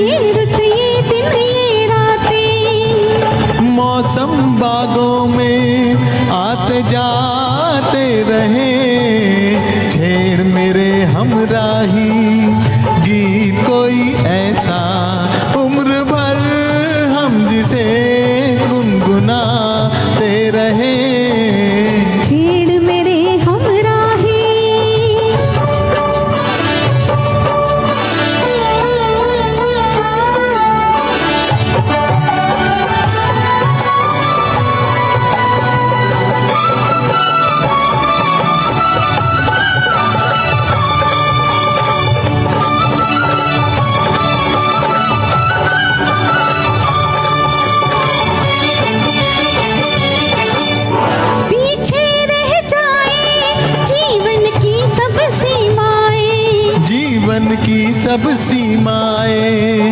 ये रुत ये दिन ये रातें, मौसम बागों में आते जाते रहे। छेड़ मेरे हमराही गीत कोई ऐसा, उम्र भर हम जिसे गुनगुनाते रहे। छेड़ मेरे हमराही। पीछे रह जाए जीवन की सब सीमाएं, जीवन की सब सीमाएं,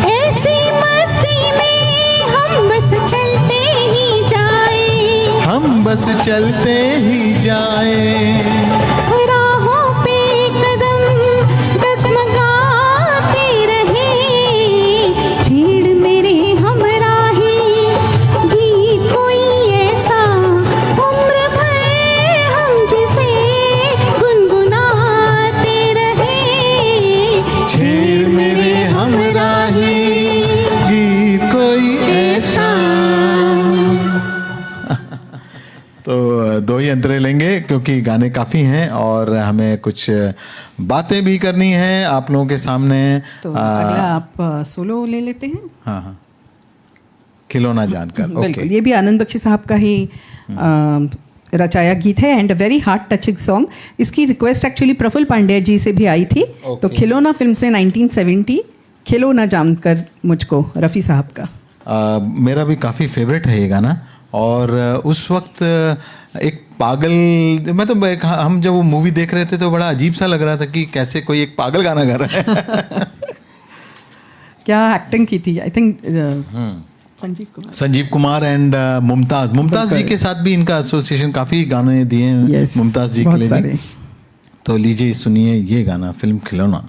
ऐसी मस्ती में हम बस चलते ही जाएं, हम बस चलते ही जाएं। राहों पे कदम डगमगाते रहे। छेड़ मेरे हमराही गीत कोई ऐसा, उम्र भर हम जिसे गुनगुनाते रहे। छेड़ मेरे हमराही गीत कोई थोड़ी अंतरे लेंगे क्योंकि गाने काफ़ी हैं और हमें कुछ बातें भी करनी हैं आप लोगों के सामने। तो अगला आप सोलो ले लेते हैं। हाँ हाँ, खिलौना जानकर। बिल्कुल, ओके, ये भी आनंद बख्शी साहब का ही रचाया गीत है and very heart touching song. इसकी रिक्वेस्ट एक्चुअली प्रफुल्ल पांड्या जी से भी आई थी। तो खिलौना फिल्म से 1970, खिलौना जानकर मुझको, रफ़ी साहब का। मेरा भी काफ़ी फेवरेट है ये गाना। और उस वक्त एक पागल, मतलब हम जब वो मूवी देख रहे थे तो बड़ा अजीब सा लग रहा था कि कैसे कोई एक पागल गाना गा रहा है। क्या एक्टिंग की थी, I think Sanjeev Kumar and Mumtaz ji के साथ भी इनका एसोसिएशन, काफ़ी गाने दिए हैं Yes, मुमताज़ जी के बहुत लिए भी। सारे। तो लीजिए सुनिए ये गाना, फिल्म खिलौना।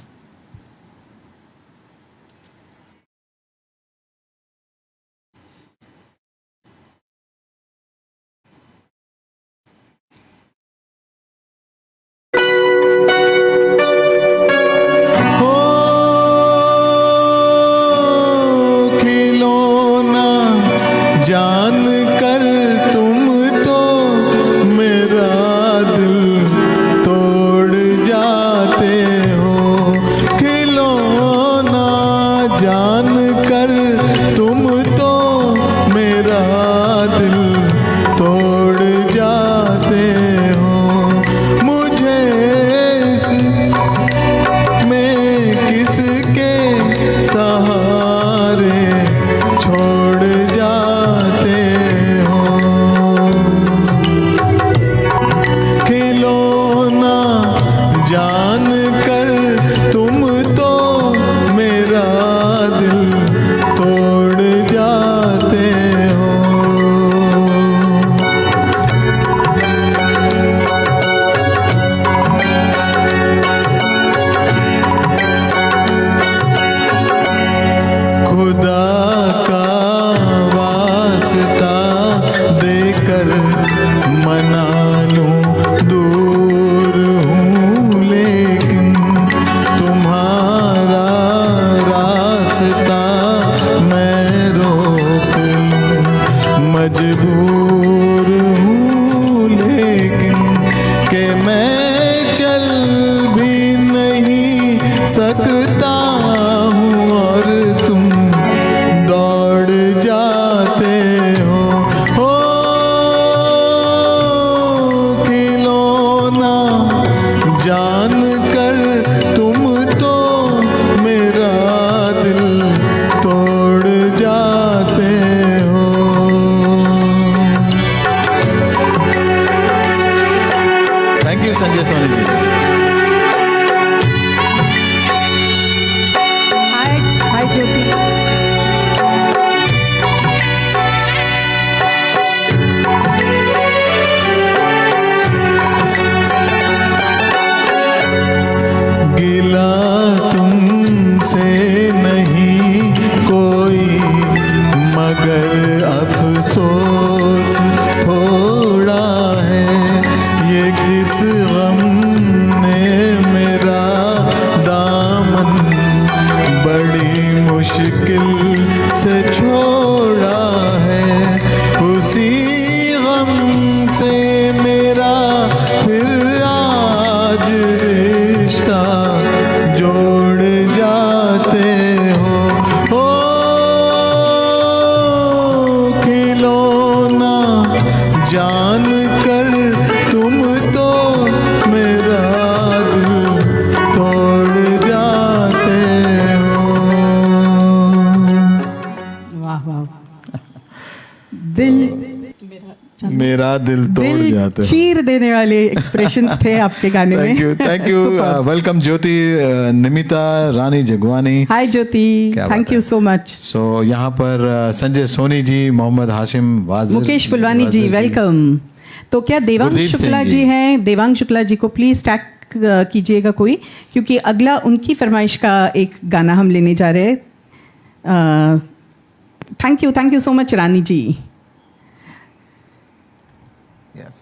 जान कर तुम तो मेरा दिल तोड़ जाते हो, खिलौना जान कर तुम तो मेरा दिल तोड़ जाते हो, मुझे इस में किसके सहारे छोड़ जाते हो, खिलौना जान कर तुम तो मेरा दिल तोड़ जाते हो। खुदा का वास्ता देकर मना लूं दूर हूँ, लेकिन तुम्हारा रास्ता मैं रोक लूं, मजबूर हूँ लेकिन कि मैं चल भी नहीं सकता हूँ और तुम दौड़ जाते हो, खिलौना जान कर तुम तो मेरा दिल तोड़ जाते हो। थैंक यू संजय सोनी जी। हाय ज्योति। गिला तुमसे नहीं कोई, मगर अफसोस थोड़ा है, ये किस गम ने मेरा दामन बड़ी मुश्किल से छोड़ा है, उसी गम से मेरा फिर आज रिश्ता जोड़ जाते हो, खिलौना जान कर तुम तो मेरा दिल तोड़ जाते हो। वाह वाह, दिल मेरा दिल तोड़ जाते हो। चीर देने वाले एक्सप्रेशंस थे आपके गाने में। थैंक यू वेलकम ज्योति, निमिता रानी जगवानी। हाय ज्योति, क्या बात थैंक यू है। So much. सो यहाँ पर संजय सोनी जी, मोहम्मद हाशिम वाजिर, मुकेश फुलवानी जी, वेलकम। तो क्या देवांग गुरदीप सिंह शुक्ला जी। जी हैं? देवांग शुक्ला जी को प्लीज टैग कीजिएगा कोई, क्योंकि अगला उनकी फरमाइश का एक गाना हम लेने जा रहे हैं। Thank you so much Rani ji. Yes.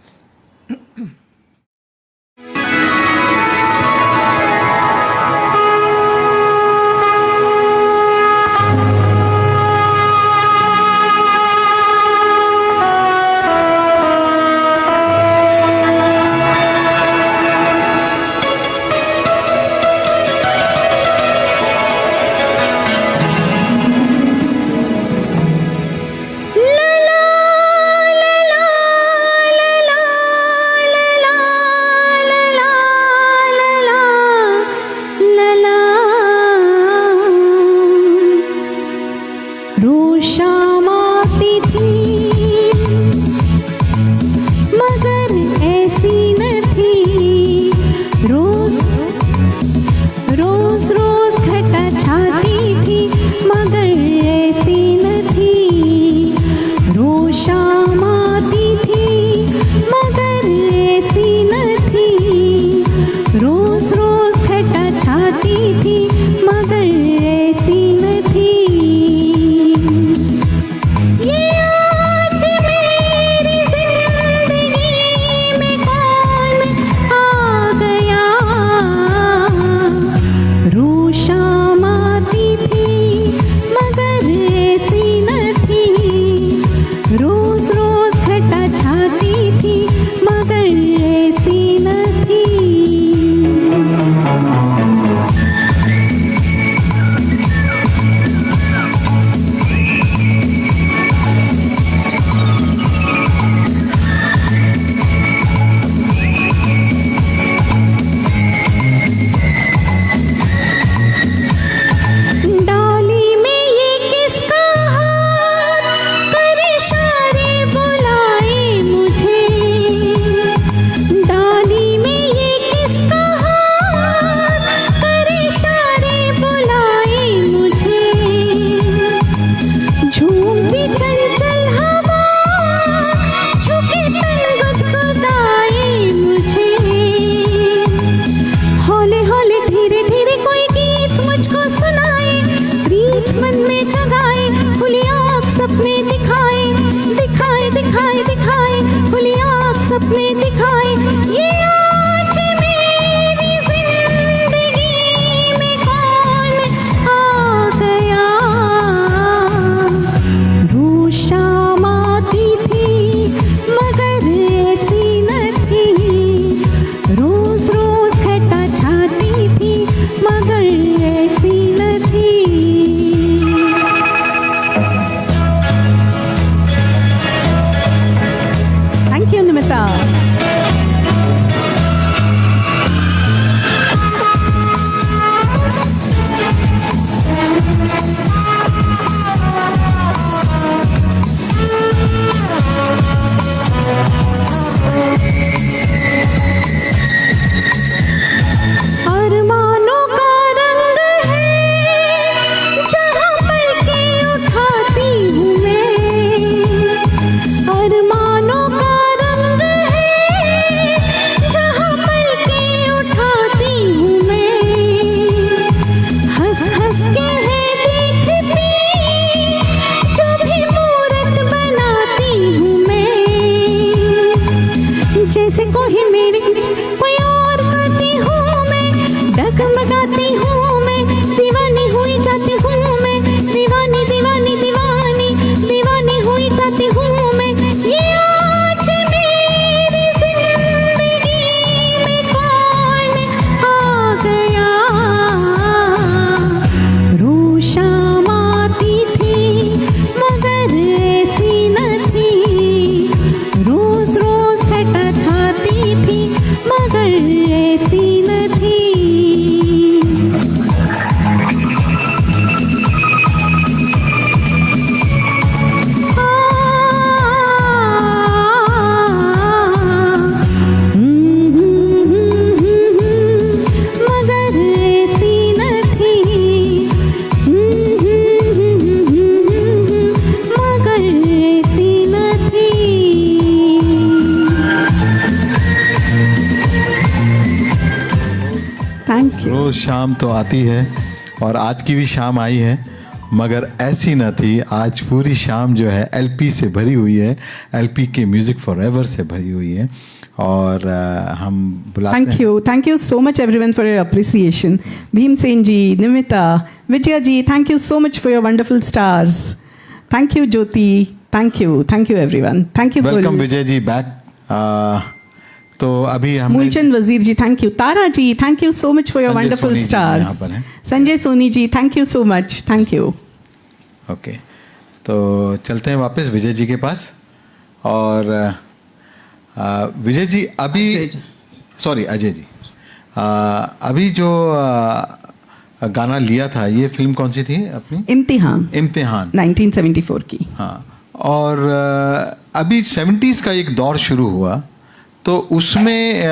you. रोज शाम तो आती है और आज की भी शाम आई है, मगर ऐसी न थी। आज पूरी शाम जो है एलपी से भरी हुई है, एलपी के म्यूजिक फॉरएवर से भरी हुई है। और हम बुलाते हैं। Thank you so much everyone for your appreciation. Bhimsen ji, Nimita, Vijaya ji, thank you so much for your wonderful stars. Thank you Jyoti, thank you everyone. Thank you. Welcome Vijay ji back. तो अभी हम Mulchand Wazir ji, thank you. Tara ji, thank you so much for your Sanjay wonderful Soni ji यहाँ पर stars. हैं। Sanjay Soni ji, thank you so much, thank you. Okay, तो चलते हैं वापस विजय जी के पास। और विजय जी अभी सॉरी अजय जी, अभी जो गाना लिया था, ये फिल्म कौन सी थी अपनी? इम्तिहान, इम्तिहान 1974 की। हाँ, और अभी 70s का एक दौर शुरू हुआ, तो उसमें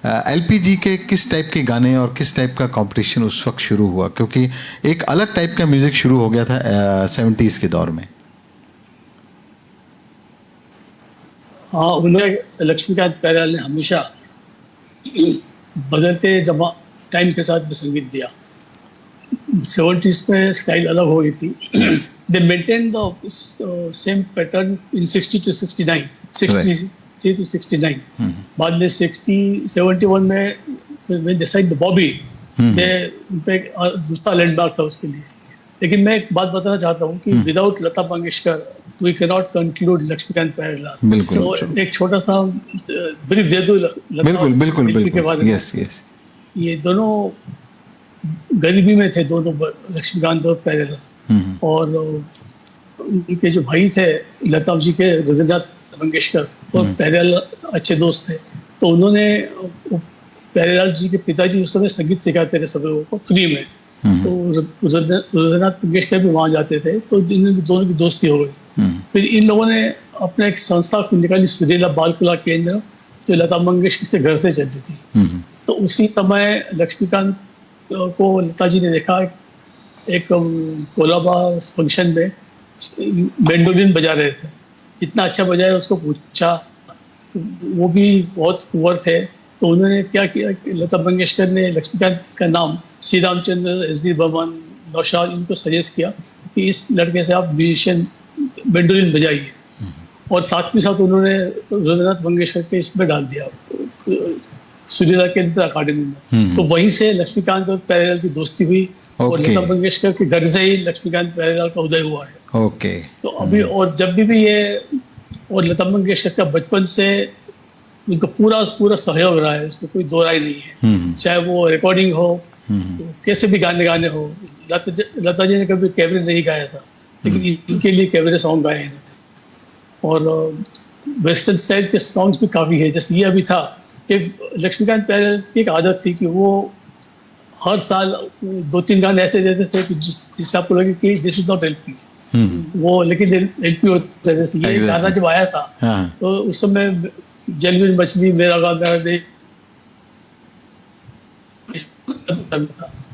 एलपीजी के किस टाइप के गाने और किस टाइप का कंपटीशन उस वक्त शुरू हुआ? क्योंकि एक अलग टाइप का म्यूजिक शुरू हो गया था 70s के दौर में। हाँ, उन्हें लक्ष्मीकांत प्यारेलाल ने हमेशा बदलते टाइम के साथ भी संगीत दिया। 70s में स्टाइल अलग हो गई थी। दे maintain the same pattern in 60 to 69, 60 to 69। बाद में 71 में when they signed the Bobby, दूसरा लैंडमार्क था उसके लिए। लेकिन मैं एक बात बताना चाहता हूँ कि without Lata Mangeshkar we can not conclude Laxmikant Pyarelal. बिल्कुल। एक छोटा सा ब्रीफ दे दो बिल्कुल के बारे में। Yes yes. ये दोनों गरीबी में थे, दोनों लक्ष्मीकांत और प्यारेलाल। और उनके जो भाई थे लता जी के, रविन्द्रनाथ मंगेशकर और प्यारेलाल अच्छे दोस्त थे। तो उन्होंने प्यारेलाल जी के पिताजी उस समय संगीत सिखाते थे सब लोगों को फ्री में। तो रविन्द्रनाथ मंगेशकर भी वहाँ जाते थे, तो दोनों की दोस्ती हो गई। फिर इन लोगों ने अपने एक संस्था को निकाली, सुरीला बाल कला केंद्र, जो लता मंगेशकर से घर से चलती थी। तो उसी समय लक्ष्मीकांत को लता जी ने देखा, एक कोलाबा फंक्शन में मैंडोलिन बजा रहे थे, इतना अच्छा बजाया। उसको पूछा, वो भी बहुत कुंवर थे, तो उन्होंने क्या किया कि लता मंगेशकर ने लक्ष्मीकांत का नाम श्री रामचंद्र, SD बर्मन, नौशाद, इनको सजेस्ट किया कि इस लड़के से आप म्यूजिशियन मैंडोलिन बजाइए। और साथ के साथ उन्होंने रविन्द्रनाथ मंगेशकर के इसमें डाल दिया, सुरीला केंद्र अकादमी में। तो वहीं से लक्ष्मीकांत और प्यारेलाल की दोस्ती हुई। और लता मंगेशकर के घर से ही लक्ष्मीकांत प्यारेलाल का उदय हुआ है। ओके। तो अभी और जब भी ये, और लता मंगेशकर का बचपन से उनका पूरा सहयोग रहा है, उसमें कोई दो राय नहीं है। चाहे वो रिकॉर्डिंग हो, तो कैसे भी गाने हो। लता जी ने कभी कैबरे नहीं गाया था, लेकिन इनके लिए कैबरे सॉन्ग गाए थे। और वेस्टर्न साइड के सॉन्ग्स भी काफ़ी है, जैसे ये अभी था। एक लक्ष्मीकांत प्यारेलाल की एक आदत थी कि वो हर साल 2-3 गाने ऐसे देते थे कि जिससे आपको लगे कि दिस इज नॉट एलपी, वो लेकिन एलपी होता है। जैसे ये गाना जब आया था, तो उस समय जलविन मछली, मेरा गाँव मेरा देश,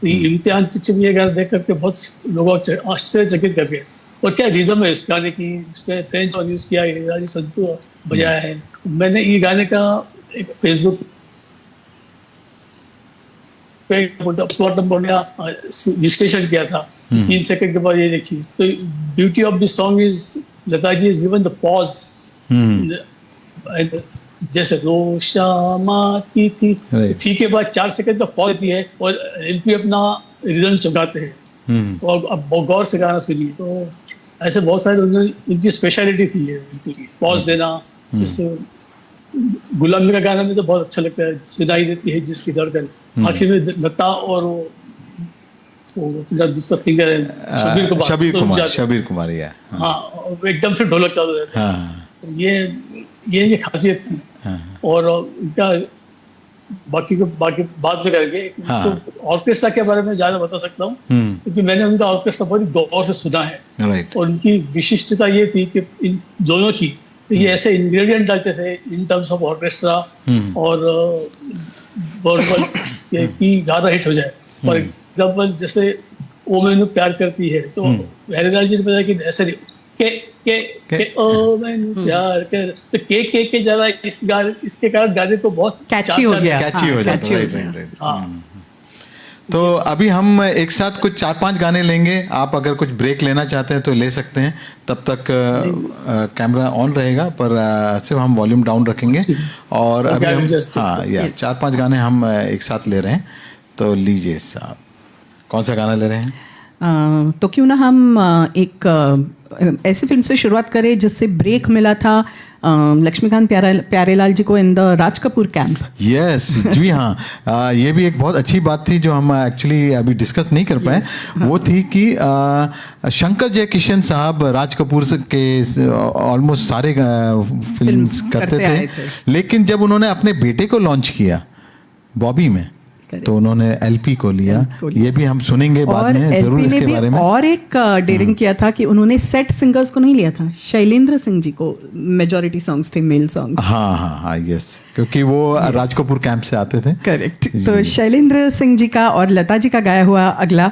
इम्तिहान पिक्चर में ये गाना देख करके बहुत लोगों आश्चर्यचकित कर गए। और क्या रिदम है इस गाने की, इसमें फ्रेंच सॉन्ग यूज किया है, राजी संतू बजाया है। मैंने ये गाने का एक फेसबुक पे प्लॉट नंबर विश्लेषण किया था, 3 सेकंड के बाद ये देखिए। तो beauty of this song is Lata ji is given the pause. जैसे रोशामाती थी, थी के बाद 4 सेकंड का पॉज दी है, और एलपी अपना रिदम चमकाते हैं। और अब गौर से गाना सुनिए, तो ऐसे बहुत सारे इनकी स्पेशलिटी थी पॉज देना। जैसे गुलामी का गाना में तो बहुत अच्छा लगता है, सुनाई देती है जिसकी धड़कन। आखिर में लता और वो दूसरा सिंगर है शबीर कुमार है। हाँ, एकदम से ढोलक चालू रहता है। ये खासियत थी। और इनका बाकी बात में करके तो ऑर्केस्ट्रा के बारे में ज़्यादा बता सकता हूँ, क्योंकि मैंने उनका ऑर्केस्ट्रा बहुत गौर से सुना है। और उनकी विशिष्टता ये थी कि इन दोनों की ये ऐसे इंग्रेडिएंट डालते थे इन टर्म्स ऑफ ऑर्केस्ट्रा और वर्बल्स कि गाना हिट हो जाए। फॉर एग्जाम्पल जैसे ओ मैनू प्यार करती है, तो प्यारेलाल जी ने बताया कि ऐसे के ओ मैंने प्यार कर, तो के जरा इसके कारण गाने को बहुत कैची हो गया। कैची हो जाता catchy है, हो गया। राइट। तो अभी हम एक साथ कुछ 4-5 गाने लेंगे। आप अगर कुछ ब्रेक लेना चाहते हैं तो ले सकते हैं, तब तक कैमरा ऑन रहेगा, पर सिर्फ हम वॉल्यूम डाउन रखेंगे। और अभी हम 4-5 गाने हम एक साथ ले रहे हैं, तो लीजिए साहब, कौन सा गाना ले रहे हैं? तो क्यों ना हम एक ऐसी फिल्म से शुरुआत करें जिससे ब्रेक मिला था लक्ष्मीकांत प्यारेलाल जी को in the Raj Kapoor camp. Yes, जी हाँ, ये भी एक बहुत अच्छी बात थी जो हम एक्चुअली अभी डिस्कस नहीं कर पाए। वो थी कि शंकर जयकिशन साहब राज कपूर के ऑलमोस्ट सारे फिल्म्स करते थे, लेकिन जब उन्होंने अपने बेटे को लॉन्च किया बॉबी में, तो उन्होंने एलपी को लिया। ये भी हम सुनेंगे बाद में जरूर इसके बारे में। और एक डेयरिंग किया था कि उन्होंने सेट सिंगर्स को नहीं लिया था, शैलेंद्र सिंह जी को। मेजॉरिटी सॉन्ग्स थे मेल सॉन्ग्स। हाँ, यस, क्योंकि वो राज कपूर कैंप से आते थे। करेक्ट। तो शैलेंद्र सिंह जी का और लता जी का गाया हुआ अगला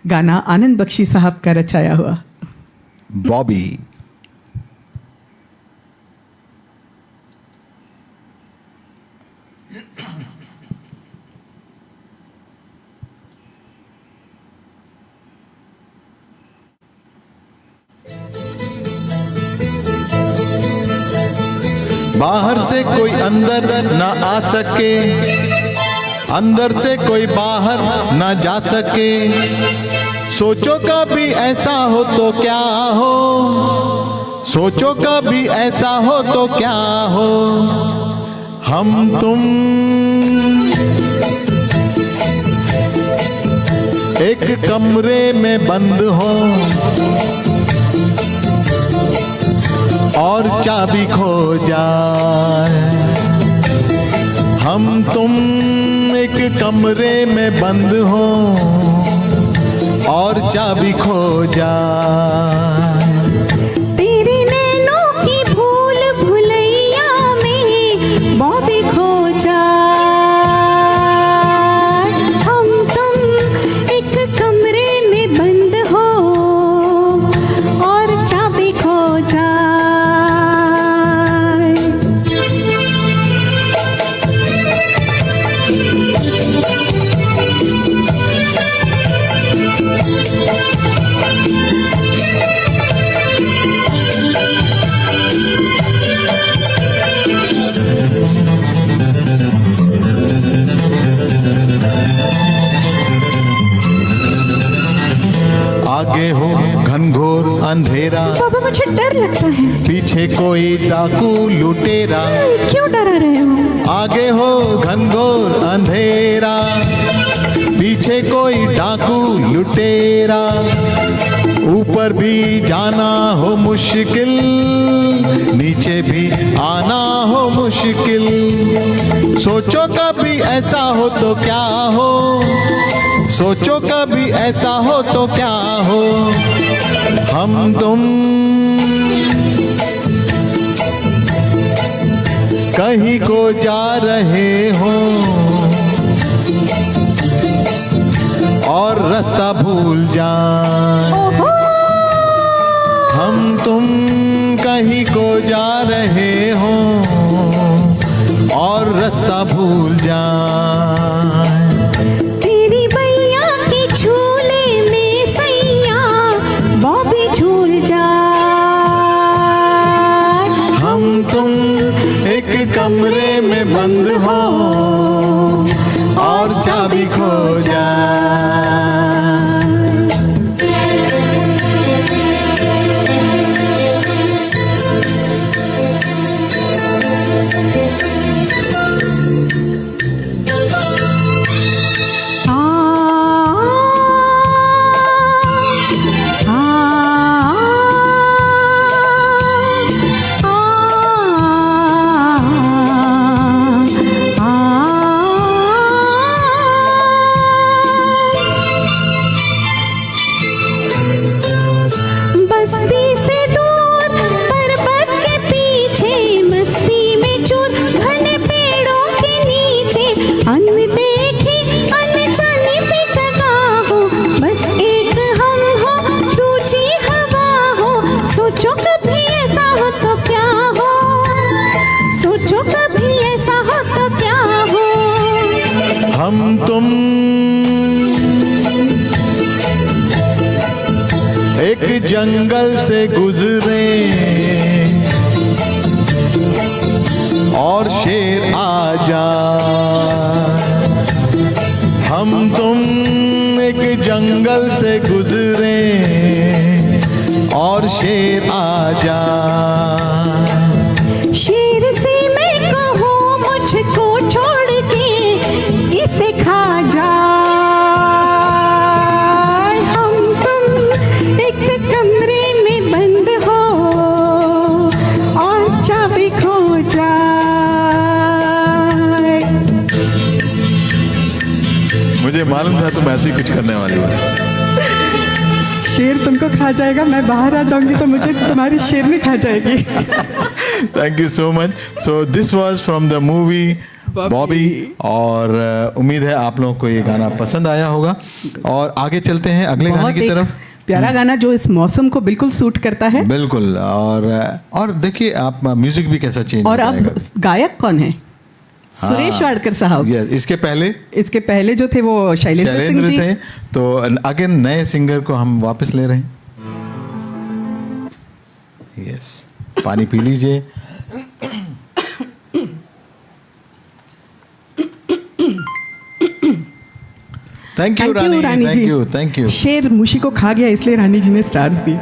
गाना आनंद बख्शी साहब का रचाया हुआ बॉबी। बाहर से कोई अंदर ना आ सके, अंदर से कोई बाहर ना जा सके, सोचो कभी ऐसा हो तो क्या हो, सोचो कभी ऐसा हो तो क्या हो, हम तुम एक कमरे में बंद हो और चाबी खो जाए, हम तुम एक कमरे में बंद हो और चाबी खो जाए। तेरे नैनों की भूल भुलैया में बॉबी खो जाए, हम तुम एक कमरे में बंद हो और चाबी खो जाए। आगे हो घनघोर अंधेरा, बाबा मुझे डर लगता है। पीछे कोई डाकू लुटेरा, क्यों डरा रहे हो? आगे हो घनघोर अंधेरा, पीछे कोई डाकू लुटेरा, ऊपर भी जाना हो मुश्किल, नीचे भी आना हो मुश्किल, सोचो कभी ऐसा हो तो क्या हो, सोचो कभी ऐसा हो तो क्या हो, हम तुम कहीं को जा रहे हो और रास्ता भूल जाए, हम तुम कहीं को जा रहे हो और रास्ता भूल जाए। तेरी बैया के झूले में सैया बॉबी झूल जाए, हम तुम एक कमरे में बंद हो और चाबी खो जाए। एक जंगल से गुजरे और शेर आ जाए, हम तुम एक जंगल से गुजरे और शेर आ जाए। शेर से मैं कहूँ मुझको छोड़ के इसे खा जाए, हम तुम एक कमरे में बंद हो और चाबी खो जाए। मुझे मालूम था तुम ऐसे ही कुछ करने वाली हो। शेर तुमको खा जाएगा, मैं बाहर आ जाऊंगी तो मुझे तुम्हारी शेरनी खा जाएगी। Thank you so much. So this was from the movie Bobby, और उम्मीद है आप लोगों को ये गाना पसंद आया होगा। और आगे चलते हैं अगले गाने की तरफ। प्यारा गाना जो इस मौसम को बिल्कुल सूट करता है। बिल्कुल। और देखिए आप म्यूजिक भी कैसा चेंज और हो अब जाएगा। गायक कौन है? सुरेश वाडकर साहब। यस, इसके पहले जो थे वो शैलेंद्र सिंह जी थे। तो अगेन नए सिंगर को हम वापस ले रहे हैं। यस, पानी पी लीजिए। Thank you Rani, thank you. शेर मुशी को खा गया इसलिए रानी जी ने स्टार्स दी।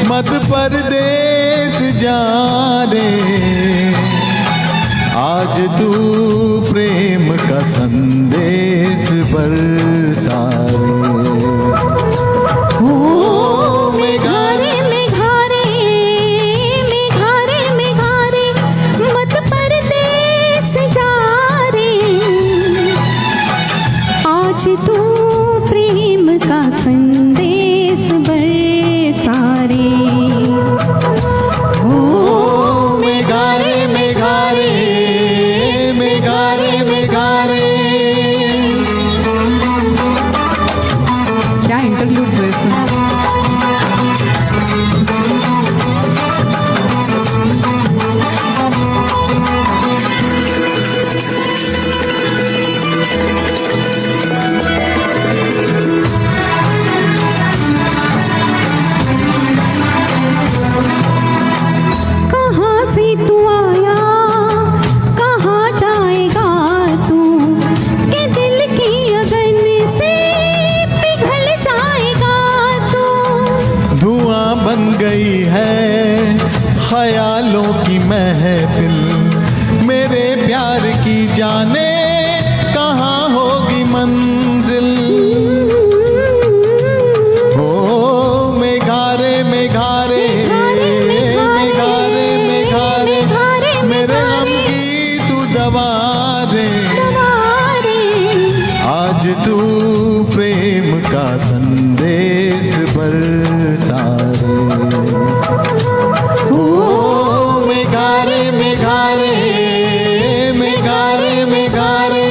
मत परदेस जा रे, आज तू प्रेम का संदेश बरसा रे। ओ मेघारे मेघारे मेघारे मेघारे मत परदेस जा रे, आज तू प्रेम का संदेश बरसा रे। क्या इंटरव्यूज है इसमें। कहाँ से तू आया कहाँ जाएगा तू, के दिल की अगन से पिघल जाएगा तू। धुआं बन गई है ख्यालों की महफिल, मेरे प्यार की जाने कहाँ होगी मंजिल। ओ मेघारे मेघारे मेघारे मेघारे मेरे गम की तू दवा दे, आज तू प्रेम का संदेश बरसा रे। ओ मेघारे मेघारे मेघारे मेघारे।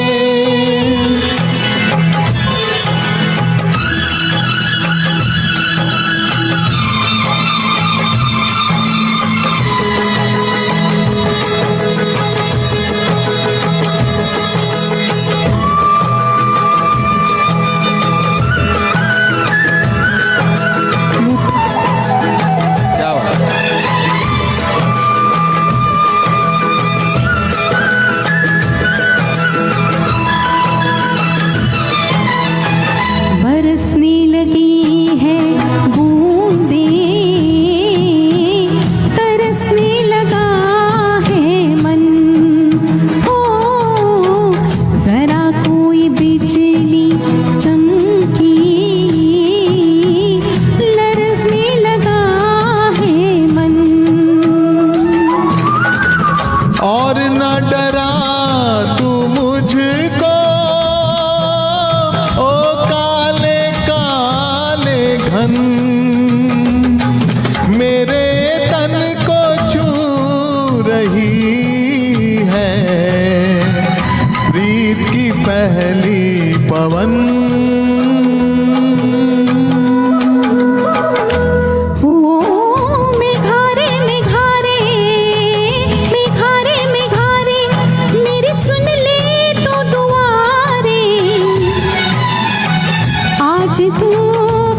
पहली पवन। ओ मेघारे मेघारे मेघारे मेघारे मेरी सुन ले तो दुआरे, आज तू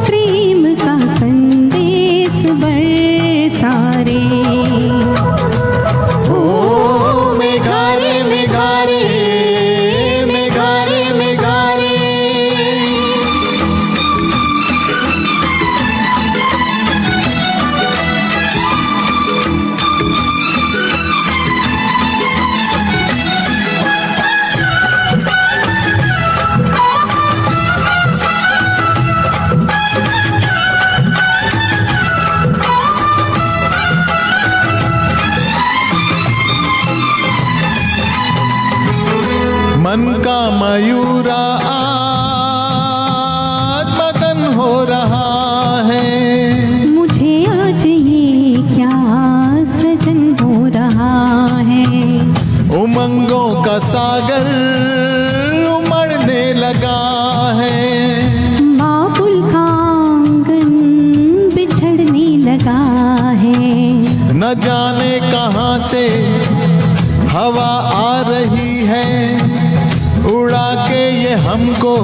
प्रेम का संदेश बरसा रे। ओ मेघारे मेघारे मेघारे मेघारे। मन का मयूरा आज मगन हो रहा है, मुझे आज ये क्या सजन हो रहा है। उमंगों का सागर उमड़ने लगा है, बाबुल का आंगन बिछड़ने लगा है। न जाने कहां से हवा आ रही है, उड़ा के ये हमको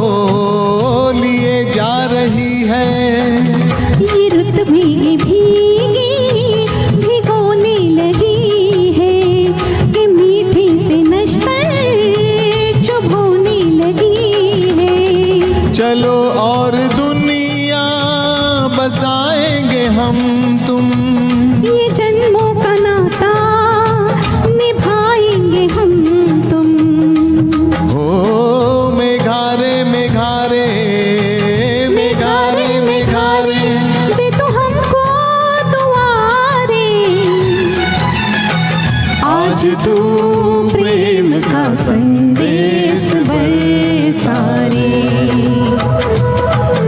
लिए जा रही है। ये रुत भीगी भीगी भिगोने लगी है, कि मीठी से नश्तर चुभोने लगी है। चलो और दुनिया बसाएंगे हम तुम, ये जन्मों का नाता निभाएंगे हम तुम। हो मेघारे मेघारे मेघारे मेघारे। दे तो हमको दुआरे, आज तू प्रेम का संदेश बरसा रे।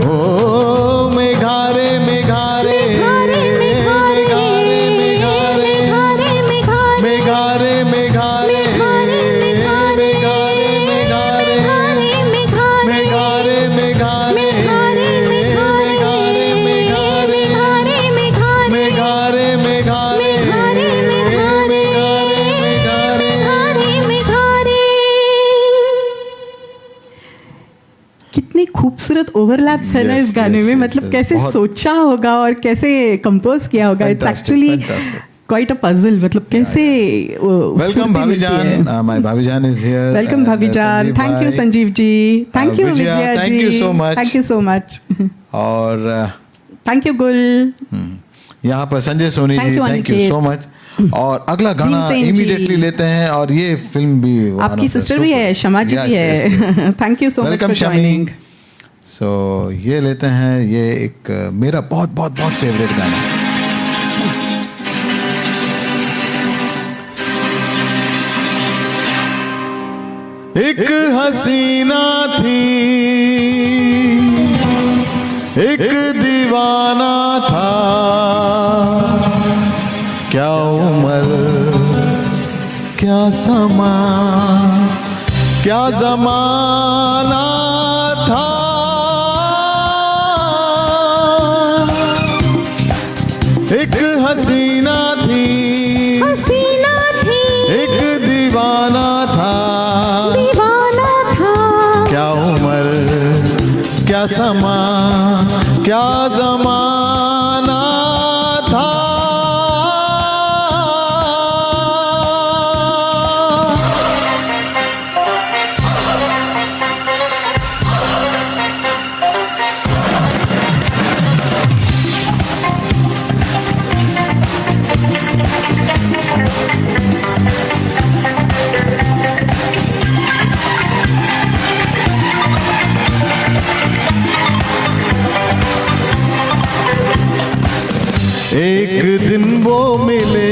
ओ मेघारे मेघारे मेघारे मेघारे मेघारे मेघारे मेघारे मेघारे मेघारे मेघारे मेघारे मेघारे मेघारे मेघारे मेघारे कितनी खूबसूरत ओवरलैप्स है ना Yes, इस गाने yes, में, yes, मतलब yes, कैसे बहुत- सोचा होगा और कैसे कंपोज किया होगा। It's Fantastic, actually fantastic. Quite a puzzle, मतलब कैसे वेलकम भाभी जान, माय भाभी जान इज हियर। वेलकम भाभी जान, thank you Sanjeev ji, thank you Vijaya, Vijaya thank ji, you so much. Thank you so much, और थैंक यू गुल, यहाँ पर Sanjay Soni Thank ji, you, thank you Aniket. So much. और अगला गाना भीमसेन जी। इमीडिएटली लेते हैं, और ये फिल्म भी आपकी सिस्टर भी है, शमा जी भी है, thank you so much welcome for Shami. Joining. So ये लेते हैं, ये एक मेरा बहुत बहुत बहुत फेवरेट गाना है। एक हसीना थी, एक दीवाना था, क्या उम्र क्या समा क्या जमाना था। एक हसीना थी, हसीना थी, एक दीवाना था, दीवाना था, क्या उम्र क्या समा क्या जमाना था। एक दिन वो मिले,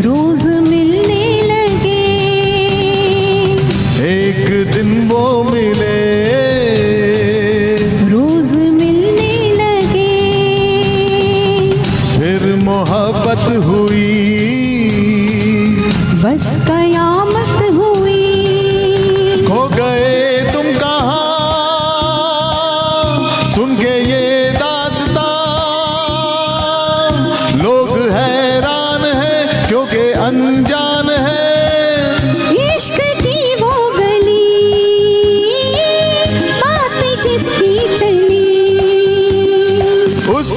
रोज मिलने लगे, एक दिन वो मिले, रोज मिलने लगे, फिर मोहब्बत हुई, बस कयामत हुई।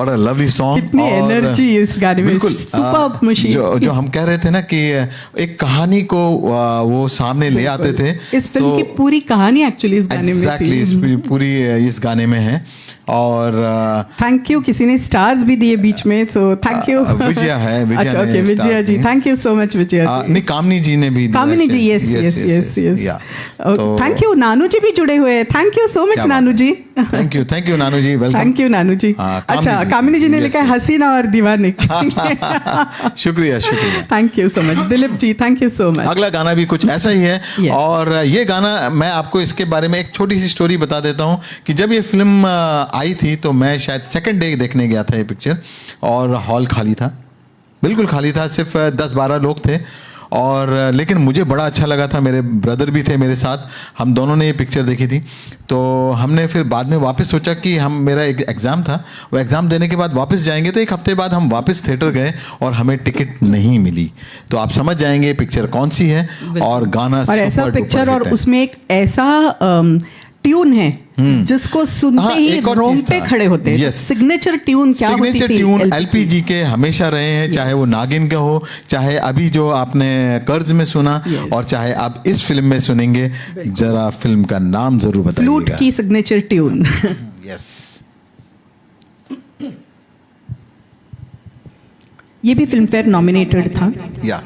What a lovely song. कितनी एनर्जी इस गाने में. बिल्कुल सुपर्ब मशीन. जो हम कह रहे थे ना कि एक कहानी को वो सामने ले आते थे. इस फिल्म की पूरी कहानी एक्चुअली इस गाने में थी. पूरी इस गाने में है. और थैंक यू. किसी ने स्टार्स भी दिए बीच में, सो थैंक यू. विजया है. अच्छा, okay, Vijaya ji, thank you so much. Vijaya ji, नहीं, कामनी जी ने भी. Kamini ji, yes yes yes yes. Thank you. Nanu ji भी जुड़े हुए हैं. Thank you so much Nanu ji. Thank you Nanu ji. Welcome. Thank you Nanu ji. अच्छा, कामिनी जी ने लिखा है हसीना और दीवाने. शुक्रिया. Thank you so much. Dilip ji, thank you so much. अगला गाना भी कुछ ऐसा ही है. Yes. और ये गाना मैं आपको इसके बारे में एक छोटी सी स्टोरी बता देता हूँ कि जब ये फिल्म आई थी तो मैं शायद सेकंड डे देखने गया था ये पिक्चर, और हॉल खाली था, बिल्कुल खाली था, सिर्फ 10-12 लोग थे. और लेकिन मुझे बड़ा अच्छा लगा था. मेरे ब्रदर भी थे मेरे साथ, हम दोनों ने ये पिक्चर देखी थी. तो हमने फिर बाद में वापस सोचा कि मेरा एक एग्ज़ाम था, वो एग्ज़ाम देने के बाद वापस जाएंगे. तो एक हफ्ते बाद हम वापस थिएटर गए और हमें टिकट नहीं मिली. तो आप समझ जाएंगे पिक्चर कौन सी है. और गाना और ऐसा पिक्चर, और उसमें एक ऐसा ट्यून है जिसको सुनते ही रोंगटे खड़े होते हैं. सिग्नेचर ट्यून क्या होती थी? सिग्नेचर ट्यून एलपीजी के हमेशा रहे हैं. चाहे वो नागिन का हो, चाहे अभी जो आपने कर्ज में सुना, और चाहे आप इस फिल्म में सुनेंगे. जरा फिल्म का नाम जरूर बताइएगा. फ्लूट की सिग्नेचर ट्यून. यस. ये भी फिल्म फेयर नॉमिनेटेड था. या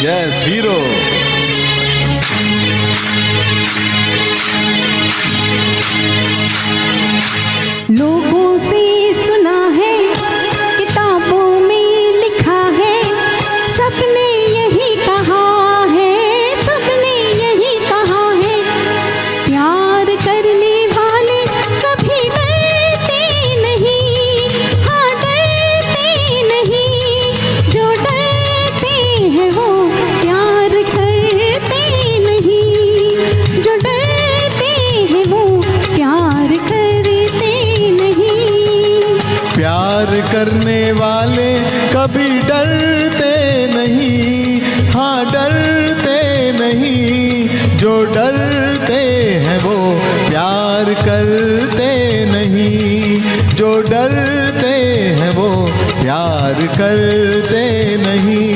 यस, हीरो. लोगों से सुना है, किताबों में लिखा है, सबने यही कहा है, सबने यही कहा है, प्यार करने वाले कभी डरते नहीं, हाँ डरते नहीं, जो डरते हैं वो प्यार करते नहीं, जो डरते हैं वो प्यार करते नहीं. प्यार करने वाले कभी डरते नहीं, हाँ डरते नहीं, जो डरते हैं वो प्यार करते नहीं, जो डरते हैं वो प्यार करते नहीं.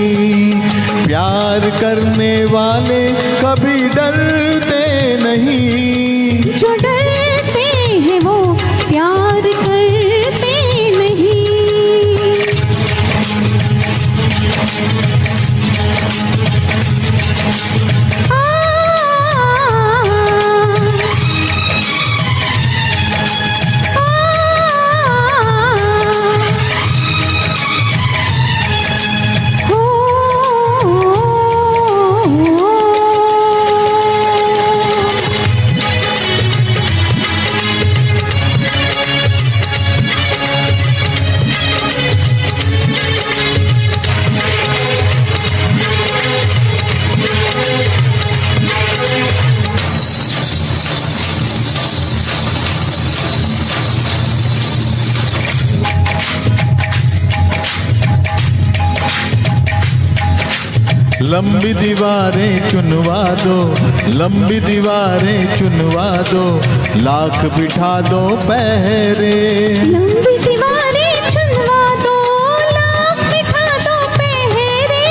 प्यार करने वाले कभी डरते नहीं, जो डरते हैं वो प्यार करते नहीं. लंबी दीवारें चुनवा दो, लंबी दीवारें चुनवा दो, लाख बिठा दो पहरे. लंबी दीवारें चुनवा दो, लाख बिठा दो पहरे.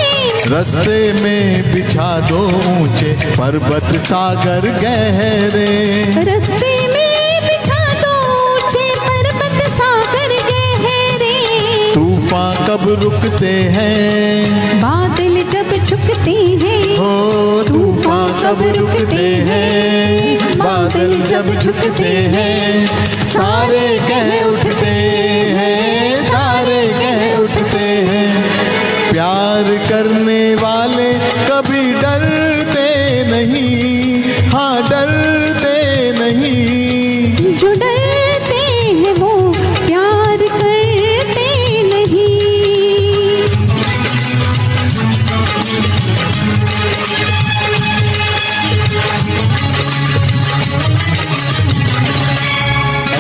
रास्ते में बिछा दो ऊंचे पर्वत सागर गहरे. रास्ते में बिछा दो ऊंचे पर्वत सागर गहरे. तूफान कब रुकते हैं, बादल जब झुकते हैं, हो तूफान कब रुकते हैं, बादल जब झुकते हैं, सारे कह उठते हैं, सारे कह उठते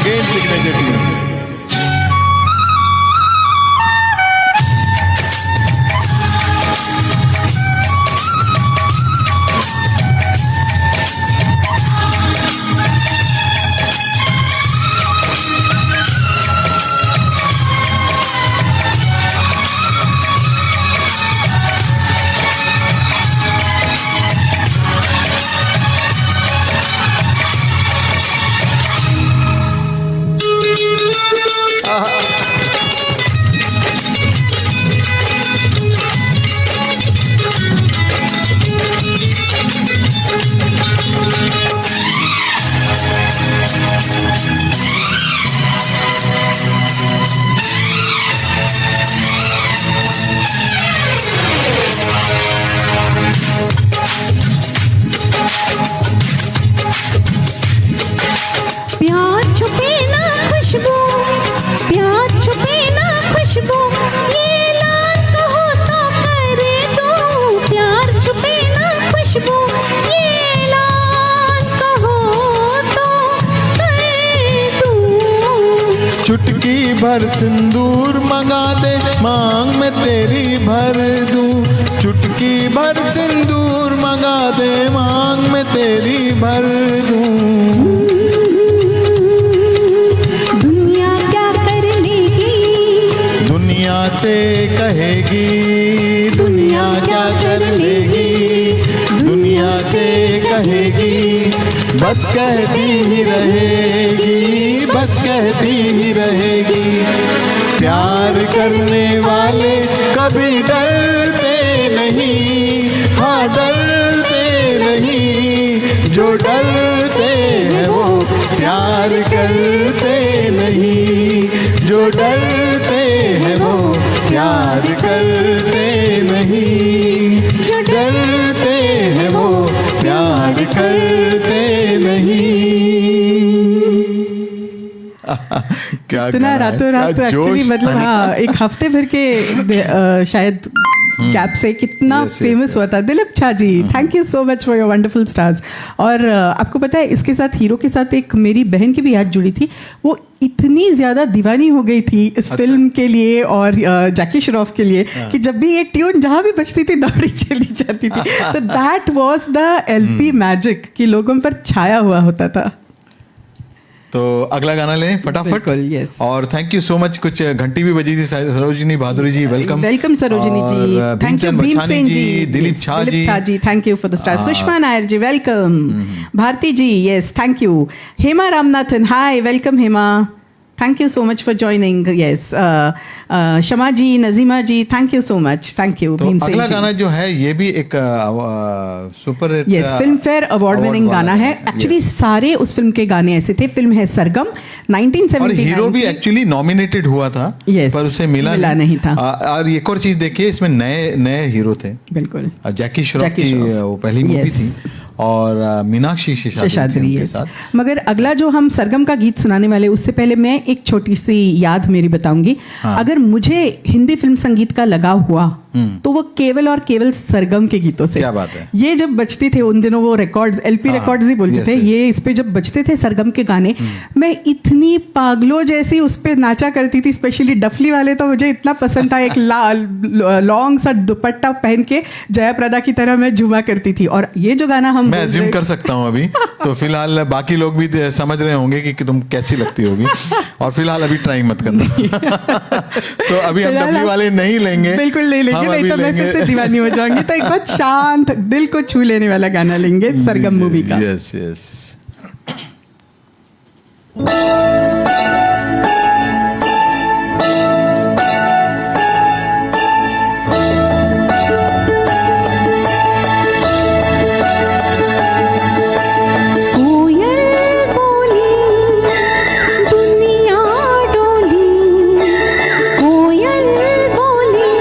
अगेन सिग्नेचर ट्यून। प्यार छुपे ना खुशबू, प्यार छुपे ना खुशबू, ये ऐलान कहो तो करे दूं। प्यार छुपे ना खुशबू, ये ऐलान कहो तो कर दूं। चुटकी भर सिंदूर मंगा दे, मांग में तेरी भर दूं। चुटकी भर सिंदूर मंगा दे, मांग में तेरी भर दूं। दुनिया क्या कर लेगी, दुनिया से कहेगी, दुनिया क्या कर लेगी, दुनिया से कहेगी, बस कहती ही रहेगी, बस कहती ही रहेगी। प्यार करने वाले कभी डरते नहीं, हाँ डरते नहीं, जो डरते हैं वो प्यार करते नहीं, जो डरते हैं वो प्यार करते नहीं, जो डरते हैं वो प्यार करते नहीं। क्या इतना गाना है, रातों रात क्या एक्चुअली जोश। मतलब हाँ एक हफ्ते भर के शायद गैप से कितना Yes, yes, फेमस yes. हुआ था। Dilip Chha ji, thank you so much for your wonderful stars. और आपको पता है इसके साथ हीरो के साथ एक मेरी बहन की भी याद जुड़ी थी। वो इतनी ज़्यादा दीवानी हो गई थी इस फिल्म के लिए और जैकी श्रॉफ के लिए कि जब भी ये ट्यून जहाँ भी बजती थी दौड़ी चली जाती थी। तो that was the LP magic कि लोगों पर छाया हुआ होता था। तो अगला गाना लें फटाफट। बिल्कुल, yes. और थैंक यू सो मच। कुछ घंटी भी बजी थी। सरोजिनी भादुरी जी वेलकम। वेलकम सरोजिनी जी, और thank you Bhimchand Bhim Bachhani Sen ji, Dilip Chha ji, thank you for the star. Sushma Nair ji welcome. Bharati ji yes thank you. Hema Ramanathan hi welcome Hema, thank you so much for joining. Yes Shama ji, Najima ji thank you so much, thank you तो भीम अगला सेन गाना जी। जो है ये भी एक super hit yes film fair award winning गाना है। एक्चुअली सारे उस फिल्म के गाने ऐसे थे। फिल्म है सरगम 1979 और हीरो भी एक्चुअली नॉमिनेटेड हुआ था Yes, पर उसे मिला नहीं था। और एक और चीज देखिए इसमें नए नए हीरो थे। बिल्कुल जैकी श्रॉफ जैकी की श्रॉफ। वो पहली मूवी Yes. थी और मीनाक्षी शेषाद्री के yes. साथ। मगर अगला जो हम सरगम का गीत सुनाने वाले उससे पहले मैं एक छोटी सी याद मेरी बताऊंगी। हाँ। अगर मुझे हिंदी फिल्म संगीत का लगाव हुआ तो वो केवल और केवल सरगम के गीतों से। क्या बात है। ये जब बजती थे उन दिनों वो रिकॉर्ड्स एलपी हाँ, रिकॉर्ड्स ही बोलते yes, थे yes. ये इस पे जब बजते थे सरगम के गाने मैं इतनी पागलों जैसी उस पे नाचा करती थी। स्पेशली डफली वाले तो मुझे इतना पसंद था। एक लॉन्ग सा दुपट्टा पहन के जयाप्रदा की तरह मैं झूमा करती थी। और ये जो गाना हम मैं अज्यूम कर सकता हूँ अभी तो फिलहाल बाकी लोग भी समझ रहे होंगे कि तुम कैसी लगती होगी और फिलहाल अभी ट्राई मत करना। तो अभी हम फिलहाल डबली वाले नहीं लेंगे, बिल्कुल नहीं लेंगे, हम नहीं अभी तो मैं फिर लेंगे। से दीवानी हो जाऊंगी। तो एक बहुत शांत दिल को छू लेने वाला गाना लेंगे सरगम मूवी का। Yes yes. कोयल बोली दुनिया डोली, कोयल बोली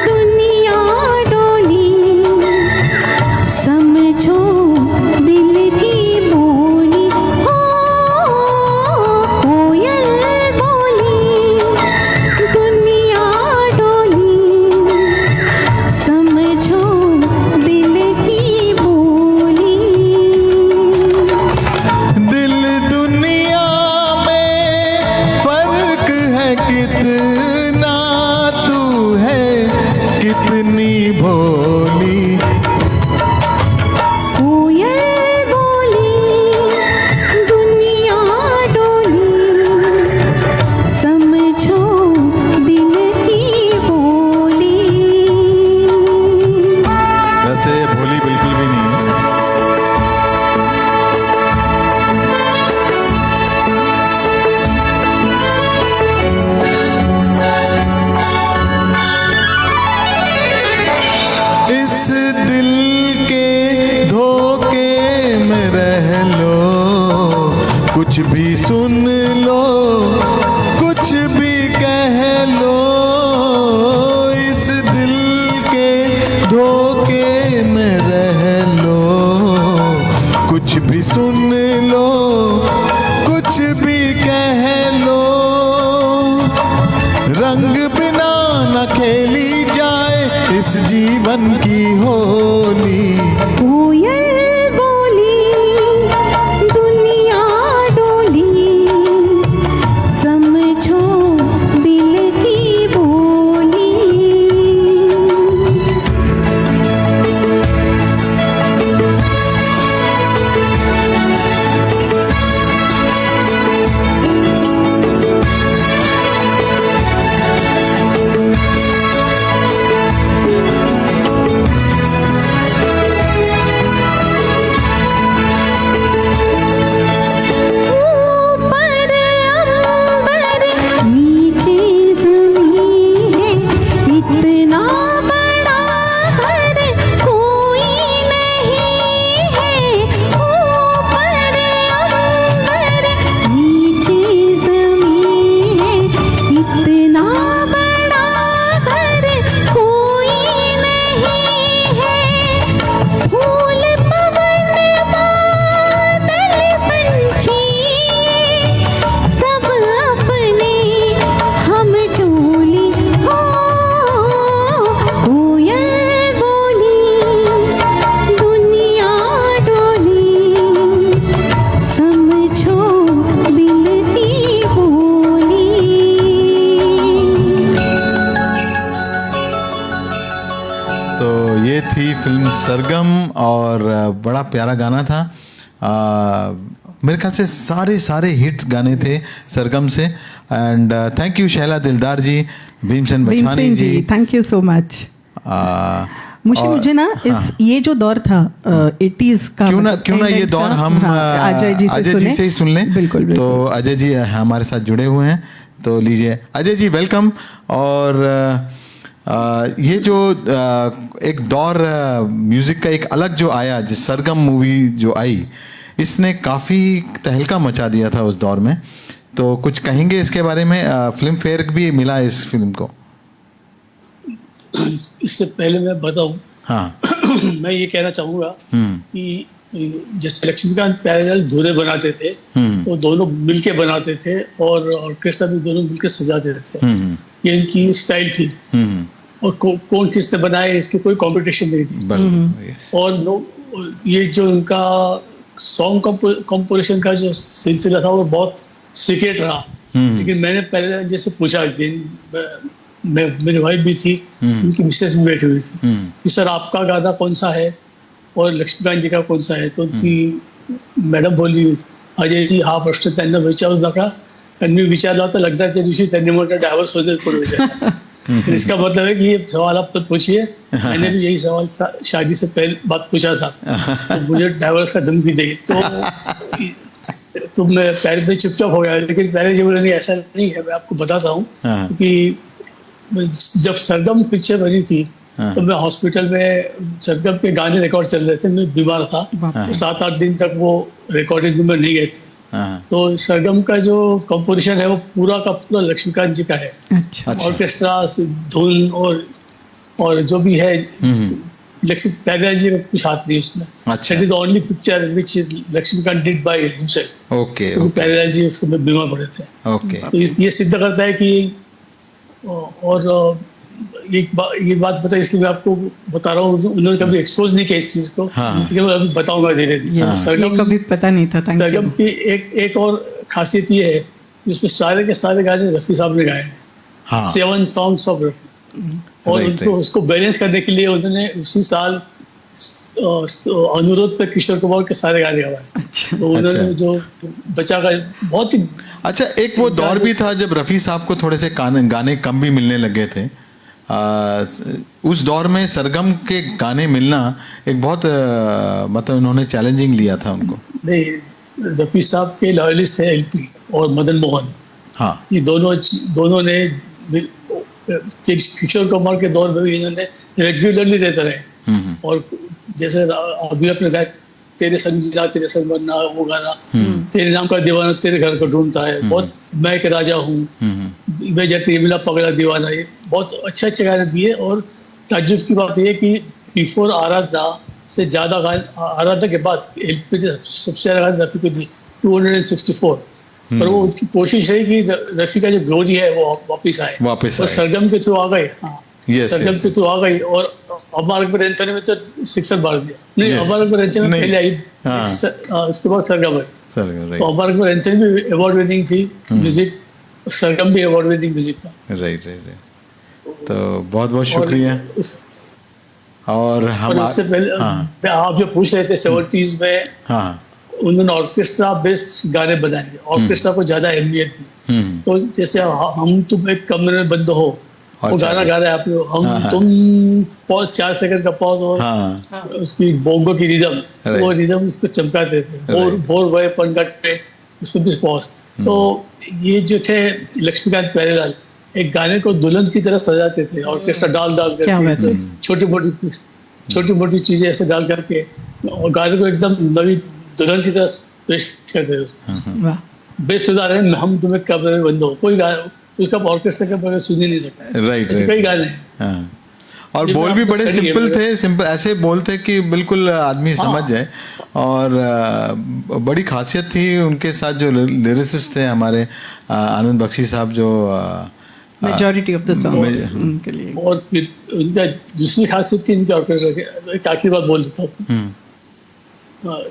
दुनिया डोली, समझो दिल की बोली हो। लो, कुछ भी कह लो, इस दिल के धोखे में रह लो, कुछ भी सुन लो, कुछ भी कह लो, रंग बिना न खेली जाए इस जीवन की होली। कोयल बोली दुनिया डोली, समझो दिल की बोली। ऊपर अंबर नीचे ज़मीं है, इतना बड़ा घर कोई नहीं है। ऊपर अंबर नीचे ज़मीं है, इतना बड़ा घर कोई नहीं है। फूल पवन बादल पंछी सब अपने हम झोली हो। कोयल बोली दुनिया डोली, समझो दिल की बोली। तो ये थी फिल्म सरगम और बड़ा प्यारा गाना था। मेरे ख्याल से सारे हिट गाने थे सरगम से। And thank you Shaila Dildar ji, Bhimsen बछानी Bhimsen ji. Ji, thank you so much. मुझे ना इस ये जो दौर था 80s का, क्यों ना मतलब ये दौर का, हम हाँ, अजय जी से ही सुन लें। बिल्कुल बिल्कुल। तो अजय जी हमारे साथ जुड़े हुए हैं, तो लीजिए अजय जी, वेलकम। और ये जो एक दौर म्यूजिक का एक अलग जो आया, जिस सरगम मूवी जो आई, इसने काफ़ी तहलका मचा दिया था उस दौर में। तो कुछ कहेंगे इसके बारे में? फिल्म फेयर भी मिला है इस फिल्म को। इससे पहले मैं बताऊं, हाँ। मैं ये कहना चाहूँगा हम्म। कि जैसे लक्ष्मीकांत प्यारेलाल धुरे बनाते थे, वो दोनों मिलके बनाते थे, और ऑर्केस्ट्रा भी दोनों मिलके सजाते थे। ये इनकी स्टाइल थी। और कौन किसने बनाए इसकी कोई कंपटीशन नहीं थी। और ये जो उनका सॉन्ग कंपोजिशन का जो सिलसिला था वो बहुत सीक्रेट रहा। लेकिन मैंने पहले जैसे पूछा, एक दिन मेरी वाइफ भी थी, उनकी मिसेस भी बैठी हुई थी कि सर आपका गाना कौन सा है और लक्ष्मीकांत जी का कौन सा है? तो उनकी मॅडम बोलली, अजय जी हा प्रश्न त्यांना विचारू नका, कारण मी विचारला होता लग्नाच्या दिवशी, त्यांनी म्हटलं डायव्हर्स होते पण विचारला। तो इसका मतलब है कि ये सवाल आप खुद पूछिए, मैंने भी यही सवाल शादी से पहले बात पूछा था, तो मुझे डाइवोर्स का धमकी दी। तो मैं पहले तो चुपचाप हो गया, लेकिन पहले जब बोले ऐसा नहीं है, मैं आपको बताता हूँ। क्योंकि जब सरगम पिक्चर बनी थी तो मैं हॉस्पिटल में सरगम के गाने रिकॉर्ड चल रहे थे, मैं बीमार था, तो 7-8 दिन तक वो रिकॉर्डिंग रूम में नहीं गए थे। तो सरगम का जो कंपोजिशन है वो पूरा का पूरा लक्ष्मीकांत जी का है। अच्छा। ऑर्केस्ट्रा, धुन और जो भी है, लक्ष्मी प्यारेलाल जी का कुछ हाथ नहीं उसमें। अच्छा। That is the only picture which Laxmikant did by himself. Okay. Pyarelal ji उस समय बीमार पड़े थे। ओके। तो ये सिद्ध करता है कि, और एक बात बता, इसलिए मैं आपको बता रहा हूँ, उन्होंने कभी एक्सपोज नहीं किया इस चीज को, लेकिन मैं अभी बताऊंगा धीरे धीरे। ये कभी पता नहीं था। सरगम की एक और खासियत ये है, जिसमें सारे के सारे गाने रफी साहब ने गाए हैं। 7 सॉन्ग्स ऑफ रफी। और उनको उसको बैलेंस करने के लिए उन्होंने उसी साल अनुरोध पे किशोर कुमार के सारे गाने गवाए। तो उन्होंने जो बचा का बहुत ही अच्छा, एक वो दौर भी था जब रफ़ी साहब को थोड़े से गाने कम भी मिलने लगे थे। उस दौर में सरगम के गाने मिलना एक बहुत मतलब उन्होंने चैलेंजिंग लिया था उनको। नहीं, रफ़ी साहब के लॉयलिस्ट थे एलपी और मदन मोहन। हाँ, ये दोनों ने किशोर कुमार के दौर में भी इन्होंने रेगुलरली रहते रहे। और जैसे अभी अपने गाए तेरे संग जीना तेरे संग बनना, वो गाना, तेरे नाम का दीवाना तेरे घर को ढूंढता है, बहुत मैं एक राजा हूँ, मैं जैसे मिला पगला दीवाना, ये बहुत अच्छे अच्छे गाने दिए। और ताज्जुब की बात यह कि बिफोर आराधना से ज़्यादा गाने, आराधना के बाद एलपी सबसे ज़्यादा गाने रफ़ी को दिए 264। पर वो उनकी कोशिश है कि रफ़ी का जो ग्लोरी है वो वापस आए, और सरगम के थ्रू आ गए। हाँ, सरगम के थ्रू आ गई। और अमर अकबर एंथोनी में तो सिक्सर मार दिया, नहीं अमर अकबर एंथोनी में पहले आई, उसके बाद सरगम आई। तो अमर अकबर एंथोनी भी अवार्ड विनिंग थी म्यूजिक, सरगम भी अवार्ड विनिंग म्यूजिक था। राइट। तो बहुत बहुत शुक्रिया। और हम उससे पहले आप जो पूछ रहे थे 70s में, हाँ, उन्होंने ऑर्केस्ट्रा बेस्ड गाने बनाए, ऑर्केस्ट्रा को ज्यादा अहमियत दी। तो जैसे हम तुम एक कमरे में बंद हो, वो गाना गा रहे हैं आप लोग, हम तुम पॉज 4 सेकंड का पॉज, और उसकी बोंगो की रिदम, वो रिदम उसको चमकाते थे। भोर भय पंगट पे उसको भी पॉज। तो ये जो थे लक्ष्मीकांत प्यारेलाल एक गाने को दुल्हन की तरह सजाते थे, ऑर्केस्ट्रा डाल करके, छोटी मोटी चीजें ऐसे डाल करके, और गाने को एकदम नवी दुल्हन की तरह पेश करते थे। बेस्ट उदाहरण हम तुम्हें कब में बंद हो, कोई गाना उसका ऑर्केस्ट्रा के बगैर सुन ही नहीं सकता। राइट। कई गाने हैं। और बोल भी बड़े सिंपल थे, सिंपल ऐसे बोल थे कि बिल्कुल आदमी समझ जाए। और बड़ी खासियत थी उनके साथ जो लिरिसिस्ट थे हमारे आनंद बख्शी साहब, जो मेजॉरिटी ऑफ द सॉन्ग्स उनके लिए। और फिर उनका दूसरी खासियत थी इनके ऑर्केस्ट्रा के, एक आखिरी बात बोल देता हूँ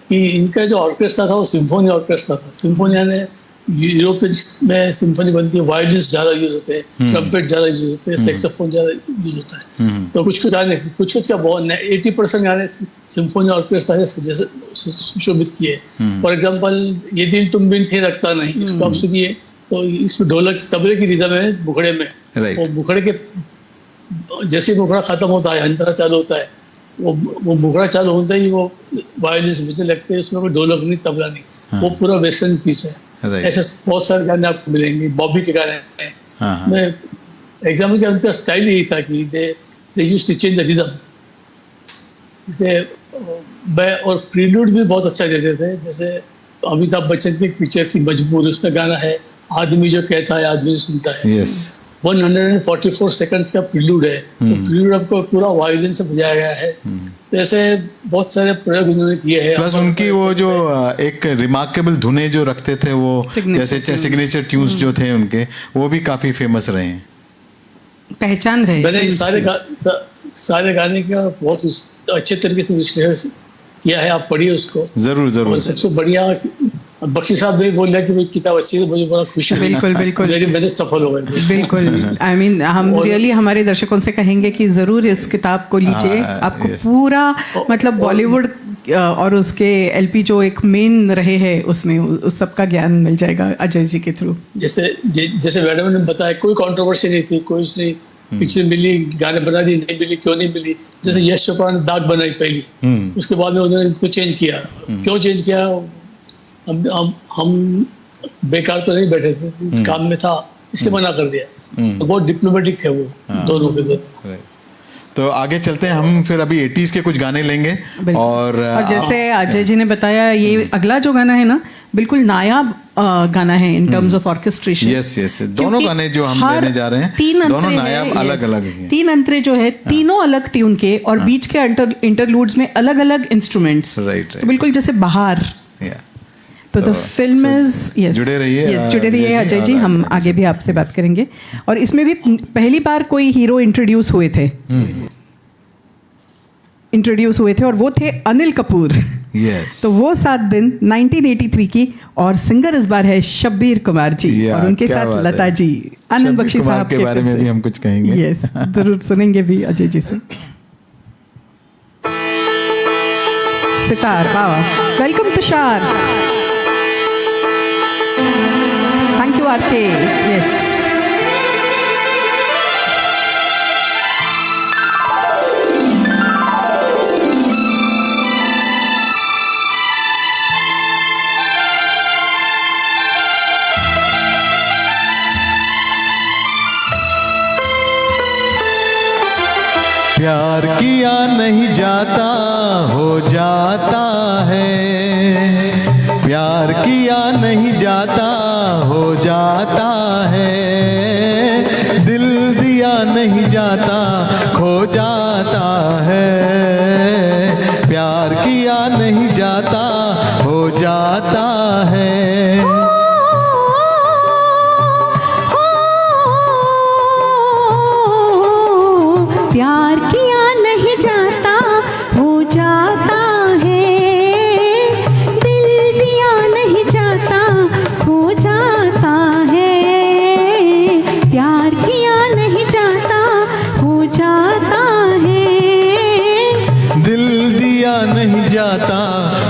कि इनका जो ऑर्केस्ट्रा था वो सिम्फोनी ऑर्केस्ट्रा था। सिम्फोनिया ने यूरोप में सिम्फनी बनती है, वायलिन्स ज़्यादा यूज होते हैं, ट्रम्पेट ज़्यादा यूज होते हैं, सेक्सोफोन ज़्यादा यूज होता है। तो कुछ गाने, कुछ का बहुत 80% गाने सिम्फोनी ऑर्केस्ट्रा से जैसे सुशोभित किए। फॉर एग्जाम्पल ये दिल तुम बिन थे रखता नहीं, इसको आप सुनिए तो इसमें ढोलक तबले की रिदम है बुखड़े में, वो बुखड़े के जैसे बुखड़ा खत्म होता है अंतरा चालू होता है, वो बुखड़ा चालू होता ही वो वायलिन्स बजने लगते हैं, उसमें कोई ढोलक नहीं तबला नहीं, वो पूरा वेस्टर्न पीस है। ऐसे बहुत सारे गाने आपको मिलेंगे, बॉबी के गाने हैं। मैं एग्जाम्पल के उनका स्टाइल यही था कि they used to change the rhythm. जैसे और प्रीलूड भी बहुत अच्छा देते थे। जैसे अमिताभ बच्चन की एक पिक्चर थी मजबूर, उसमें गाना है आदमी जो कहता है आदमी सुनता है। 144 सेकंड्स का प्रीलूड है, तो प्रीलूड आपको पूरा वायलिन से बजाया गया है। तो ऐसे बहुत सारे प्रयोग उन्होंने किए हैं। प्लस उनकी वो जो एक रिमार्केबल धुनें जो रखते थे, वो जैसे सिग्नेचर ट्यून्स जो थे उनके, वो भी काफी फेमस रहे हैं, पहचान रहे। मैंने सारे गाने का बहुत अच्छे तरीके से विश्लेषण किया है, आप पढ़िए उसको जरूर। और सबसे बढ़िया बख्शी साहब ने बोल दिया कि किताब अच्छी है, मुझे बड़ा खुशी हुई। बिल्कुल मेरी मेहनत सफल हो गई। बिल्कुल। आई मीन हम रियली हमारे दर्शकों से कहेंगे कि ज़रूर इस किताब को लीजिए, आपको पूरा मतलब बॉलीवुड और उसके एलपी जो एक मेन रहे हैं उसमें उस सब का ज्ञान मिल जाएगा अजय जी के थ्रू। जैसे मैडम ने बताया, कोई कंट्रोवर्सी नहीं थी, कोई उसने पिक्चर मिली, गाने बना दी, नहीं मिली, क्यों नहीं मिली। जैसे यश चोपड़ा ने दाग बनाई पहली, उसके बाद में उन्होंने इसको चेंज किया। क्यों चेंज किया? हम बेकार तो नहीं बैठे थे, काम में था, इसलिए मना कर दिया। तो बहुत डिप्लोमेटिक थे वो दोनों के दोनों। तो आगे चलते हैं हम, फिर अभी 80s के कुछ गाने लेंगे। और जैसे अजय जी ने बताया, ये अगला जो गाना है ना, बिल्कुल नायाब गाना है in terms of orchestration. Yes दोनों गाने जो हम लेने जा रहे हैं दोनों नायाब अलग अलग हैं। 3 अंतरे जो है तीनों अलग ट्यून के, और बीच के इंटरलूड्स में अलग अलग इंस्ट्रूमेंट्स। राइट। बिल्कुल जैसे बाहर। तो द फिल्म इज जुड़े रहिए अजय जी, हम आगे भी आपसे बात करेंगे। और इसमें भी पहली बार कोई हीरो इंट्रोड्यूस हुए थे और वो थे अनिल कपूर। Yes. तो वो 7 दिन 1983 की, और सिंगर इस बार है शब्बीर कुमार जी, और उनके साथ लता जी। आनंद बख्शी साहब के बारे में भी हम कुछ कहेंगे। यस, जरूर सुनेंगे भी अजय जी से। सितार, वाह, welcome Tushar, thank you RK. Yes, प्यार किया नहीं जाता हो जाता है, प्यार किया नहीं जाता हो जाता है, दिल दिया नहीं जाता खो जाता है, प्यार किया नहीं जाता हो जाता है। प्यार किया नहीं जाता हो जाता है, दिल दिया नहीं जाता हो जाता है, प्यार किया नहीं जाता हो जाता है, दिल दिया नहीं जाता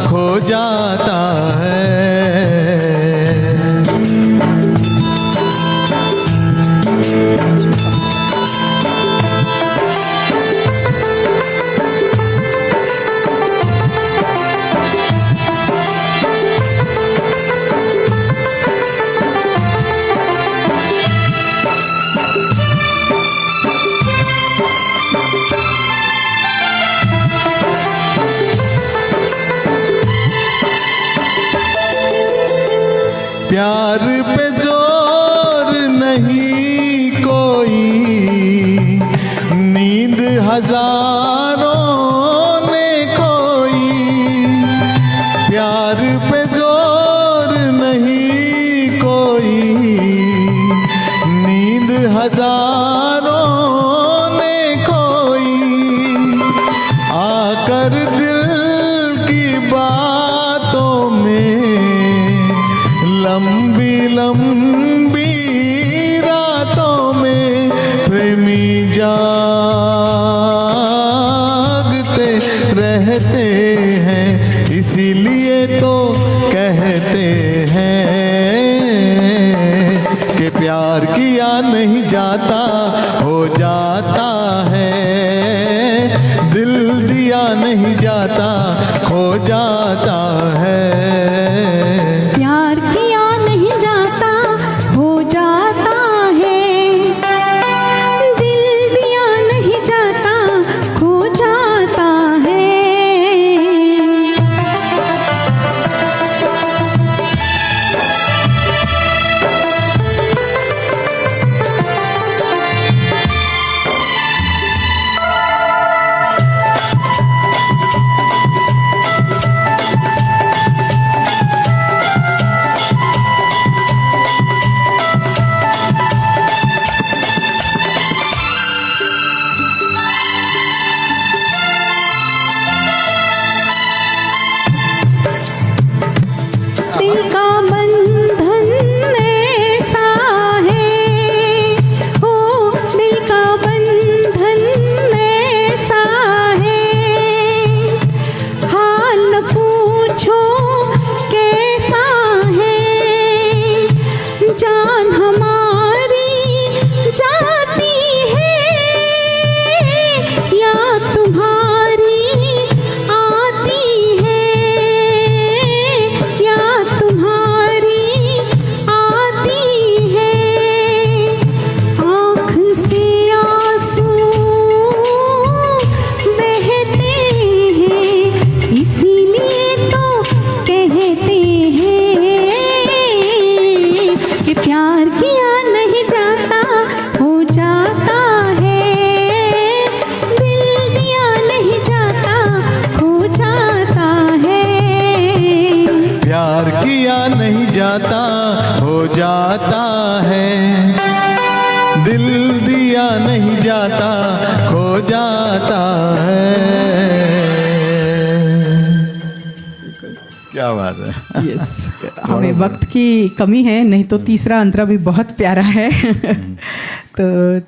खो जाता है। प्यार पे जोर नहीं कोई, नींद हजारों ने कोई, प्यार पे जोर नहीं कोई, नींद हजारों ने कोई, आकर दिल की बातों में लंबी लंबी रातों में प्रेमी जागते रहते हैं, इसीलिए तो कहते हैं कि प्यार किया नहीं जाता हो जाता है, दिल दिया नहीं जाता खो जाता है। प्यार किया नहीं जाता हो जाता है, दिल दिया नहीं जाता खो जाता है। दिल का बंधन ऐसा है, ओ दिल का बंधन ऐसा है, हाल न पूछो कैसा है, जान हमारी जाती है या तुम्हारी आती है, या तुम्हारी आती है, आँख से आंसू बहते हैं, इसीलिए तो कहते हैं कि प्यार किया नहीं जाता हो जाता है, दिल दिया नहीं जाता खो जाता है। प्यार किया नहीं जाता हो जाता है, दिल दिया नहीं जाता खो जाता है। क्या बात है। यस, हमें वक्त की कमी है, नहीं तो तीसरा अंतरा भी बहुत प्यारा है। तो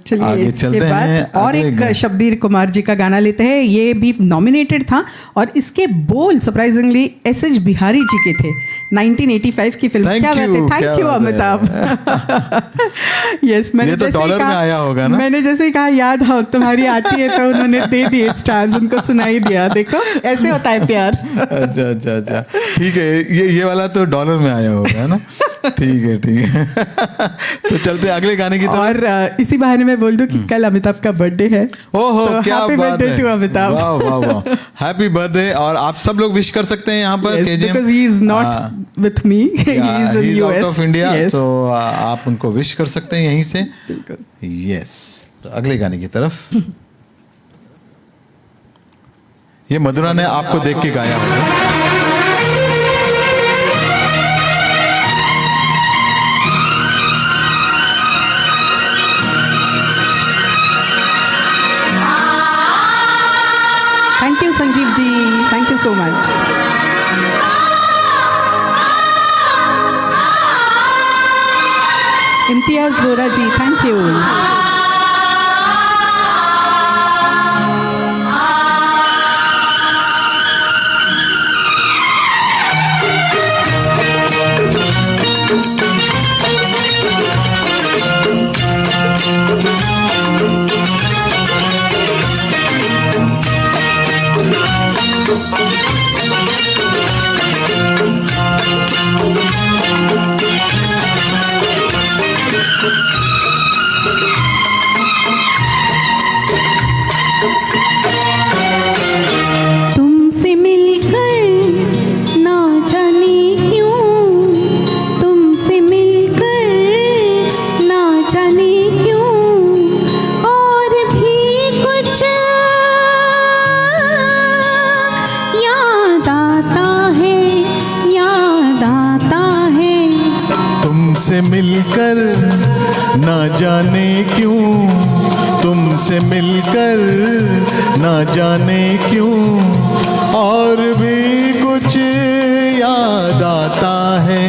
चलिए आगे इसके चलते बाद हैं, और अगले एक गाने। शब्बीर कुमार जी का गाना लेते हैं। ये भी नॉमिनेटेड था और इसके बोल सरप्राइजिंगली एस.एच. बिहारी जी के थे। 1985 की फिल्म। Thank क्या बात है, you, थैंक क्या यू बात है। अमिताभ। यस, मैंने ये तो जैसे ही डॉलर में कहा- आया होगा ना? मैंने जैसे ही कहा याद हो तुम्हारी आती है, तो उन्होंने दे दिए स्टार्स, उनको सुनाई दिया। देखो ऐसे होता है प्यार। अच्छा अच्छा अच्छा, ठीक है, ये वाला तो डॉलर में आया होगा, है ना? ठीक है ठीक है। तो चलते अगले गाने की तरफ। और इसी बहाने मैं बोल दूं कि कल अमिताभ का बर्थडे है। ओहो तो क्या happy बात birthday है, to अमिताभ। वाह वाह वाह, हैप्पी बर्थडे। और आप सब लोग विश कर सकते हैं यहाँ पर Yes, KGM, because he is not with me. He is in out US. Of India, Yes. तो आप उनको विश कर सकते हैं यहीं से। बिल्कुल। यस, तो अगले गाने की तरफ। ये मधुरा ने आपको देख के गाया होगा। Thank you, Sanjeev ji. Thank you so much. Imtiaz Vora ji, thank you. तुमसे मिलकर ना जाने क्यों, तुमसे मिलकर ना जाने क्यों, और भी कुछ याद आता है, याद आता है। तुमसे मिलकर ना जाने क्यों, तुमसे मिलकर ना जाने क्यों, और भी कुछ याद आता है,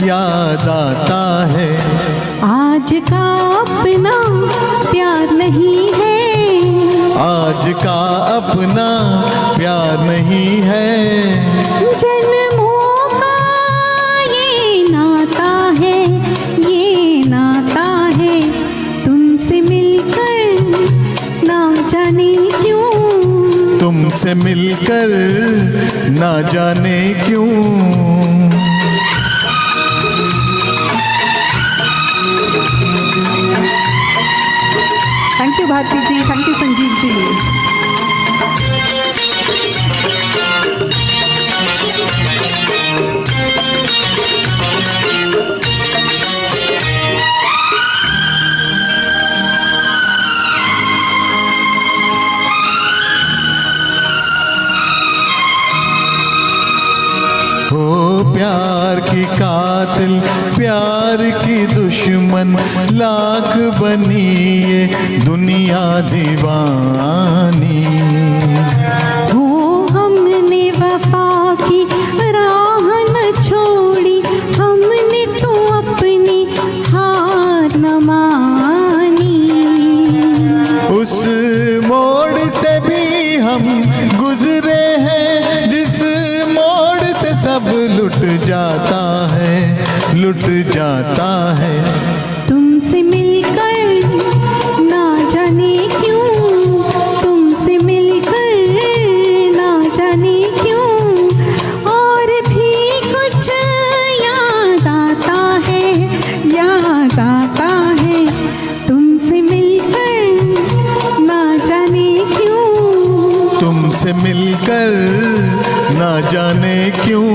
याद आता है। आज का अपना प्यार नहीं है, आज का अपना प्यार नहीं है, जन्मों का ये नाता है, ये नाता है। तुमसे मिलकर ना जाने क्यों, तुमसे मिलकर ना जाने क्यों। Thank you, Bharti ji. Thank you, Sanjeev ji. हो प्यार की कातिल, प्यार की दुश्मन, लाख बनी ये दुनिया दीवानी। हो हमने वफा की राह न छोड़ी, हमने तो अपनी हार न मानी। उस मोड़ से भी हम गुजरे हैं, जिस मोड़ से सब लुट जाता है, लुट जाता है। तुमसे मिलकर ना जाने क्यों, तुमसे मिलकर ना जाने क्यों, और भी कुछ याद आता है, याद आता है। तुमसे मिलकर ना जाने क्यों, तुमसे मिलकर ना जाने क्यों।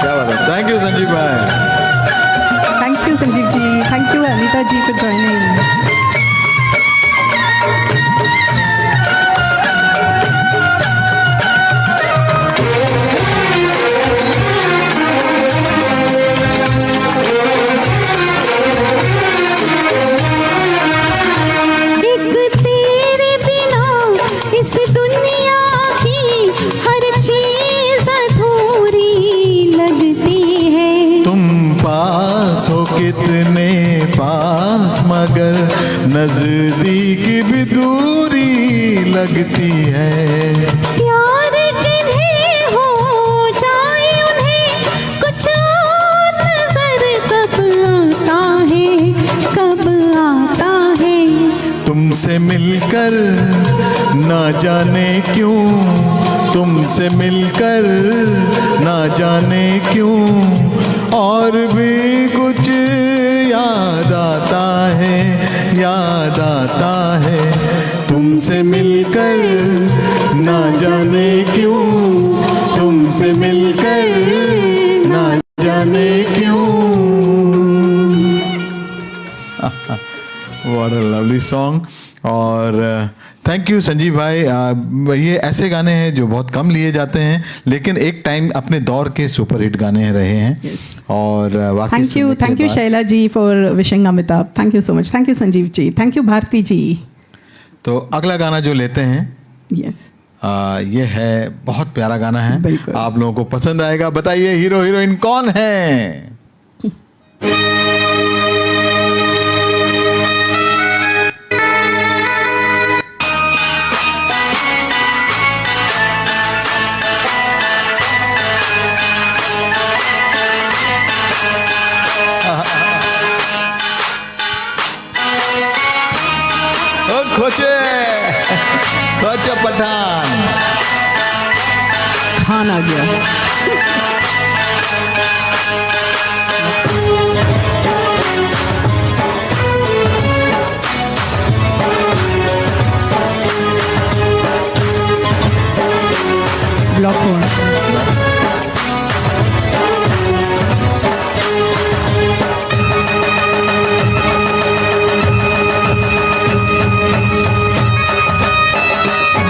क्या बात है, थैंक यू संजीव भाई। Thank you, Sanjeev ji. Thank you, Anita ji, for joining. एक तेरे बिना इस दुनिया की हर चीज अधूरी लगती है। तुम पास हो कितने पास, मगर नजदीक भी दूरी लगती है। प्यार जिन्हें हो जाए उन्हें कुछ और तुमसे मिलकर ना जाने क्यों, तुमसे मिलकर ना जाने क्यों और भी कुछ याद आता है, याद आता है। तुमसे मिलकर ना जाने क्यों, तुमसे मिलकर ना जाने क्यों। What a lovely song। और थैंक यू संजीव भाई। ये ऐसे गाने हैं जो बहुत कम लिए जाते हैं, लेकिन एक टाइम अपने दौर के सुपरहिट गाने रहे हैं। और वाकई thank you Shaila ji for wishing Amitabh. Thank you so much. Thank you Sanjeev ji. Thank you Bharati ji. तो अगला गाना जो लेते हैं, यस, ये है बहुत प्यारा गाना है, बिल्कुल। आप लोगों को पसंद आएगा। बताइए हीरो हीरोइन कौन है? खोचे पठान, खान आ गया। ब्लॉक हुआ।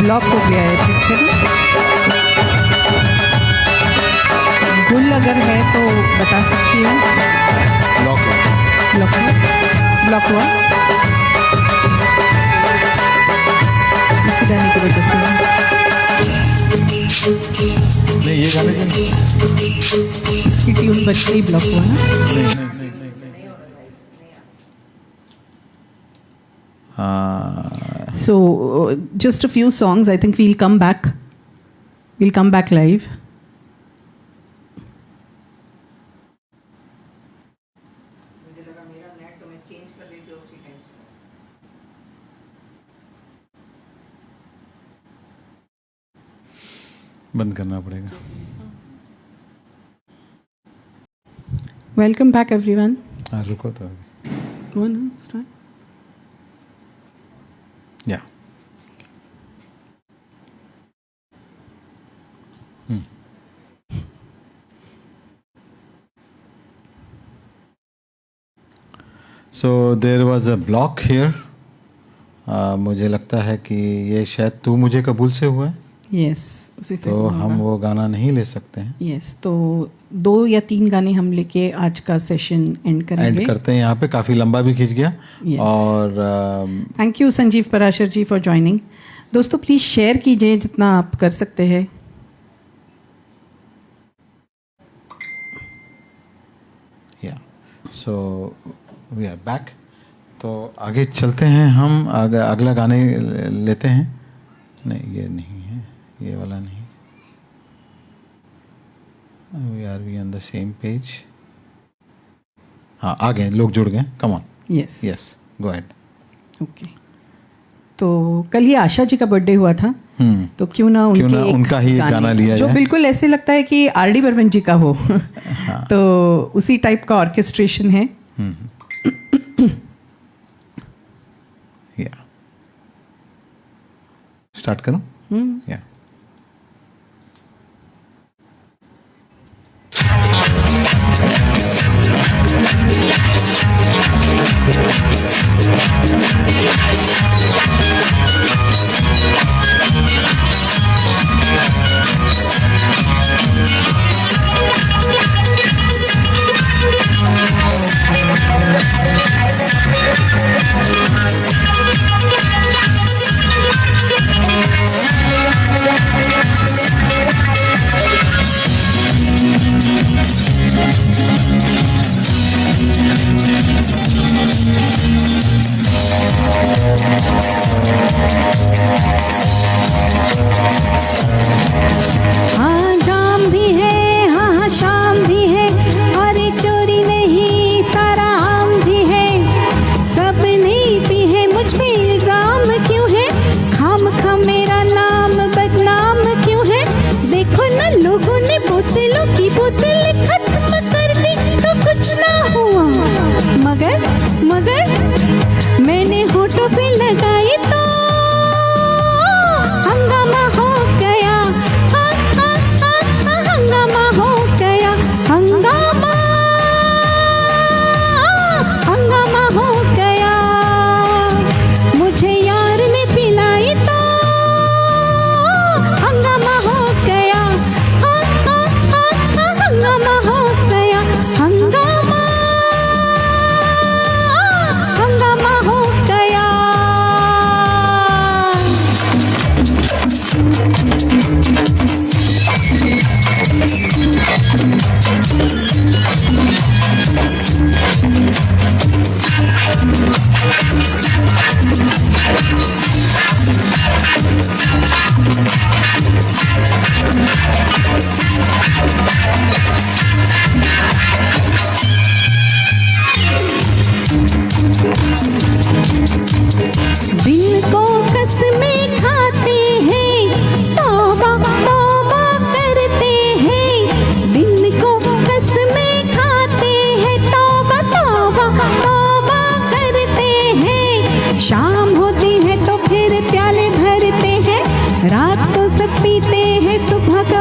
ब्लॉक हो गया है पिक्चर। गुल अगर है तो बता सकती हूँ। ब्लॉक ब्लॉक हुआ, ब्लॉक हुआ इसी गाने की वजह से। नहीं, ये गाने के इसकी ट्यून बजते ही ब्लॉक हुआ ना। नहीं। So just a few songs. I think we'll come back. We'll come back live. बंद करना पड़ेगा। Welcome back everyone. हाँ, रुको तो अभी। One, start. या so there was a block here. मुझे लगता है कि ये शायद तू मुझे कबूल से हुआ है। Yes. उसी से तो हम वो गाना नहीं ले सकते हैं। Yes. तो 2 या 3 गाने हम लेके आज का सेशन एंड करेंगे। एंड करते हैं यहाँ पे। काफ़ी लंबा भी खिंच गया। Yes. और thank you Sanjeev Parashar ji for joining. दोस्तों प्लीज़ शेयर कीजिए जितना आप कर सकते हैं। या सो वी आर बैक। तो आगे चलते हैं हम। अगला गाने लेते हैं। नहीं, ये नहीं है, ये वाला नहीं। We on the same page. हाँ, आ गए, लोग जुड़ गए। Come on. Yes yes, go ahead. Okay. तो कल ही आशा जी का बर्थडे हुआ था, तो क्यों ना उनका ही गाना लिया जो जाए। बिल्कुल ऐसे लगता है कि आर.डी. बर्मन जी का हो। तो उसी टाइप का ऑर्केस्ट्रेशन है। या स्टार्ट करूं? या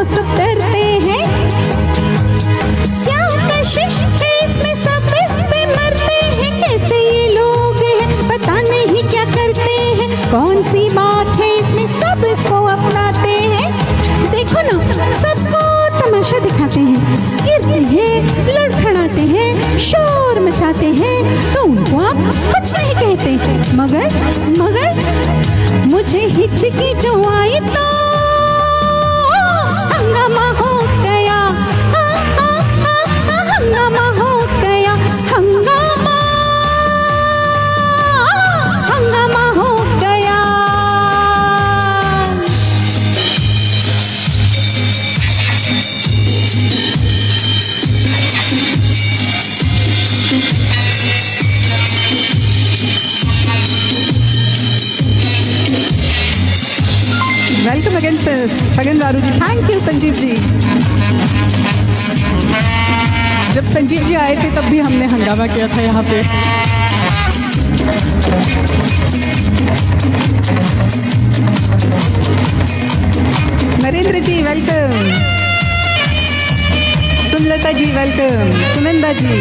सब डरते हैं। क्या कशिश है इसमें, सब इस पे मरते हैं। कैसे ये लोग हैं पता नहीं क्या करते हैं। कौन सी बात है इसमें, सब इसको अपनाते हैं। देखो ना सबको तमाशा दिखाते हैं, गिरते हैं, लड़खड़ाते हैं, शोर मचाते हैं, तो उनको आप कुछ नहीं कहते। मगर मुझे हिचकी जो आई तो हंगामा हो गया, हंगामा हो गया, हंगामा हो गया। Welcome again Chhagan Raru ji. Thank you Sanjeev ji. जब संजीव जी आए थे तब भी हमने हंगामा किया था यहाँ पे। नरेंद्र जी वेलकम, सुनलता जी वेलकम, सुनंदा जी।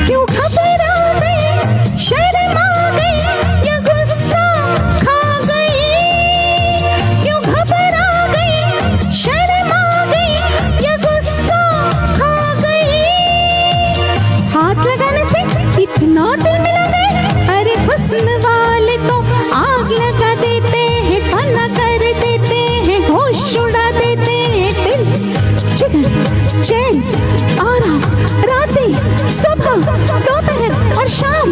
क्यों घबरा गई, शर्मा गई, या गुस्सा खा गई। क्यों घबरा गई, शर्मा गई, या गुस्सा खा गई। हाथ लगाने से इतना दिल मिला गए। अरे हुस्न वाले तो आग लगा देते हैं, फना कर देते हैं, होश उड़ा देते हैं। दिल, जिगर, चैन, आराम, रातें, सुबह, दोपहर और शाम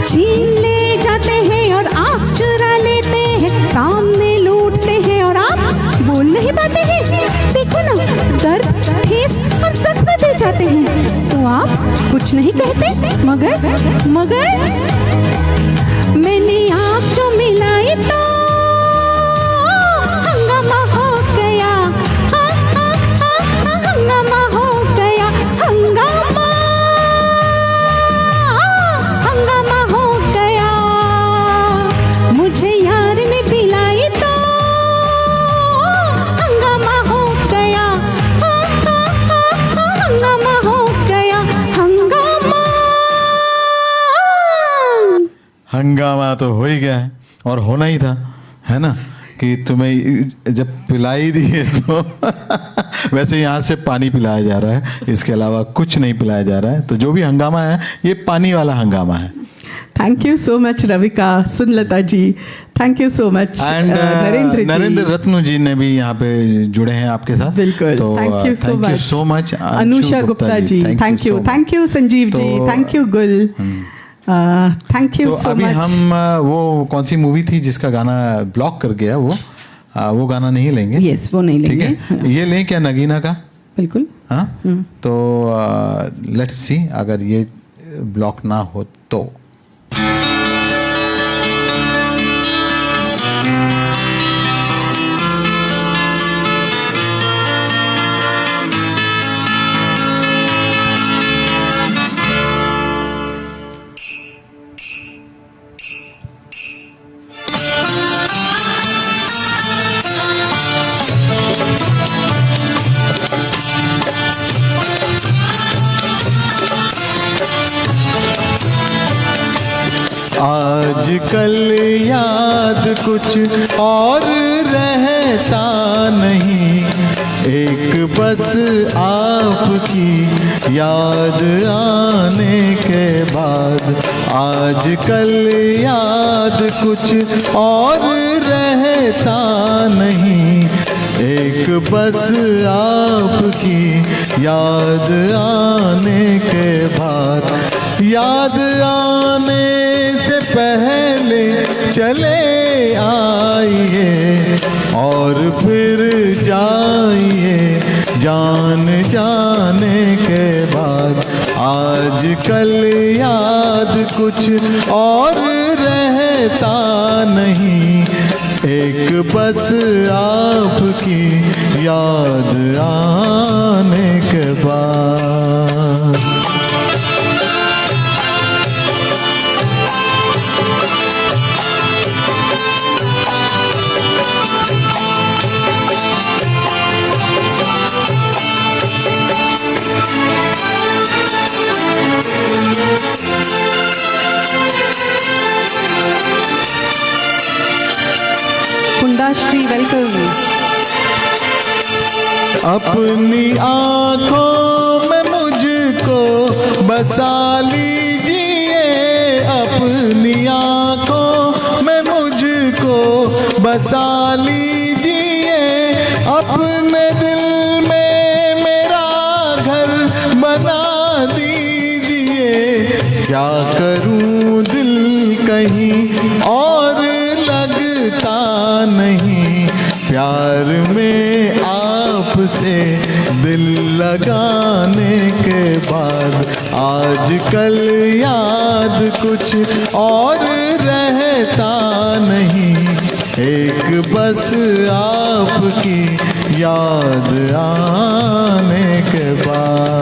छीन ले जाते हैं और आप चुरा लेते हैं। सामने लूटते हैं और आप बोल नहीं पाते हैं। देखो ना दर्द, ठेस और जख्म दे जाते हैं, तो आप कुछ नहीं कहते। मगर मैंने आप जो मिलाई तो हंगामा हो गया, हंगामा हो गया, हंगामा हो गया। मुझे यार ने पिलाई तो हंगामा हो गया, हंगामा हो गया, हंगामा तो हो ही गया है और होना ही था, है ना, कि तुम्हें जब पिलाई दी है तो वैसे यहाँ से पानी पिलाया जा रहा है, इसके अलावा कुछ नहीं पिलाया जा रहा है। तो जो भी हंगामा है ये पानी वाला हंगामा है। Thank you so much Ravika, Sunlata ji, thank you so much. And Narendra Ratnu ji ने भी यहाँ पे जुड़े हैं आपके साथ। बिल्कुल, तो thank you so much. Anusha Gupta ji, thank you Sanjeev ji, thank you Gul, thank you तो सो अभी मच। हम वो कौन सी मूवी थी जिसका गाना ब्लॉक कर गया, वो गाना नहीं लेंगे। यस, वो नहीं ठीक लेंगे। है, ये लें क्या नगीना का? बिल्कुल। हाँ, तो लेट्स सी अगर ये ब्लॉक ना हो तो। आजकल याद कुछ और रहता नहीं, एक बस आपकी याद आने के बाद। आजकल याद कुछ और रहता नहीं, एक बस आपकी याद आने के बाद। याद आने से पहले चले आइए और फिर जाइए जान जाने के बाद। आजकल याद कुछ और रहता नहीं, एक बस आपकी याद आने के बाद। प्रकाश जी वेलकम। अपनी आंखों में मुझको बसा लीजिए, अपनी आंखों में मुझको बसा लीजिए, अपने दिल में मेरा घर बना दीजिए। क्या करूं दिल कहीं और लगता नहीं, प्यार में आपसे दिल लगाने के बाद आजकल याद कुछ और रहता नहीं, एक बस आपकी याद आने के बाद।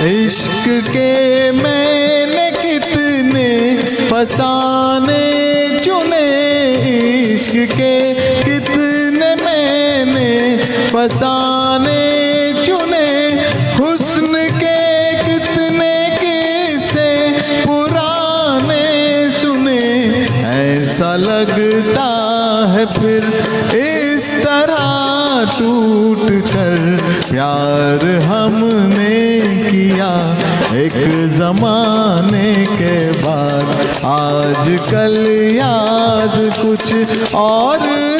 इश्क के मैंने कितने फसाने चुने, इश्क के कितने मैंने फसाने चुने, हुस्न के कितने किस्से पुराने सुने। ऐसा लगता है फिर इस तरह टूट कर प्यार हमने किया एक जमाने के बाद, आजकल याद कुछ और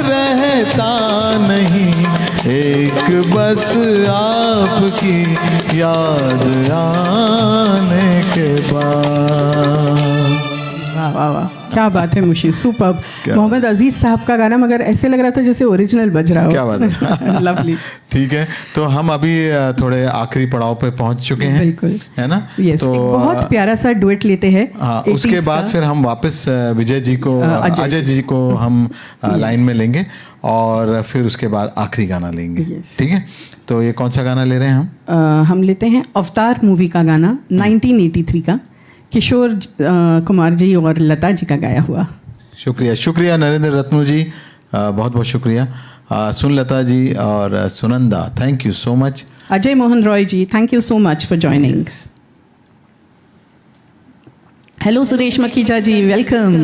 रहता नहीं, एक बस आपकी याद आने के बाद। वाह वाह वाह, क्या बात है मुशी, सुपर्ब। मोहम्मद अजीज साहब का गाना मगर ऐसे लग रहा था जैसे ओरिजिनल बज रहा हो। क्या बात है। लवली। ठीक है, तो हम अभी थोड़े आखिरी पड़ाव पे पहुंच चुके हैं, बिल्कुल, है ना? यस, तो बहुत प्यारा सा डुएट लेते हैं। हाँ, उसके बाद फिर हम वापस विजय जी को, अजय जी को हम लाइन में लेंगे और फिर उसके बाद आखिरी गाना लेंगे। ठीक है, तो ये कौन सा गाना ले रहे हैं हम? हम लेते हैं अवतार मूवी का गाना 1983 का, किशोर कुमार जी और लता जी का गाया हुआ। शुक्रिया, शुक्रिया नरेंद्र रत्नू जी, बहुत बहुत शुक्रिया। सुनलता जी और Sunanda, thank you so much. Ajay Mohan Roy ji, thank you so much for joining. Hello Suresh Makhija ji, welcome.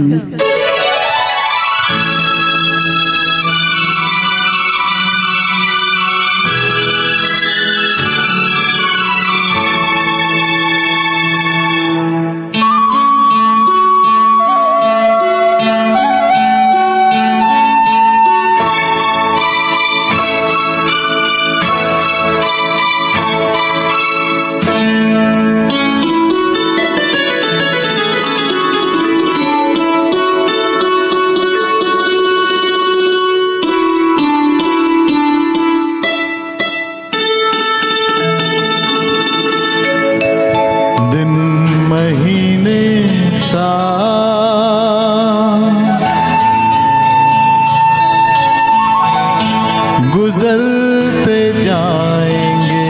गुजरते जाएंगे,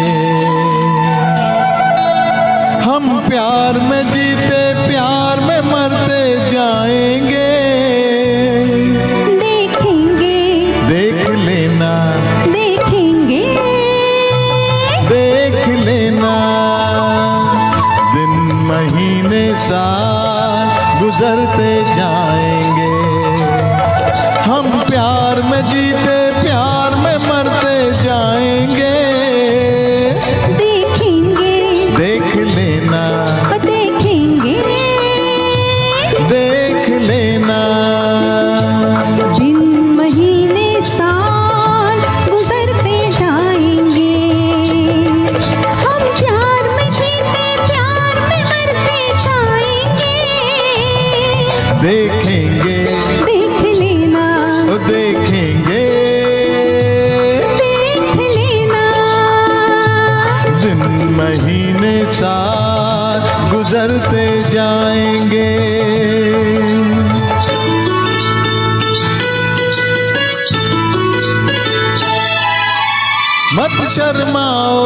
हम प्यार में जीते प्यार में मरते जाएंगे। देखेंगे, देख लेना, देखेंगे, देख लेना, दिन महीने साल गुजरते जाएंगे, हम प्यार में जीते प्यार में मरते जाएंगे। देखेंगे, देख लेना, देखेंगे, देख लेना, दिन महीने साल गुजरते जाएंगे, हम प्यार में जीते प्यार में मरते जाएंगे। देखेंगे, देख लेना, ओ देखेंगे, देख लेना, दिन महीने साल गुजरते जाएंगे। शर्माओ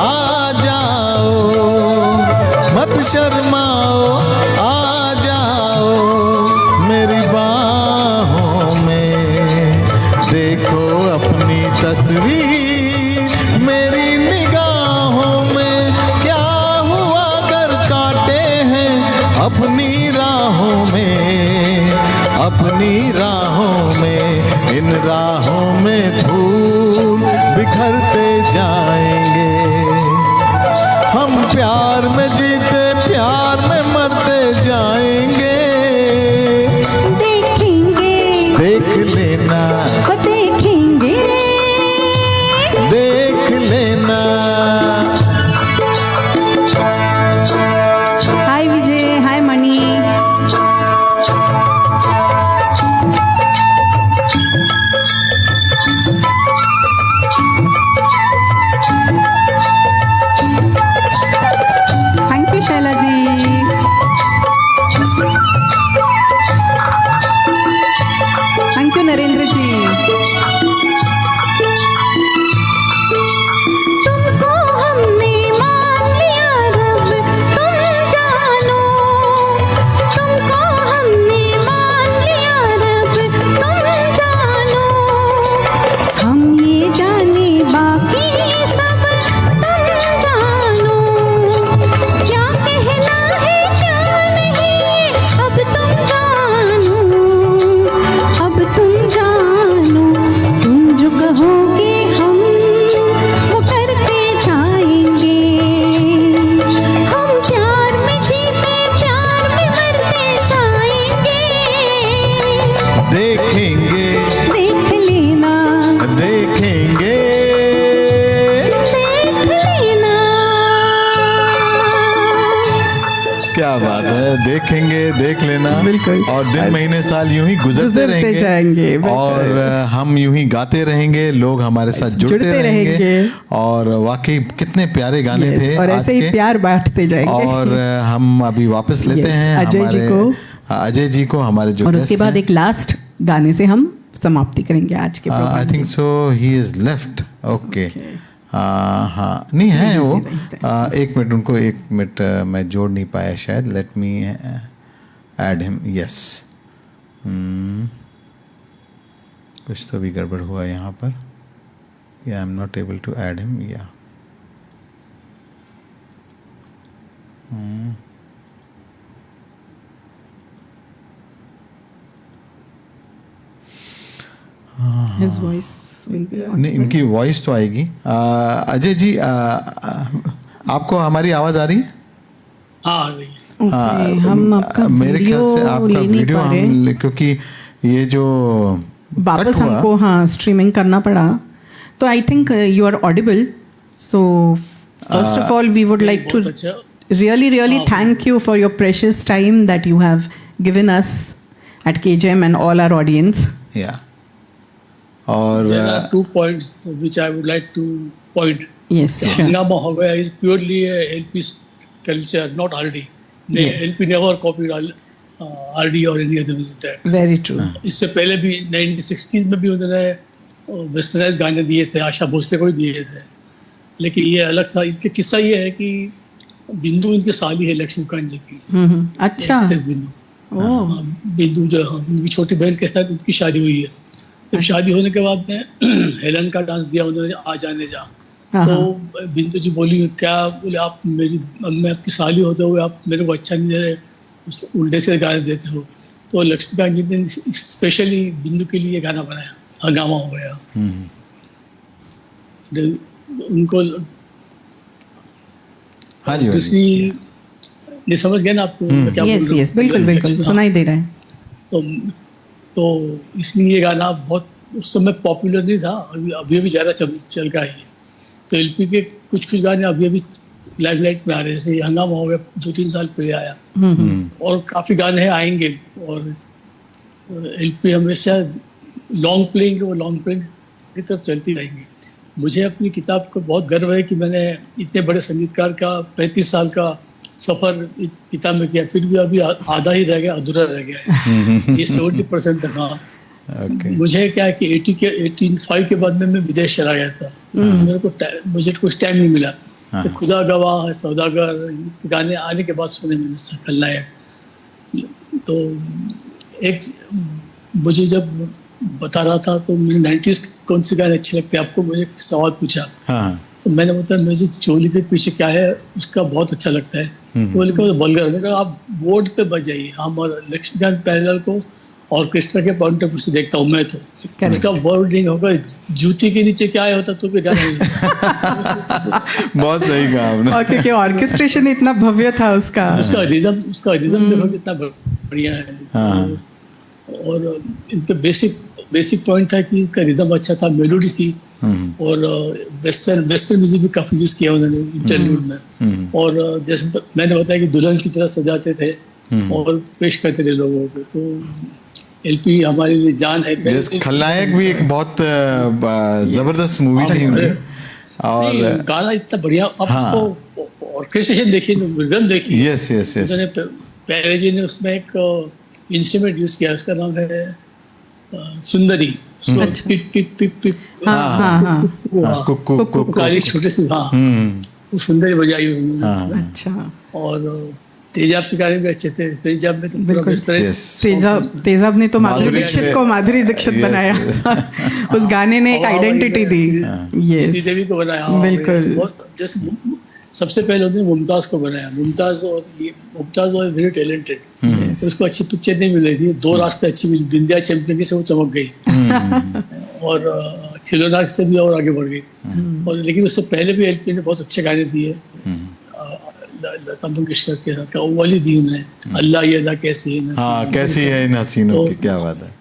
आ जाओ, मत शर्माओ आ जाओ मेरी बाहों में, देखो अपनी तस्वीर मेरी निगाहों में, क्या हुआ अगर कांटे हैं अपनी राहों में, अपनी राहों में, इन राहों में फूल बिखरते जाएंगे, हम प्यार में जीते प्यार में मरते जाएंगे, देखेंगे देख लेना वो देखेंगे, देख लेना। Hi Vijay, hi Mani. Thank you Shaila ji. Thank you Narendra ji. तुमको हमने मान लिया रब तुम जानो, तुमको हमने मान लिया रब तुम जानो, हम ये जाने बाकी सब तुम जानो, क्या कहना है क्या नहीं अब तुम जानो, अब तुम जानो, तुम जो कहोगे हम वो करते जाएंगे, हम प्यार में जीते प्यार में मरते जाएंगे, देखेंगे देख लेना, देखेंगे, देख लेना। क्या बात है, देखेंगे देख लेना। बिल्कुल। और दिन महीने साल यूं ही गुजरते गुजरते जाएंगे, रहेंगे बिल्कुल। और हम यूं ही गाते रहेंगे, लोग हमारे साथ जुड़ते जुड़ते रहेंगे रहेंगे। और वाकई कितने प्यारे गाने Yes, थे और आज ऐसे ही के। प्यार बांटते जाएंगे। और हम अभी वापस लेते Yes, हैं अजय जी को। अजय जी को, हमारे जो और उसके बाद एक लास्ट गाने से हम समाप्ति करेंगे आज के I program think so he is left. Okay, हाँ नहीं है वो। एक मिनट, उनको एक मिनट मैं जोड़ नहीं पाया शायद। Let me add him. Yes, कुछ तो भी गड़बड़ हुआ यहाँ पर। I am not able to add him. या His voice will be on. नहीं, इनकी वॉइस तो आएगी। अजय जी, आपको हमारी आवाज़ आ रही है? हाँ आ गई है। Okay, हम आपका मेरे ख्याल से वीडियो आपका ले नहीं वीडियो पा रहे, हम, क्योंकि ये जो वापस कट हुआ, हमको हाँ स्ट्रीमिंग करना पड़ा। तो I think you are audible. So first of all we would like to बहुत अच्छा। really thank you for your precious time that you have given us at KJM and all our audience. या और There are 2 points which I would like to point. Yes, sure. Hangama ho gaya is purely a LP culture, not RD. Yes. LP never copied RD or any other music type. Very true. इससे पहले भी 1960s में भी उन्होंने westernise गाने दिए थे, आशा भोसले को ही दिए थे। लेकिन ये अलग सा इनका किस्सा ये है कि बिंदु इनकी साली है लक्ष्मीकांत जी की। अच्छा। एक्ट्रेस बिंदु। ओह, बिंदु जो उनकी छोटी बहन के साथ उनकी शादी हुई है। फिर शादी होने के बाद में हेलन का डांस दिया उन्होंने, आ जाने जा। हाँ, तो बिंदु जी बोली क्या, बोले आप मेरी, मैं आपकी साली होते हुए आप मेरे को अच्छा नहीं दे रहे, उल्टे से गाने देते हो। तो लक्ष्मीकांत जी ने स्पेशली बिंदु के लिए गाना बनाया, हंगामा हो गया। उनको हाँ जी, दूसरी ये समझ गए ना आपको मैं क्या बोल yes, रहा हूँ? yes, बिल्कुल बिल्कुल सुनाई दे रहा है। तो इसलिए ये गाना बहुत उस समय पॉपुलर नहीं था, अभी अभी ज़्यादा चल रहा है। तो एलपी के कुछ कुछ गाने अभी अभी लाइमलाइट में आ रहे हैं, जैसे हंगामा हो गया 2-3 साल पहले आया, और काफ़ी गाने हैं आएंगे। और एलपी हमेशा लॉन्ग प्लेइंग और लॉन्ग प्लेइंग की तरफ चलती रहेंगी। मुझे अपनी किताब को बहुत गर्व है कि मैंने इतने बड़े संगीतकार का 35 साल का सफ़र किताब में किया, फिर भी अभी आधा ही रह गया, अधूरा रह गया है। ये 70% तक। हाँ, ओके मुझे क्या है कि 85 के बाद में मैं विदेश चला गया था, मेरे को मुझे कुछ टाइम नहीं मिला। तो खुदा गवाह है, सौदागर, इसके गाने आने के बाद सुने मैंने खलनायक। तो एक मुझे जब बता रहा था तो मैंने 90s कौन से गाने अच्छे लगते हैं आपको, मुझे एक सवाल पूछा। हाँ तो मैंने बताया मुझे चोली के पीछे क्या है उसका बहुत अच्छा लगता है। तो बोले कि बलगर, मैंने कहा आप बोर्ड पे बजाइए, हम और लक्ष्मीकांत प्यारेलाल को ऑर्केस्ट्रा के पॉइंट ऑफ व्यू से देखता हूँ मैं, तो उसका वर्डिंग होगा जूती के नीचे क्या है होता तो कोई गाना नहीं। बहुत सही कहा आपने। और क्योंकि ऑर्केस्ट्रेशन इतना भव्य था उसका उसका रिदम देखो कितना बढ़िया है। हाँ। और इनका बेसिक पॉइंट था कि इसका रिदम अच्छा था, मेलोडी थी, और वेस्टर्न म्यूजिक भी काफी यूज किया उन्होंने इंटरल्यूड में। और जैसे मैंने बताया कि दुल्हन की तरह सजाते थे और पेश करते थे लोगों को। तो एलपी हमारे लिए जान है। खलनायक भी एक बहुत जबरदस्त मूवी थी उनकी। और गाना इतना बढ़िया, आप उसको ऑर्केस्ट्रेशन देखिए, रिदम देखिए। Yes yes yes. प्यारे जी ने उसमें एक इंस्ट्रूमेंट यूज किया, उसका नाम है सुंदरी। पिप पिप पिप पिप, काली छोटे से, हाँ वो सुंदरी बजाई उन्होंने। अच्छा। और तेजाब के गाने भी अच्छे थे। तेजाब में तो तेजाब ने तो माधुरी दीक्षित को माधुरी दीक्षित बनाया। उस गाने ने एक आइडेंटिटी दी। श्रीदेवी को बनाया। बिल्कुल। जैसे सबसे पहले उन्होंने मुमताज को बनाया। मुमताज वॉज वेरी टैलेंटेड, उसको अच्छी पिक्चर नहीं मिल रही थी, दो रास्ते अच्छी मिली, बिंदिया चमकी से वो चमक गई और खिलौना से भी और आगे बढ़ गई। और लेकिन उससे पहले भी एलपी ने बहुत अच्छे गाने दिए। लता मंगेशकर के साथ वो वाली दी उन्होंने, अल्लाह ये अदा कैसी है, हाँ कैसी है इन हसीनों की, क्या बात है।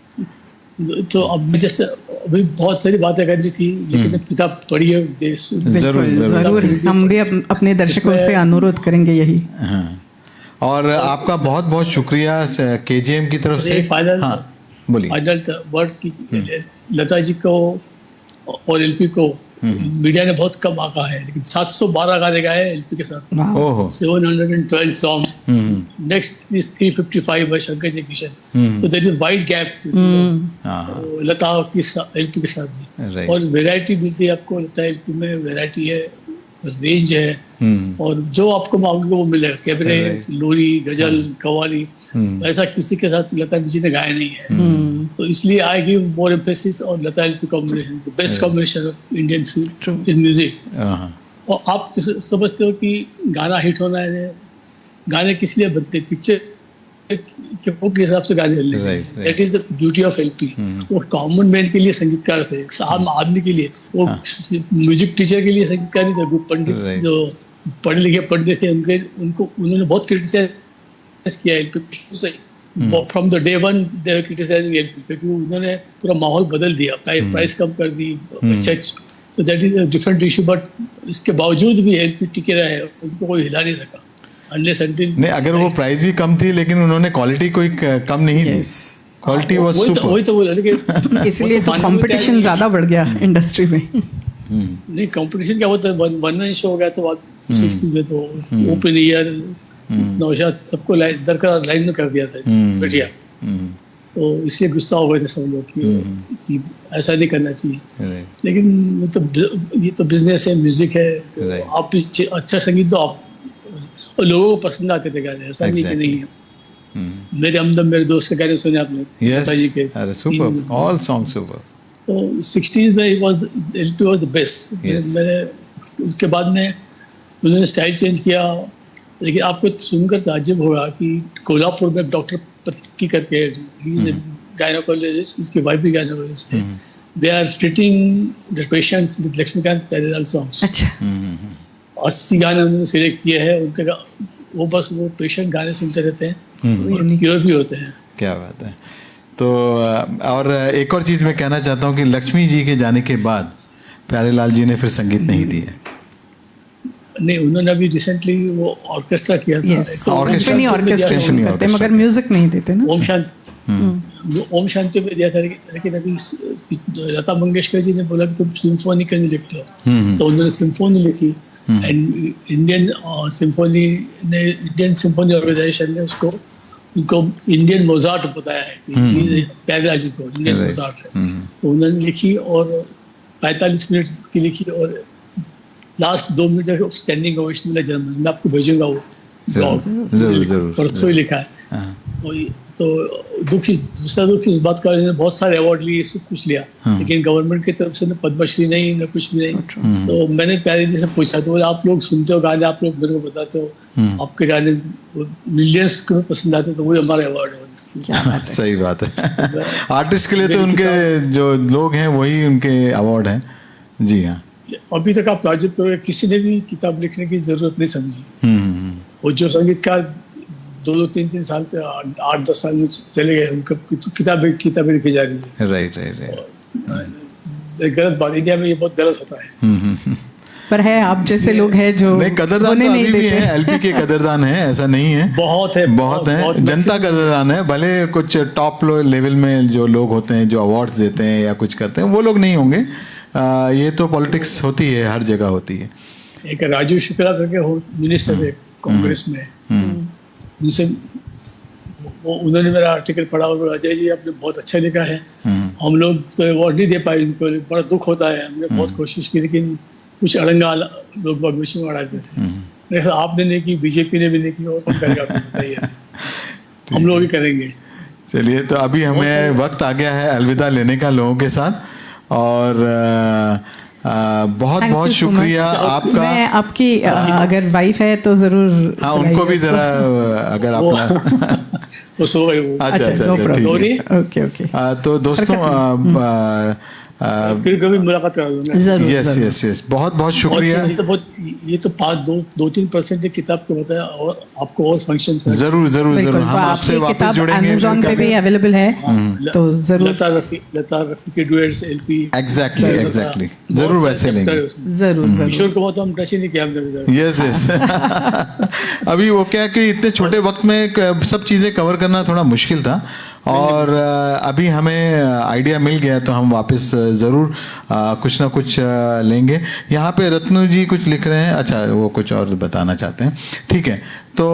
तो अब जैसे अभी बहुत सारी बातें करनी थी, लेकिन पिता पढ़िए देश। जरूर हम भी अपने दर्शकों से अनुरोध करेंगे यही। हाँ। और आपका बहुत बहुत शुक्रिया केजीएम की तरफ से। फाइनल वर्ड की लता जी को और एलपी को मीडिया ने बहुत कम आका है, लेकिन 712 गाने गाए एलपी के साथ, 712 songs. Next is 355 by Shankar Jaikishan. तो there is wide gap Lata की एलपी के साथ भी। और वैरायटी मिलती है आपको, लता एलपी में वैरायटी है, रेंज है, और जो आपको मांगोगे वो मिलेगा। कैबरे, लोरी, गजल, कव्वाली, ऐसा किसी के साथ लता जी ने गाया नहीं है। तो इसलिए I give more emphasis on Lata LP combination, the best combination of Indian film in music. और आप समझते हो कि गाना हिट होना है, गाने किस लिए बनते हैं, पिक्चर के हिसाब से गाने चलने चाहिए। That is the beauty of LP. वो कॉमन मैन के लिए संगीतकार थे, आम आदमी के लिए। वो म्यूजिक टीचर के लिए संगीतकार नहीं थे। पंडित जो पढ़े लिखे पंडित थे, उन्होंने बहुत क्रिटिसाइज किया एलपी से। From the day one they were criticizing LP, क्योंकि उन्होंने पूरा माहौल बदल दिया, प्राइस कम कर दी। तो that is a different issue. But इसके बावजूद भी एलपी टिके रहे, उनको कोई हिला नहीं सका। नहीं, अगर वो प्राइस भी कम थी लेकिन उन्होंने क्वालिटी कोई कम नहीं दी। Quality was super. वही तो बोला, लेकिन इसलिए तो कंपटीशन ज्यादा बढ़ गया इंडस्ट्री में। नहीं, कंपटीशन क्या होता है, वन शो हो गया तो बाद 60s में तो ओपन ईयर नौशाद सबको दरकार लाइन में कर दिया था बैठिया। तो इसलिए गुस्सा हो गए थे सब लोग कि ऐसा नहीं करना चाहिए। लेकिन ये तो बिजनेस है, म्यूजिक है। आप भी अच्छा संगीत दो आप, और लोगों को पसंद आते थे गाने, ऐसा नहीं कि नहीं है। मेरे हमदम मेरे दोस्त के गाने सुने आपने? जी के। अरे सुपर, ऑल सॉन्ग सुपर। तो 60s में एलपी वाज द बेस्ट। मैंने उसके बाद में उन्होंने स्टाइल चेंज किया, लेकिन आपको सुनकर ताज्जुब होगा कि कोल्हापुर में डॉक्टर पत्की करके, ही इज अ गायनोकोलॉजिस्ट, इसकी वाइफ भी गायनोकोलॉजिस्ट थे। They are treating the patients with Laxmikant Pyarelal songs. अच्छा। 80 गाने उन्होंने सिलेक्ट किए हैं उनके। वो बस वो पेशेंट गाने सुनते रहते हैं, क्योर भी होते हैं। क्या बात है। तो और एक और चीज़ मैं कहना चाहता हूँ कि लक्ष्मी जी के जाने के बाद प्यारेलाल जी ने फिर संगीत नहीं दिया। नहीं, उन्होंने अभी रिसेंटली वो ऑर्केस्ट्रा किया था। ऑर्केस्ट्रा मगर म्यूजिक नहीं देते ना। ओम शांति में दिया था, लेकिन अभी लता मंगेशकर जी ने बोला कि तुम सिम्फोनी क्यों नहीं लिखते हो, तो उन्होंने सिम्फोनी लिखी। एंड इंडियन सिम्फोनी ऑर्गेनाइजेशन ने उसको उनको इंडियन मोजार्ट बताया है कि प्यारेलाल जी को इंडियन Right. मोजार्ट है। तो उन्होंने लिखी और 45 मिनट की लिखी और लास्ट 2 मिनट तक स्टैंडिंग ओवेशन मिला जर्मन। मैं आपको भेजूंगा वो ब्लॉग, जरूर परसों ही लिखा है। हाँ, और तो दूसरा दुख इस बात का, इन्होंने बहुत सारे अवार्ड लिए, सब कुछ लिया, लेकिन गवर्नमेंट की तरफ से न पद्मश्री नहीं, न कुछ भी नहीं। तो मैंने प्यारे जी से पूछा, तो बोले, आप लोग सुनते हो गाने, आप लोग मेरे को बताते हो, आपके गाने मिलियंस को पसंद आते, तो वही हमारे अवार्ड है। सही बात है। आर्टिस्ट के लिए तो उनके जो लोग हैं वही उनके अवार्ड हैं। जी हाँ। अभी तक आप ताजुब करोगे, किसी ने भी किताब लिखने की जरूरत नहीं समझी। हम्म, और जो संगीतकार 2-3 साल पे 8-10 साल में चले गए, उनका किताबें लिखी जा रही है। राइट। गलत बात, इंडिया में ये बहुत गलत होता है। पर है आप जैसे लोग हैं जो नहीं, कदरदान होने तो नहीं अभी भी देते। है, एलपी के कदरदान है, ऐसा नहीं है। बहुत है, बहुत है, बहुत जनता कदरदान है। भले कुछ टॉप लेवल में जो लोग होते हैं, जो अवार्ड्स देते हैं या कुछ करते हैं, वो लोग नहीं होंगे। ये तो पॉलिटिक्स होती है, हर जगह होती है। एक राजीव शुक्ला करके मिनिस्टर थे कांग्रेस में, उनसे उन्होंने मेरा आर्टिकल पढ़ा और बोला, अजय जी आपने बहुत अच्छा लिखा है, हम लोग तो अवार्ड नहीं दे पाए उनको, बड़ा दुख होता है, हमने बहुत कोशिश की, लेकिन कुछ अड़ंगा लोग भविष्य में अड़ाते थे। ऐसा आपने नहीं की, बीजेपी ने भी नहीं की, और कौन करेगा आपको बताइए। हम लोग ही करेंगे। चलिए, तो अभी हमें वक्त आ गया है अलविदा लेने का लोगों के साथ, और बहुत Thank बहुत you so शुक्रिया much. आपका। मैं आपकी अगर वाइफ है तो जरूर हाँ, उनको भी जरा अगर आप वो सो गए वो। अच्छा, नो ठीक प्रॉब्लम। है। ओके। तो दोस्तों, फिर कभी मुलाकात करा दूंगा। जरूर यस, बहुत बहुत शुक्रिया। ये तो 2-3% की किताब को बताया, और आपको और फंक्शन है। जरूर बिल्कुल। हम आपसे वापस किताब जुड़ेंगे। अमेज़न पे भी अवेलेबल है, तो जरूर लता रफी के डुएट्स एलपी। एग्जैक्टली जरूर वैसे लेंगे। जरूर। किशोर को तो हम टच ही नहीं किया हमने। यस। अभी वो क्या कि इतने छोटे वक्त में सब चीज़ें कवर करना थोड़ा मुश्किल था, और अभी हमें आइडिया मिल गया, तो हम वापस ज़रूर कुछ ना कुछ लेंगे। यहाँ पे रत्नू जी कुछ लिख रहे हैं, अच्छा वो कुछ और बताना चाहते हैं, ठीक है। तो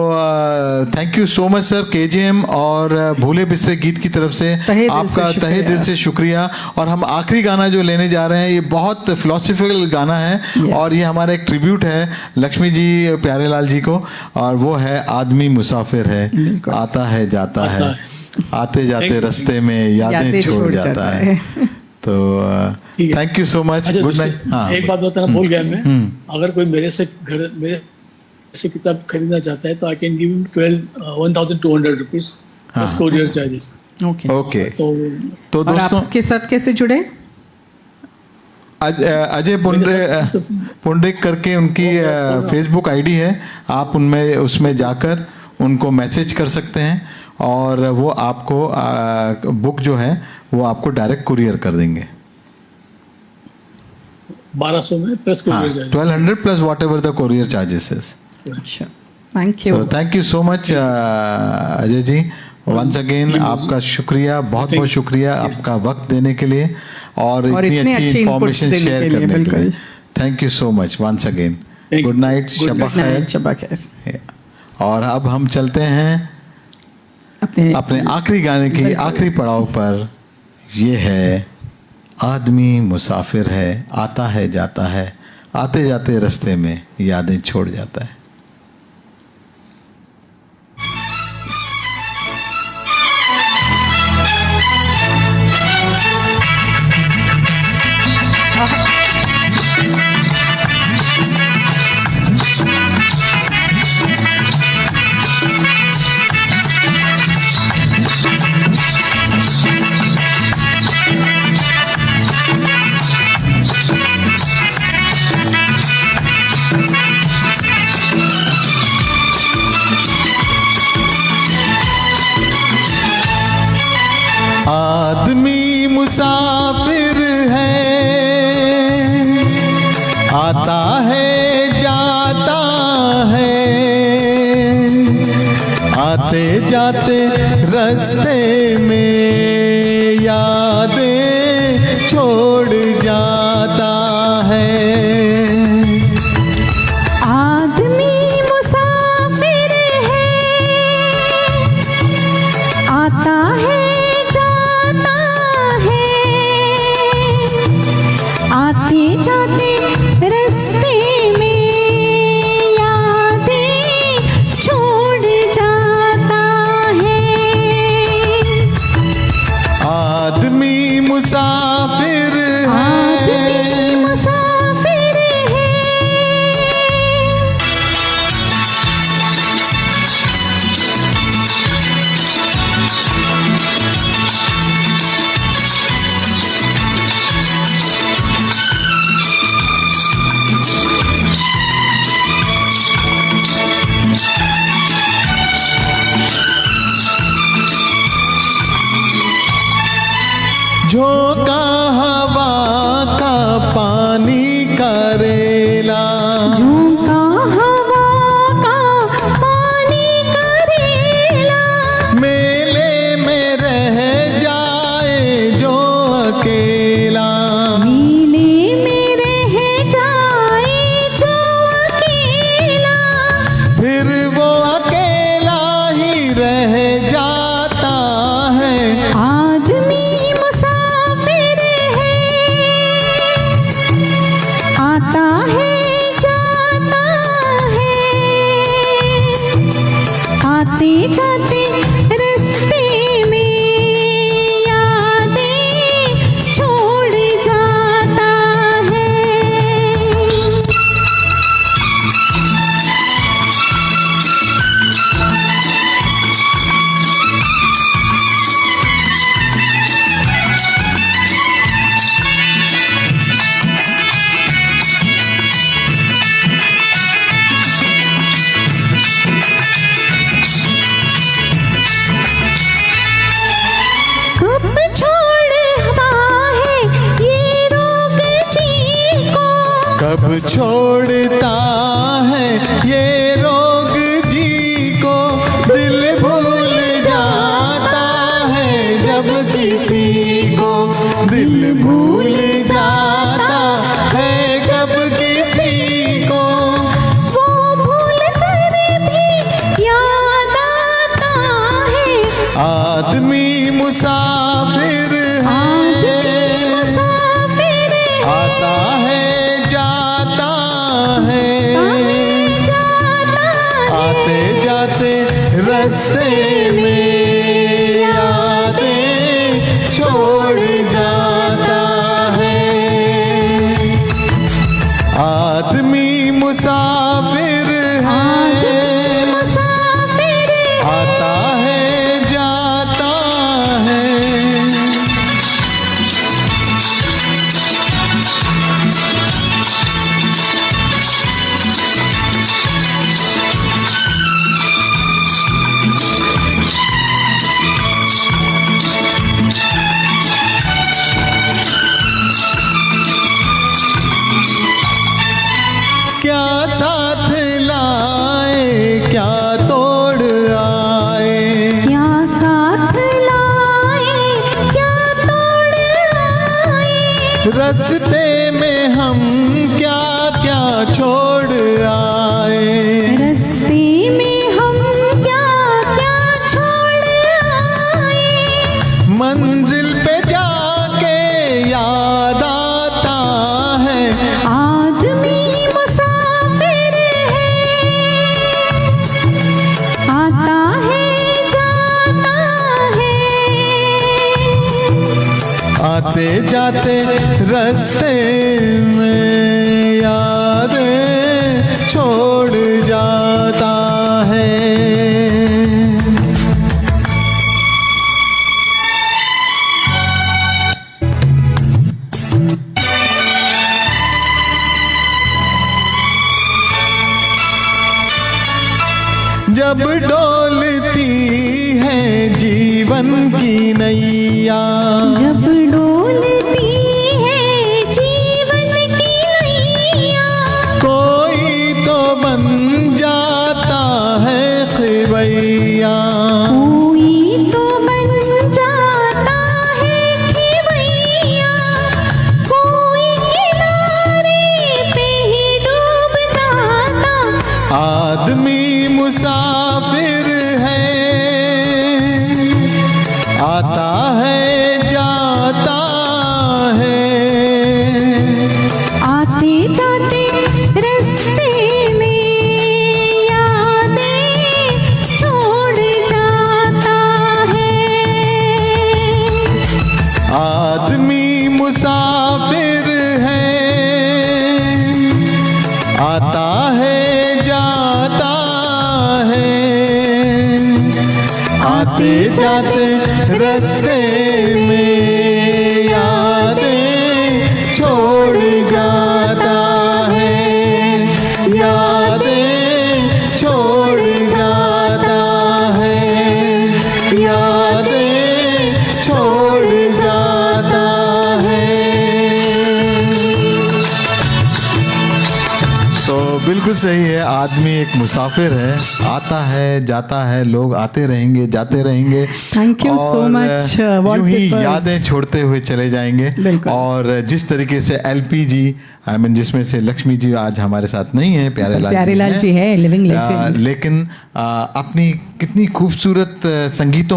thank you so much sir, KGM और भूले बिसरे गीत की तरफ से आपका तहे दिल से शुक्रिया। और हम आखिरी गाना जो लेने जा रहे हैं, ये बहुत फिलोसफिकल गाना है, और ये हमारा एक ट्रिब्यूट है लक्ष्मी जी प्यारेलाल जी को, और वो है आदमी मुसाफिर है, आता है जाता है, आते जाते रास्ते में यादें छोड़ जाता है। तो thank you so much, good night. हाँ, एक बात बताना भूल गया मैं, अगर कोई मेरे से किताब खरीदना चाहता है, तो I can give him 1,200 rupees plus courier charges. Okay. तो और दोस्तों, आपके साथ कैसे जुड़े? अजय पुंडरिक करके उनकी फेसबुक आईडी है, आप उसमें जाकर उनको मैसेज कर सकते हैं, और वो आपको बुक जो है वो आपको डायरेक्ट कुरियर कर देंगे। 1200 में plus courier charges. 1200 plus whatever the courier charges is. अच्छा, thank you. Thank you so much Ajay ji, once again आपका शुक्रिया, बहुत बहुत शुक्रिया आपका वक्त देने के लिए, और इतनी अच्छी इंफॉर्मेशन शेयर करने के लिए। Thank you so much once again. Good night, शबा खैर। और अब हम चलते हैं अपने आखिरी गाने की आखिरी पड़ाव पर। ये है आदमी मुसाफिर है, आता है जाता है, आते जाते रास्ते में यादें छोड़ जाता है। आदमी मुसाफिर है, आता है जाता है, आते जाते रास्ते में यादें छोड़ जाता है। आदमी मुसाफिर है, झोंका हवा का पानी करेला, झोंका हवा का पानी करेला, मेले में रह जाए जो अकेला, मेले में रह जाए जो अकेला, फिर वो अकेला ही रह जाता है। आदमी मुसाफिर है, आता है जाता है, आते जाते रास्ते में यादें छोड़ जाता है। कब छोड़ हवा है ये रोग जी को, कब छोड़ता है ये रोग जी को, दिल भूल जाता है जब किसी को, दिल भूल जाता है जब किसी को, वो भूल कर भी याद आता है। आदमी मुसाफिर है, मुसाफिर आता है जाता है, जाता आते जाते रास्ते में यादें छोड़ जाता है। आदमी मुसाफिर है, मुसाफिर आता है जाता है। क्या साथ लाए क्या तोड़ आए, क्या साथ लाए क्या तोड़ आए, रास्ते में हम क्या क्या छोड़ आए, रास्ते में हम क्या क्या छोड़ आए, मंजिल पे जाके याद आता है। आदमी मुसाफिर है, आता है जाता है, आते जाते रास्ते में यादें छोड़ जाता है। जब डोलती है जीवन की नैया, जब डोलती है जीवन की नैया, कोई तो बन जाता है खिवैया, कोई तो बन जाता है खिवैया, कोई किनारे पे ही डूब जाता। आदमी मुसाफिर है, आता है जाता है, आते जाते रास्ते में यादें छोड़ जाता है। आदमी मुसाफिर है, आता है जाता है, आते जाते रास्ते में यादें छोड़ जाता है, यादें छोड़ जाता है, यादें छोड़ जाता बिल्कुल सही है। आदमी एक मुसाफिर है, आता है जाता है, लोग आते रहेंगे जाते रहेंगे। Thank you so और much, यूं ही wallpapers। यादें छोड़ते हुए चले जाएंगे। बिल्कुल। और जिस तरीके से एलपी जी जिसमें से लक्ष्मी जी आज हमारे साथ नहीं है, प्यारेलाल जी है, लिविंग लेजेंड। लेकिन अपनी कितनी खूबसूरत संगीत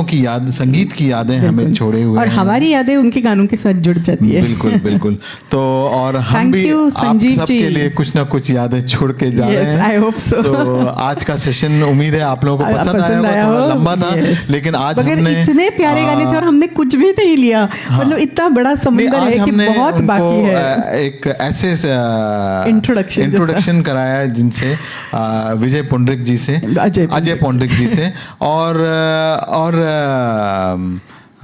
की यादें हमें छोड़े हुए और हैं। हमारी यादें उनके गानों के साथ जुड़ जाती है। बिल्कुल बिल्कुल। तो और हम Thank भी you, आप संजीव सबके जी। लिए कुछ ना कुछ यादें छोड़ के जा Yes, रहे हैं। I hope so। तो आज का सेशन उम्मीद है आप लोगों को पसंद आया होगा। थोड़ा लंबा था, Yes। लेकिन आज मगर हमने इतने प्यारे गाने थे और हमने कुछ भी नहीं लिया। मतलब इतना बड़ा नहीं, समुंदर आज है कि हमने बहुत उनको बाकी है। एक ऐसे इंट्रोडक्शन कराया है जिनसे विजय पुंडरिक जी से, अजय पुंडरिक जी से, और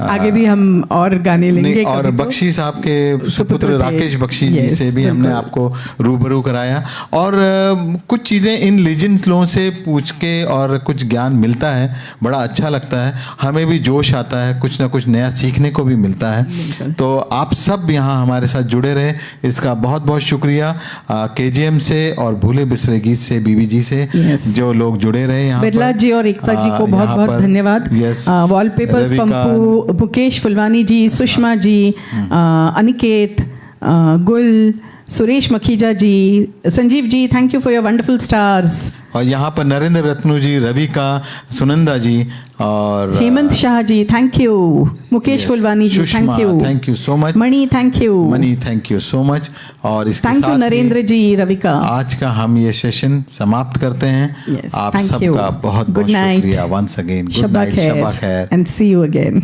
आगे भी हम और गाने लेंगे और कभी तो। बख्शी साहब के सुपुत्र सुपुत्र थे। राकेश बख्शी जी Yes, से भी हमने बिल्कुल। आपको रूबरू कराया। और कुछ चीज़ें इन लीजेंड लोगों से पूछ के और कुछ ज्ञान मिलता है, बड़ा अच्छा लगता है, हमें भी जोश आता है, कुछ ना कुछ नया सीखने को भी मिलता है। तो आप सब यहाँ हमारे साथ जुड़े रहे, इसका बहुत बहुत शुक्रिया। KGM से और भूले बिसरे गीत से बीबी जी से Yes। जो लोग जुड़े रहे यहाँ बिरला पर। जी और एकता जी को बहुत यहाँ बहुत पर। धन्यवाद। Yes। Wallpapers Ravika, Pampu, Mukesh Phulwani ji, Sushma ji, Aniket, Gul, Suresh Makhija ji, Sanjeev ji, thank you for your wonderful stars. और यहाँ पर नरेंद्र रत्नू जी, रविका, सुनंदा जी और Hemant Shah ji, thank you. Mukesh Yes। Phulwani ji, Sushma, thank you. thank you so much। Mani, thank you. Mani, thank you so much. और इसके थैंक यू साथ नरेंद्र ही जी, रविका। आज का हम ये सेशन समाप्त करते हैं। Yes, आप thank you। सबका बहुत बहुत Good night। शुक्रिया। वंस अगेन गुड शब्बा नाइट, शब्बा खैर खैर। and see you again।